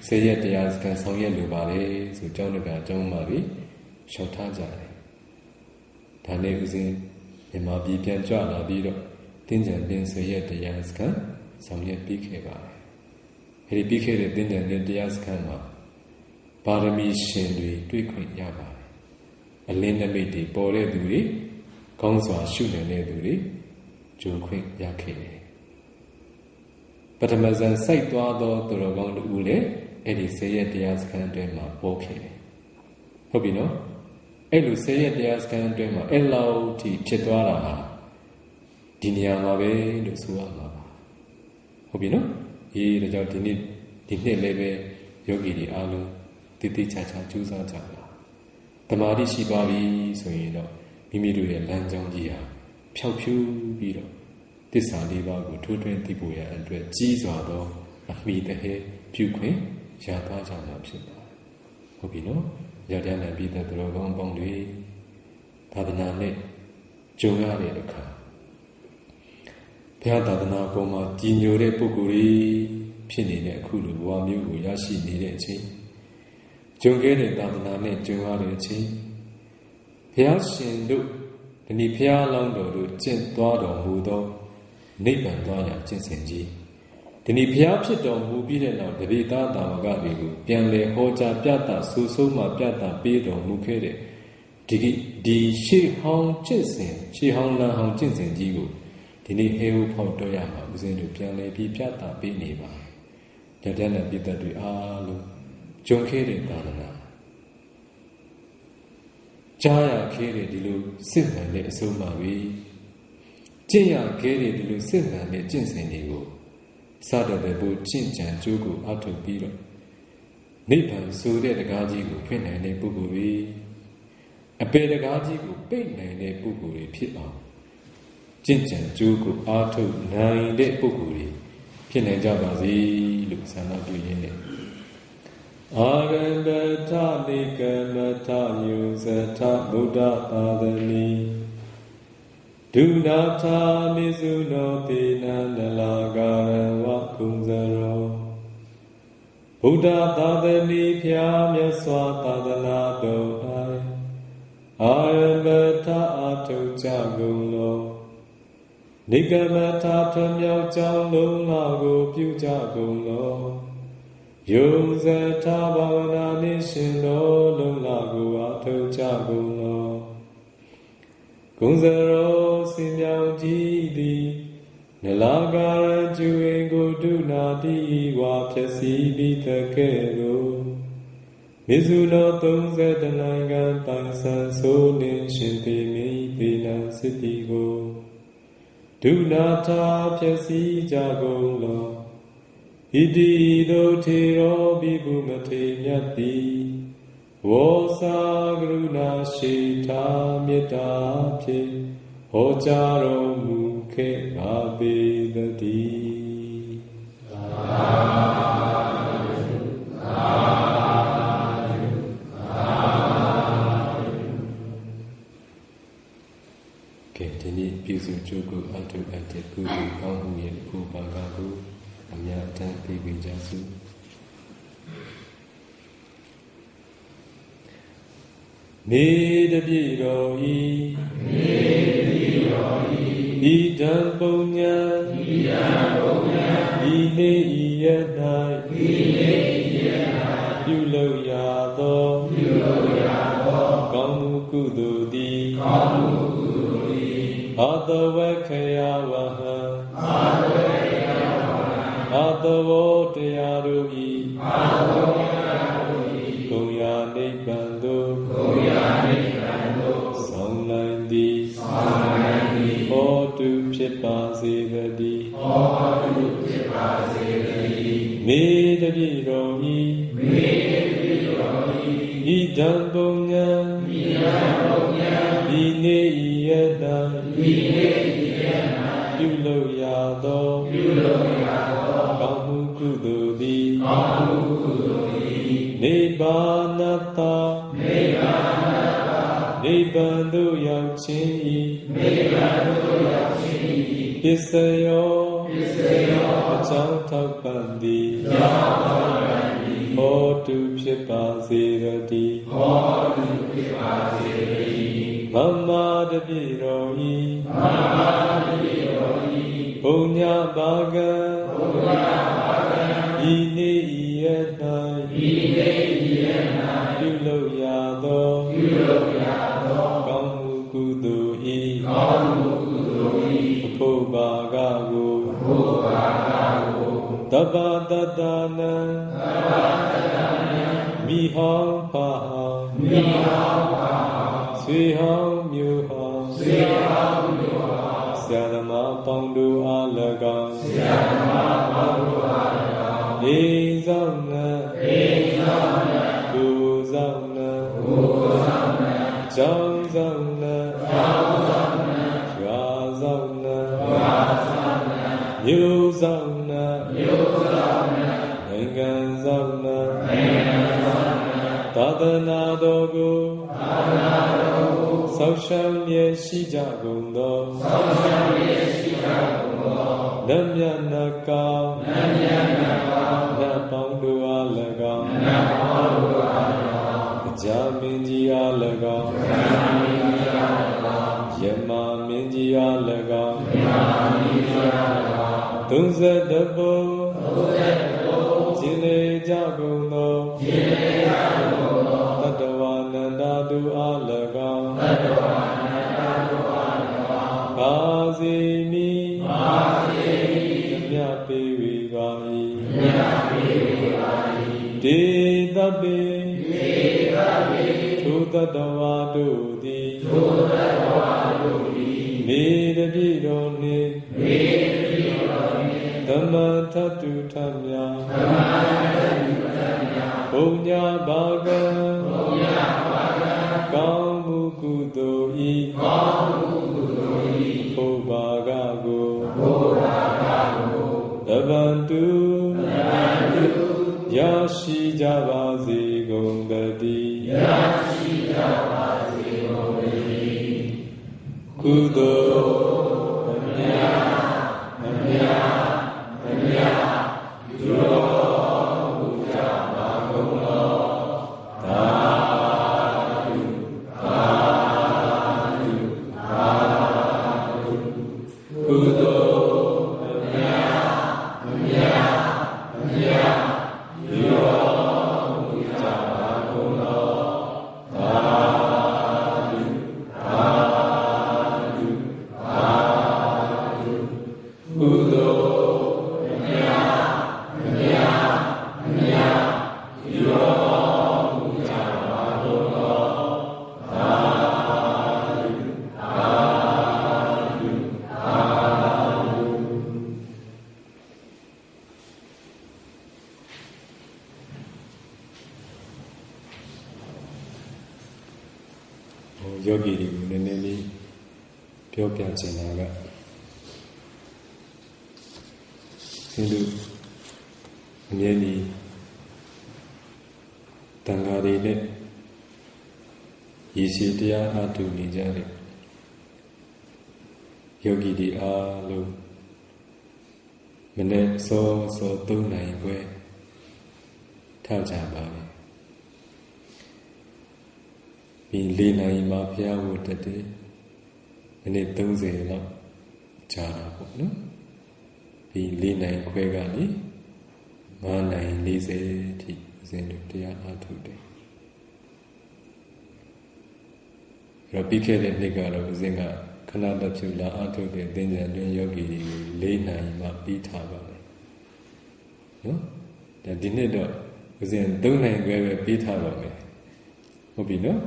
ဆေးရတရားစခန်းဆောင်ရွက်လိုပါလေဆိုကျောင်းတကာကျောင်းမှာပြီးလျှောက်ထားကြတယ်ဒါနဲ့ဦးဇင်းမြန်မာပြည်ပြန်ကြွလာပြီးတော့တင်းကြံတွင်ဆေးရတရားစခန်းဆောင်ရွက်ပြီးခဲ့ပါတယ်အဲဒီပြီးခဲ့တဲ့တင်းကြံတွင်တရားစခန်းမှာပါရမီရှင်တွေတွေ့ခွင့်ရပါတယ်အလင်းနမိတ်တွေပေါ်တဲ့သူတွေကောင်းစွာရှုနေတဲ့သူတွေကြုံခွင့်ရခဲ့တယ်ပထမဇန်စိုက်သွားသောသူတော်ကောင်းတို့လည်းအဲ့ဒီဆေးရတရားစခန်းအတွင်းမှာပေါ်ခဲ့တယ်ဟုတ်ပြီနော်အဲ့လိုဆေးရတရားစခန်းအတွင်းမှာအဲ့လောက်ထိဖြစ်သွားတာဟာဒီနေရာမှာပဲလို့ဆိုရမှာပါဟုတ်ပြီနော်ဒါကြောင့်ဒီနှစ်လည်းပဲယောဂီတွေအားလုံးတိတိကျကျကြိုးစားကြပါတမာတိရှိသွားပြီဆိုရင်တော့မိမိတို့ရဲ့လမ်းကြောင်းကြီးဟာဖြောက်ဖြူးပြီးတော့သစ္စာလေးပါးကိုထိုးထွင်းသိဖို့ရအတွက်ကြီးစွာသောအမိတဟဲပြုခွင့်ရသွားကြမှာဖြစ်ပါတယ်ဟုတ်ပြီနော်ရတဲ့နဲ့ပြီးတဲ့တော်ကောင်းပေါင်းတွေသာသနာနဲ့ကြုံရတဲ့အခါဘုရားသာသနာပေါ်မှာကြီးညိုတဲ့ပုဂ္ဂိုလ်တွေဖြစ်နေတဲ့အခုလိုဘဝမျိုးကိုရရှိနေတဲ့အချိန်ကြုံခဲ့တဲ့သာသနာနဲ့ကြုံရတဲ့အချိန်ဘုရားရှင်တို့ဒီနေ့ဘုရားလောင်းတော်တို့ကျင့်သွားတော်မူသောနိဗ္ဗာန်သွားရာကျင့်စဉ်ကြီးဒီနေ့ဘုရားဖြစ်တော်မူပြီးတဲ့နောက်တပိသားတာဝကတွေကိုပြန်လည်ဟောကြားပြသဆူဆုံးမှပြသပေးတော်မူခဲ့တဲ့ဒီရှေးဟောင်းကျင့်စဉ်ရှေးဟောင်းလမ်းဟောင်းကျင့်စဉ်ကြီးကိုဒီနေ့ဟဲဟုဖောက်တော်ရမှာဦးဇင်းတို့ပြန်လည်ပြီးပြသပေးနေပါတတဲ့နဲ့ပြည်သက်တွေအားလုံးကြုံခဲ့တဲ့သာသနာကြားရခဲ့တဲ့ဒီလိုစစ်မှန်တဲ့အဆုံးအမတွေကျင့်ရခဲ့တဲ့ဒီလိုစစ်မှန်တဲ့ကျင့်စဉ်တွေကိုစတဲ့ဘုကျင့်ကြံကြိုးကိုအထုတ်ပြီးတော့နိဗ္ဗာန်ဆိုတဲ့တရားကြီးကိုဖွင့်နိုင်တဲ့ပုဂ္ဂိုလ်တွေအပေတရားကြီးကိုပိတ်နိုင်တဲ့ပုဂ္ဂိုလ်တွေဖြစ်အောင်ကျင့်ကြံကြိုးကိုအထုတ်နိုင်တဲ့ပုဂ္ဂိုလ်တွေဖြစ်နိုင်ကြပါစေလို့ဆန္ဒပြုရင်းနဲ့အာရဏတတိကမထယုဇထဗုဒ္ဓသာသနီဒုနာထာမိစုနောတိနန္ဒလာကာရဝကုံဇရောဗုဒ္ဓသာသနီဖျားမြတ်စွာသာသနာတော်၌အာရဏတအထုကြကုန်လောနိဂမထာထမြောက်ကြောင်းလုံးလာကိုပြုကြကုန်လောယုံဇထာဘာဝနာနှင့်ရှင်တော်လုံးလာကိုအထုကြကုန်လောကုံဇရောစင်မြောင်ကြည်သည်နလာကာရကျွေကိုဒုနာတိဝါဖြစ်စီပြီးတကဲ့သို့မေဇုနော30နိုင်ငံပိုင်ဆန်ဆိုးနှင့်ရှင်ပေမိပေနံစစ်တီကို ဒုနာထာဖြစ်စီကြကုန်လောဣတိတို့ထေရောဘိဗုမထေမြတ်တိဝေါစာကရုဏာရှိတာမေတ္တာဖြင့်ဟောကြားတော်မူခဲ့ပါပေသတည်းကဲဒီနေ့ပြုစုကြိုးကိုအထုအပ်တဲ့ကုသိုလ်ကောင်းမှုရဲ့ဘုဘာကကိုအမြတ်တမ်းပေးပေးကြစို့နေတပြည့်တော်ဤဤတံပုံညာဤနေ့ဤရ၌ပြုလုပ်ရသောကောင်းမှုကုသိုလ်သည်အတဝခယဝဟံအတဝတရားတို့ဤကုံယာနိဗ္ဗာန်သို့ဆောင်နိုင်သည်ဟောတုဖြစ်ပါစေတည်းမေတ္တပြည့်တော်ဤဤတံပုံညာဤနေ့ဤရတံပြုလုပ်ရသောကောင်းမှုကုသိုလ်သည်နိဗ္ဗာနတ္တနိဗ္ဗာန်သို့ရောက်ခြင်းဤပစ္စယောအကြောင်းထောက်ပံ့သည်ဟောတုဖြစ်ပါစေတည်းမမ္မာတပြည့်တော်ဤဘုံညာဘာကံဤနေ့ဤရ၌ပြုလုပ်ရသောကောင်းမှုကုသိုလ်ဤအဖို့ဘာကကိုတပ္ပတတ္တနံမိဟောင်းဖာဟောင်းဆွေဟောင်းမျိုးဟောင်းဆရာသမားပေါင်းတို့အား၎င်းအိမ်ဆောင်နှင့်ကိုယ်ဆောင်နှင့်ကျောင်းဆောင်နှင့်ရွာဆောင်နှင့်မြို့ဆောင်နှင့်နိုင်ငံဆောင်နှင့်သာသနာတော်ကိုဆောက်ရှောက်မြဲရှိကြကုန်သောနတ်မြတ်နတ်ကောင်းနတ်ပေါင်းတို့အား၎င်းကြာမင်းကြီးအား၎င်းယမမင်းကြီးအား၎င်း32ဘုံကျင်လေကြကုန်သောတတဝနန္ဒတို့အား၎င်းပါစေမိမြတ်ပေဝေပါ၏ဒေသပေထိုတတဝတို့သည်မေတ္တပြည့်တော်နှင့်သမထတုထမြဘုံညာဘာကံကောင်းမှုကုသိုလ်ဤဘုဘာကကိုတဗံတုရရှိကြပါစေကုန်သတည်းကုသိုလ်အမြတ်ပြုတော်မူကြပါကုန်သောသာဓုကုသိုလ် ပြောပြချင်တာကဒီလိုအမြဲတည်းတန်ဃာတွေနဲ့ရည်ရှိတရားအားထုတ်နေကြတဲ့ယောဂီတွေအားလုံးမနေ့စော3 နာရီခွဲထကြပါမယ်ပြီး4 နာရီမှဘုရားဝတ်တက်တယ်မိနစ်30လောက်ကြာတာပေါ့နော်ပြီး4 နာရီခွဲကနေ5 နာရီ 40အထိဦးဇင်းတို့တရားအားထုတ်တယ်အဲ့တော့ပြီးခဲ့တဲ့နှစ်ကတော့ဦးဇင်းကခဏတစ်ဖြူလာအားထုတ်တဲ့သင်္ကြန်တွင်ယောဂီတွေကို4 နာရီမှပြီးထားပါတယ်နော်ဒါဒီနှစ်တော့ဦးဇင်း3 နာရီခွဲပဲပြီးထားတော့မယ်ဟုတ်ပြီနော်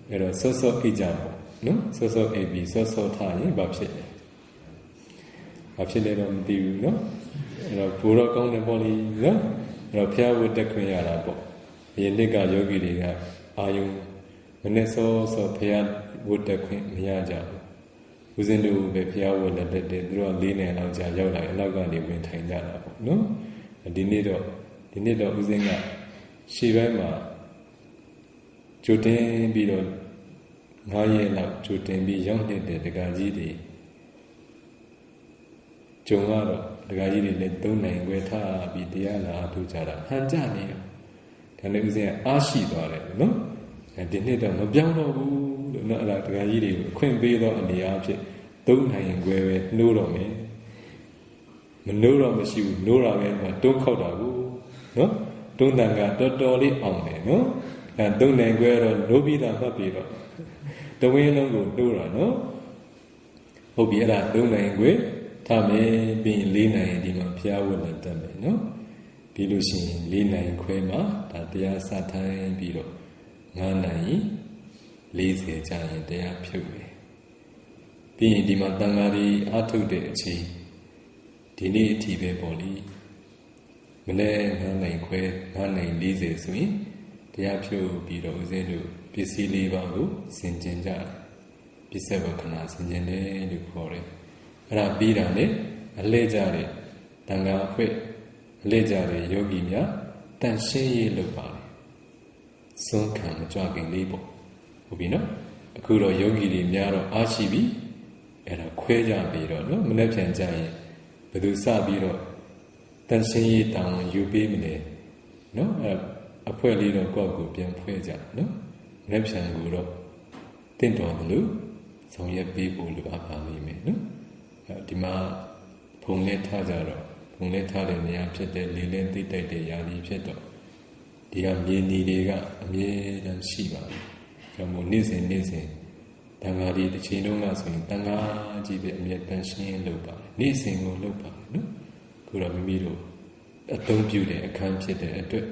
အဲ့တော့စောစောအိတ်ကြပေါ့နော်စောစောအိတ်ပြီးစောစောထားရင်ဘာဖြစ်လဲဘာဖြစ်လဲတော့မသိဘူးနော်အဲ့တော့ဘိုးတော်ကောင်းတယ်ပေါ့လေနော်အဲ့တော့ဖျားဝတ်တက်ခွင့်ရတာပေါ့ဒီနှစ်ကယောဂီတွေကအာယုံမနေ့စောစောဖျားဝတ်တက်ခွင့်မရကြဘူးဦးဇင်းတို့ပဲဖျားဝတ်လက်တက်တယ်သူတို့က4 နှစ်လောက်ကြာရောက်လာရင်နောက်ကနေဝင်ထိုင်ကြတာပေါ့နော်ဒီနေ့တော့ဦးဇင်းကရှေ့ပိုင်းမှာကြိုတင်ပြီးတော့9 ရက်လောက်ကြိုတင်ပြီးရောက်နေတဲ့ဒကာကြီးတွေကျုံတော့ဒကာကြီးတွေလည်း3 နိုင်ခွဲထားပြီးတရားလာထုတ်ကြတာဟန်ကြနေရောဒါနဲ့ဦးဇင်းကအားရှိသွားတယ်နော်ဒီနှစ်တော့မပြောင်းတော့ဘူးလို့နော်အဲ့ဒါဒကာကြီးတွေကိုအခွင့်ပေးတော့အနေအားဖြင့်3 နိုင်ခွဲပဲနှိုးတော့မယ်မနှိုးတော့မရှိဘူးနှိုးတာပဲတွန်းခောက်တာကိုနော်တွန်းတန်ကတော်တော်လေးအောင်တယ်နော်အဲ3 နိုင်ခွဲတော့နှိုးပြီးတာမှတ်ပြီးတော့တဝင်းလုံးကိုနှိုးတာနော်ဟုတ်ပြီအဲ့ဒါ3 နိုင်ခွဲထားမယ်ပြီး4 နိုင်ဒီမှာဖျားဝတ်နဲ့တက်မယ်နော်ပြီးလို့ရှိရင်4 နိုင်ခွဲမှာဒါတရားစထိုင်ပြီးတော့9 နိုင် 40ကြာရင်တရားဖြုတ်မယ်ပြီးရင်ဒီမှာတန်ဃာတွေအားထုတ်တဲ့အချိန်ဒီနေ့အထိပဲပေါ့လေမနေ့9 နိုင်ခွဲ9 နိုင် 40ဆိုရင်တရားဖြုတ်ပြီးတော့ဦးဇင်းတို့ပစ္စည်း 4 ပါးကိုဆင်ကျင်ကြပစ္စည်းဝခဏဆင်ကျင်တယ်လို့ခေါ်တယ်အဲ့ဒါပြီးတာနဲ့အလဲကြတဲ့တန်ခါအဖွဲ့အလဲကြတဲ့ယောဂီများတန်ရှင်းရေးလုပ်ပါတယ်စွန့်ခံမကြွခင်လေးပေါ့ဟုတ်ပြီနော်အခုတော့ယောဂီတွေများတော့အားရှိပြီအဲ့ဒါခွဲကြပြီးတော့နော်မနေ့ပြန်ကြရင်ဘယ်သူစပြီးတော့တန်ရှင်းရေးတောင်းယူပေးမလဲနော်အဲ့အဖွဲ့လေးတော့ကိုယ့်ကိုပြန်ဖွဲ့ကြနော်မနေ့ပြန်ကိုတော့တင့်တော်တယ်လို့ဆောင်ရွက်ပေးဖို့လိုအပ်ပါလိမ့်မယ်နော်ဒီမှာဖုံလဲထားကြတော့ဖုံလဲထားတဲ့နေရာဖြစ်တဲ့လေလဲသိတိုက်တဲ့ယာလီဖြစ်တော့ဒီကမြေနီတွေကအမြဲတမ်းရှိပါတယ်။ကြောင့်မို့နေ့စဉ်တန်ဃာတွေတစ်ချိန်လုံးကဆိုရင်တန်ဃာကြီးပဲအမြဲတမ်းရှင်းလုပ်ပါတယ်။နေ့စဉ်ကိုလုပ်ပါတယ်နော်။ခုတော့မိမိတို့အသုံးပြုတဲ့အခန်းဖြစ်တဲ့အတွက်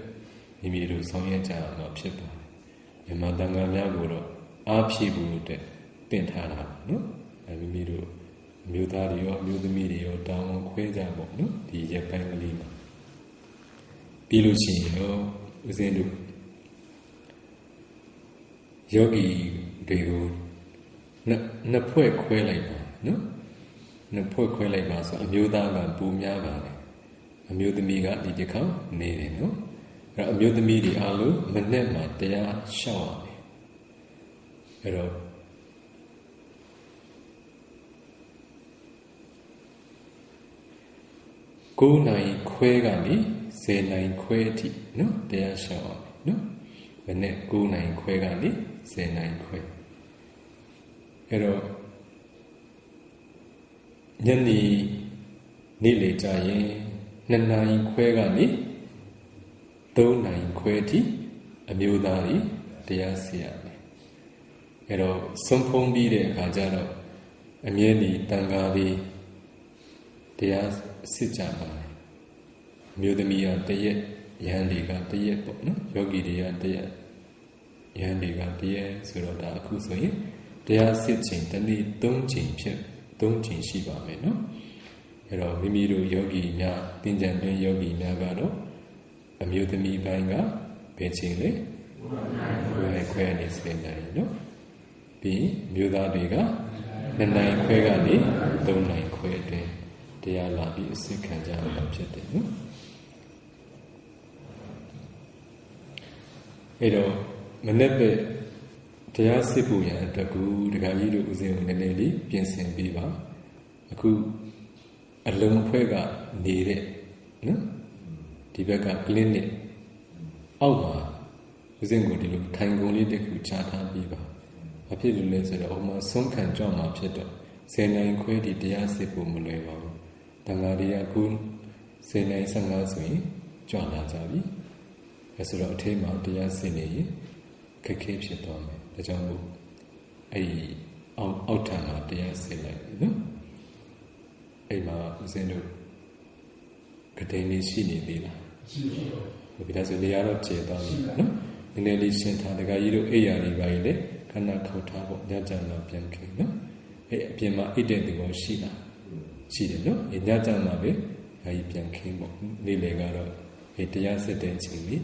မိမိတို့ဆောင်ရွက်ကြရမှာဖြစ်ပါတယ်။မြန်မာတန်ဃာများကိုတော့အားဖြည့်ဖို့အတွက်တင်ထားတာနော်။မိမိတို့မျိုးသားတွေရောမျိုးသမီးတွေရောတောင်းခွဲကြပေါ့နော်ဒီရက်ပိုင်းကလေးမှာပြီးလို့ရှိရင်တော့ဦးဇင်းတို့ယောဂီတွေကိုနှစ်ဖွဲ့ခွဲလိုက်ပါနော်နှစ်ဖွဲ့ခွဲလိုက်ပါဆိုအမျိုးသားကပူများပါတယ်အမျိုးသမီးကဒီတစ်ခါနေတယ်နော်အဲ့တော့အမျိုးသမီးတွေအားလုံးမနေ့မှတရားရှောက်ရမယ်အဲ့တော့9 နိုင်ခွဲကနေ10 နိုင်ခွဲအထိနော်တရားရှောက်အောင်နော်မနေ့9 နိုင်ခွဲကနေ10 နိုင်ခွဲအဲ့တော့ညနေနေ့လေကြာရင်2 နိုင်ခွဲကနေ3 နိုင်ခွဲအထိအမျိုးသားတွေတရားစီရမယ်အဲ့တော့ဆုံးဖုံးပြီးတဲ့အခါကျတော့အမြဲတည်းတန်ဃာတွေတရားစစ်ကြပါတယ်မြို့သမီးကတရက်ယဟန်တွေကတရက်ပေါ့နော်ယောဂီတွေကတရက်ယဟန်တွေကတရက်ဆိုတော့ဒါအခုဆိုရင်တရားစစ်ချိန်တစ်နေ့3 ချိန်ဖြစ်3 ချိန်ရှိပါမယ်နော်အဲ့တော့မိမိတို့ယောဂီများသင်္ကြန်တွင်ယောဂီများကတော့အမျိုးသမီးပိုင်းကဘယ်ချိန်လဲ9 နိုင်ခွဲနေ10 နိုင်နော်ပြီးမြို့သားတွေက9 2 နိုင်ခွဲကနေ 3 နိုင်ခွဲအတွင်းတရားလာပြီးအစစ်ခံကြရမှာဖြစ်တယ်နော်အဲ့တော့မနေ့ကတရားစစ်ဖို့ရန်အတွက်ကိုဒကာကြီးတို့ဦးဇင်းကိုနည်းနည်းလေးပြင်ဆင်ပေးပါအခုအလုံးဖွဲ့ကနေတဲ့နော်ဒီဘက်က clinic အောက်မှာဦးဇင်းကိုဒီလိုထိုင်ကုန်လေးတစ်ခုချထားပြီးပါဘာဖြစ်လို့လဲဆိုတော့အမှဆုံးခံကြမှာဖြစ်တော့10 နိုင်ခွဲဒီတရားစစ်ဖို့မလွယ်ပါဘူးတန်ဃာတွေကအခု10 နိုင် 15ဆိုရင်ကြွလာကြပြီအဲဆိုတော့အထိမ်းမှာတရားစစ်နေရင်ခက်ခဲဖြစ်သွားမယ်ဒါကြောင့်မို့အဲ့ဒီအောက်ထပ်မှာတရားစစ်လိုက်နော်အဲ့မှာဦးဇင်းတို့ကတိန်လေးရှိနေသေးလားရှိပါဘူးဒါဆိုနေရာတော့ကျေသွားပြီနော်နည်းနည်းလေးရှင်းထားတခါကြီးတို့အိယာတွေပါလေခဏခေါက်ထားပေါ့ညကြမှာပြန်ခင်းနော်အဲ့အပြင်မှာအိတ်တဲ့သူရောရှိလားရှိတယ်နော်ညကြမှာပဲခါကြီးပြန်ခင်းပေါ့နေ့လေကတော့အဲ့တရားစစ်တဲ့အချိန်လေး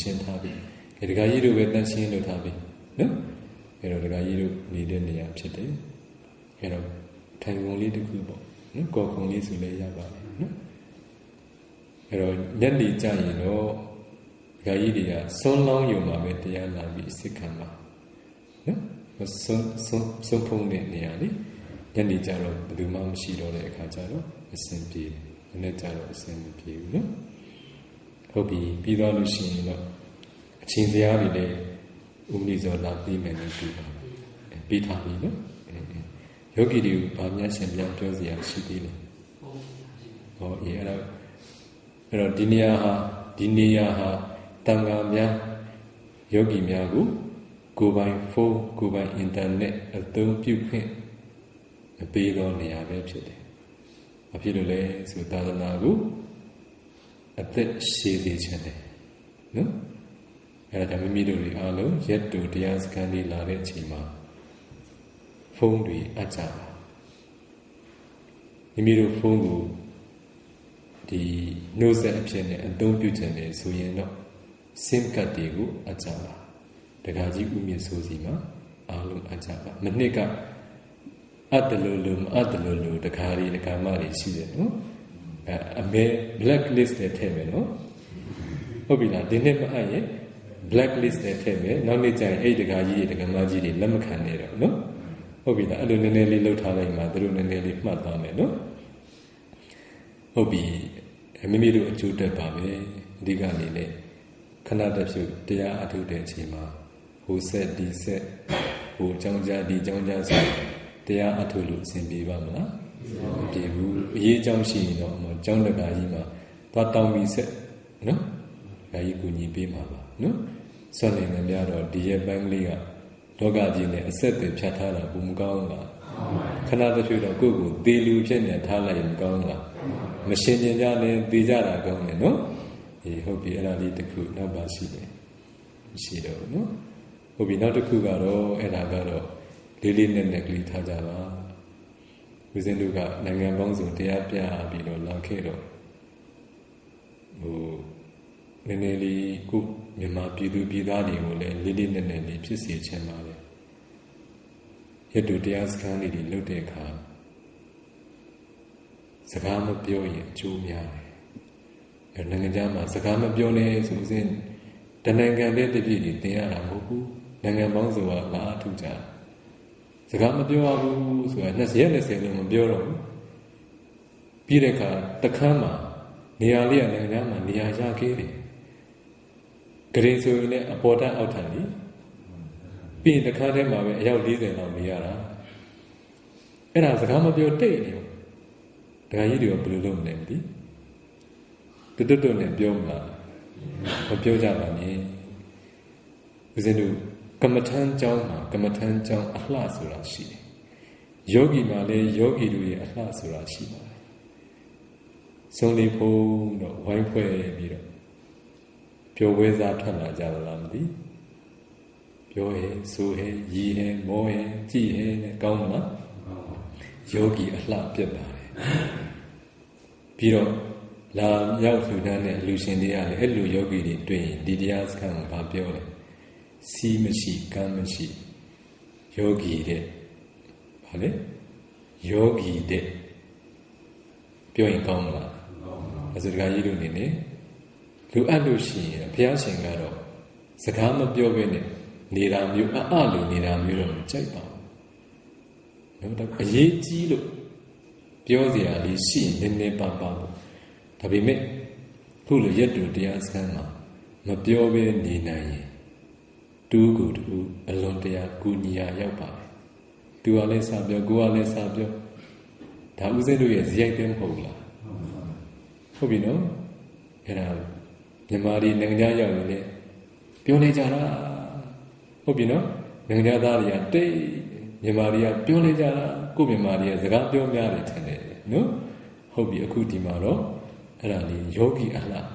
ရှင်းထားပြီဒီကကြီးတို့ပဲတန်းရှင်းလို့ထားပြီနော်အဲ့တော့ဒီကကြီးတို့နေတဲ့နေရာဖြစ်တယ်အဲ့တော့ထိုင်ကုန်လေးတစ်ခုပေါ့နော်ကော်ကုန်လေးဆိုလည်းရပါတယ်နော်အဲ့တော့ညနေကြရင်တော့ဒီကကြီးတွေကစွန်းလောင်းယူမှာပဲတရားလာပြီးစစ်ခံပါနော်စွန်းဖုံးတဲ့နေရာလေးညနေကြတော့ဘယ်သူမှမရှိတော့တဲ့အခါကျတော့အဆင်ပြေတယ်မနေ့ကျတော့အဆင်မပြေဘူးနော်ဟုတ်ပြီပြီးသွားလို့ရှိရင်တော့အချင်းစရာတွေလည်းဦးမီဇော်လာပြီးမယ်လို့ပြောပါပြီးထားပြီနော်ယောဂီတွေကိုဗာများရှင်ပြန်ပြောစရာရှိသေးတယ်ဟောအေးအဲ့တော့ဒီနေရာဟာတန်ခါများယောဂီများကိုယ်ပိုင်ဖုန်းကိုယ်ပိုင်အင်တာနက်အသုံးပြုခွင့်မပေးတော့နေရာပဲဖြစ်တယ်ဘာဖြစ်လို့လဲဆိုသာသနာကိုအသက်ရှည်စေချင်တယ်နော်အဲ့ဒါမိမိတို့တွေအားလုံးရက်တူတရားစခန်းလေးလာတဲ့အချိန်မှာဖုန်းတွေအပ်ကြပါမိမိတို့ဖုန်းကိုဒီနှုတ်ဆက်အဖြစ်နဲ့အသုံးပြုခြင်းနဲ့ဆိုရင်တော့ SIM ကတ်တွေကိုအပ်ကြပါတခါကြီးဥမြင့်ဆိုစီမှာအားလုံးအပ်ကြပါမနှစ်ကအပ်တယ်လို့မအပ်တယ်လို့တခါလေးတခါမှတွေရှိတယ်နော်အမေ black list နဲ့ထည့်မယ်နော်ဟုတ်ပြီလားဒီနေ့မအပ်ရင် black list နဲ့ထည့်မယ်နောက်နေ့ကျရင်အဲ့ဒီတခါကြီးတွေတခါမကြီးတွေလက်မခံနဲ့တော့နော်ဟုတ်ပြီလားအဲ့လိုနည်းနည်းလေးလှုပ်ထားလိုက်မှသူတို့နည်းနည်းလေးမှတ်သွားမယ်နော်ဟုတ်ပြီမိမိတို့အကျိုးတက်ပါပဲအဓိကနေလေခဏတစ်ဖြုတ်တရားအထုတ်တဲ့အချိန်မှာဟိုဆက်ဒီဆက်ဟိုကြောင်းကြဒီကြောင်းကြဆိုတရားအထုတ်လို့အဆင်ပြေပါမလားမပြေဘူးအရေးကြောင်းရှိရင်တော့ကျောင်းတကာကြီးမှာသွားတောင်းပြီးဆက်နော်ဒါကြီးကူညီပေးမှာပါနော်ဆွမ်းနေတယ်များတော့ဒီရဲ့ပန်းကလေးကလောကကြီးနဲ့အဆက်အသွယ်ဖြတ်ထားတာဘူးမကောင်းလားခဏတစ်ဖြုတ်တော့ကိုယ့်ကိုသေလူဖြစ်နေထားလိုက်ရင်မကောင်းလားမရှင်ကျင်ကြလည်းသေကြတာကောင်းတယ်နော်အေးဟုတ်ပြီအဲ့ဒါလေးတစ်ခုနောက်ပါရှိတယ်မရှိတော့ဘူးနော်ဟုတ်ပြီနောက်တစ်ခုကတော့အဲ့ဒါကတော့လေးလေးနက်နက်ကလေးထားကြပါဦးဇင်းတို့ကနိုင်ငံပေါင်းစုံတရားပြပြီးတော့လာခဲ့တော့ဟိုနည်းနည်းလေးကိုမြန်မာပြည်သူပြည်သားတွေကိုလည်းလေးလေးနက်နက်လေးဖြစ်စေချင်ပါတယ်ရတုတရားစခန်းလေးတွေလုပ်တဲ့အခါစကားမပြောရင်အကျိုးများတယ်နိုင်ငံခြားမှာစကားမပြောနဲ့ဆိုစဉ်တနိုင်ငံတဲ့တပြည့်တွေသင်ရတာမဟုတ်ဘူးနိုင်ငံပေါင်းစုံကလာအထုကြစကားမပြောရဘူးဆိုတာ20လုံးမပြောတော့ဘူးပြီးတဲ့အခါတခန်းမှာနေရာလေးကနိုင်ငံခြားမှာနေရာရခဲ့တယ်ဂရင်ဆိုရင်လည်းအပေါ်တက်အောက်ထန်ကြီးပြီးရင်တခန်းထဲမှာပဲအယောက်40လောက်နေရတာအဲ့ဒါစကားမပြောတိတ်နေဘူးဒကာကြီးတွေကဘယ်လိုလုပ်မလဲမသိတွတ်နဲ့ပြောမလားမပြောကြပါနဲ့ဦးဇင်းတို့ကမ္မထမ်းကျောင်းမှာကမ္မထမ်းကျောင်းအလှဆိုတာရှိတယ်ယောဂီမှာလည်းယောဂီတို့ရဲ့အလှဆိုတာရှိပါတယ်ဆုံးလေးဖုံးတော့ဝိုင်းဖွဲ့ပြီးတော့ပျော်ဝဲစားထွက်လာကြလားမသိပြောဟဲဆိုဟဲရီဟဲမောဟဲကြည်ဟဲနဲ့ကောင်းမလားယောဂီအလှပြတ်ပါတယ်ပြီးတော့လာရောက်လှူဒန်းတဲ့လူရှင်တွေကလည်းအဲ့လိုယောဂီတွေတွေ့ရင်ဒီတရားစခန်းကိုဗာပြောတယ်စီးမရှိကမ်းမရှိယောဂီတဲ့ဗာလေ yogi de Pyoing Kongma as a guy you in it. Lu Alushi, a piercing garo. Sakama Biovene, Niram you Alu, Niram you don't check out. A ye gilo. Biozia is seen in the Papa. Tabi me, Pulu Yetu Diaskama, Mabiove Ninaye. Do good, alone they are Gunia Yapa. Do Ale Sabio, go Ale Sabio. Tabuzedu is Yakem Hola. Hope you know? Yamari Nangaya, Pionejara. Hope you know? Nangadaria day, Yamaria, Pionejara, Kubi Maria, the Gabio Marit, no? Hope you Kuti Maro, Rani, Yogi Allah,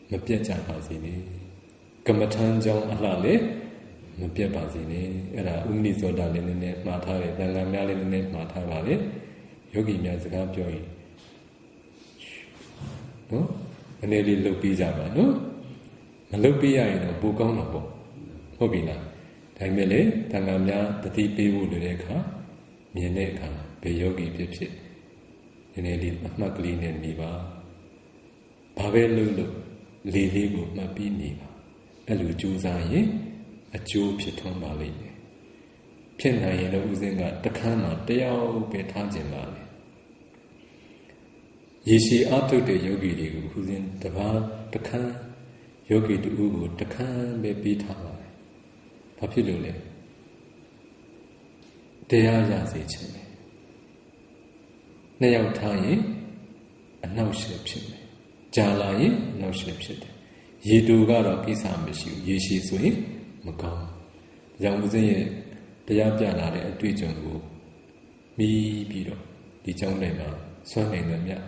Mapiacha Hazini, Kamatan Jong Alale, Mapia Bazini, Era Unizo Dalin, Matare, Dangamalin, Matavale, Yogi Mazagabio. No? And they look pizza, no? Malopia in a book on a book. Hobina. Tamele, Tangamia, the Tipi Wudeka, Mianeka, Beyogi Pipsit. And they did Maklin and Niva. Pavelu, Lily would not be Niva. Elu Juzaye, a Jew Piton Valley. Pena in the Uzinga, the Kama, they all be Tanzim Valley. Yeshi Atu de Yogi, who's in the Van, the Khan, Yogi to Ugu, the Khan may be Tawa. Papilule. They are Yazi. Nayao Tai, a no ship ship. Jalai, no ship ship. Ye do got a piece of issue, Yeshi Sui, Macau. Yamuzi, the Yapiana, a Twijangu. Me, Piro, the John Lema, swimming them yet.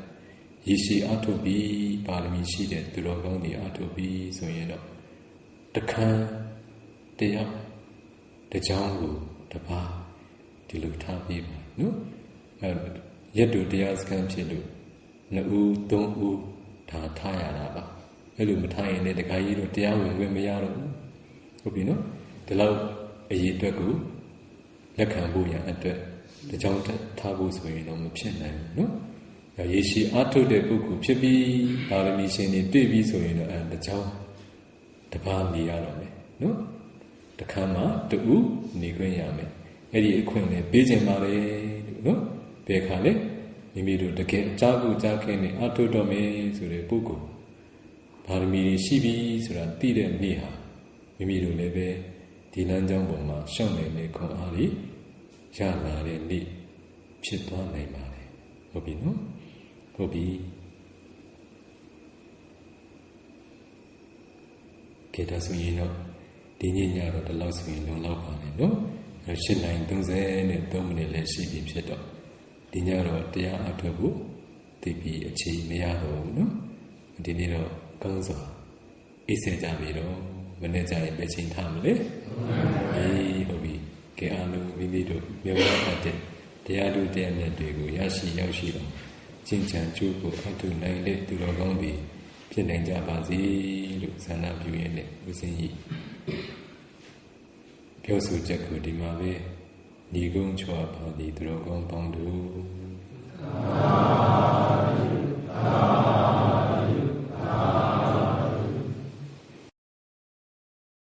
Yeshi Atobi, Palamishi, the Logon, the Atobi, so you know. The Khan, the Yap, the Jangu, the Pa, the Lutabi, no? Yet do the Askan Chilu, No, don't oo, Ta Tayaraba. Elumatai and the Kairo, the Yamu, Wimayaro. Hope you know? The love a Yitagu, the Cambodia, and the Janta Tabus were in on the chin, no? Yeshi Atu de Buku, Chibi, Palamishi, Baby, so you know, and the Chow, the Pandi Arame, no? The Kama, the U, Nigriame, Eddie Queen, Bijay Mare, no? Bekale, Nimidu, the Jagu, Jakani, Atu Dome, so the Buku, Palami, Shibi, so that Tida Niha, Nimidu Lebe, Dinanjamboma, Shone, Kon Ali, Jana, Li, Chitwa, Naimare, Obino. Hobi Keta Suino, Dinia, the loss we no love, no? A shit line don't say any dominant sheep in Sheto. Dinero, Dia Atobu, they be a chi meado, no? Dinero, Gonzo. Is a Javiro, Venetia, Betching Tamle? Ay, Hobi, Keanu, Vinido, Mewate, Diadu, Dianetigo, Yashi, Yoshiro. Chinchan Chuku, Atu Nile, to Logombi, Pinanja Bazi, Luxana Buene, Usin. Piosu Jaku di Mave, Nigung Chua Padi, Drogon Pondu.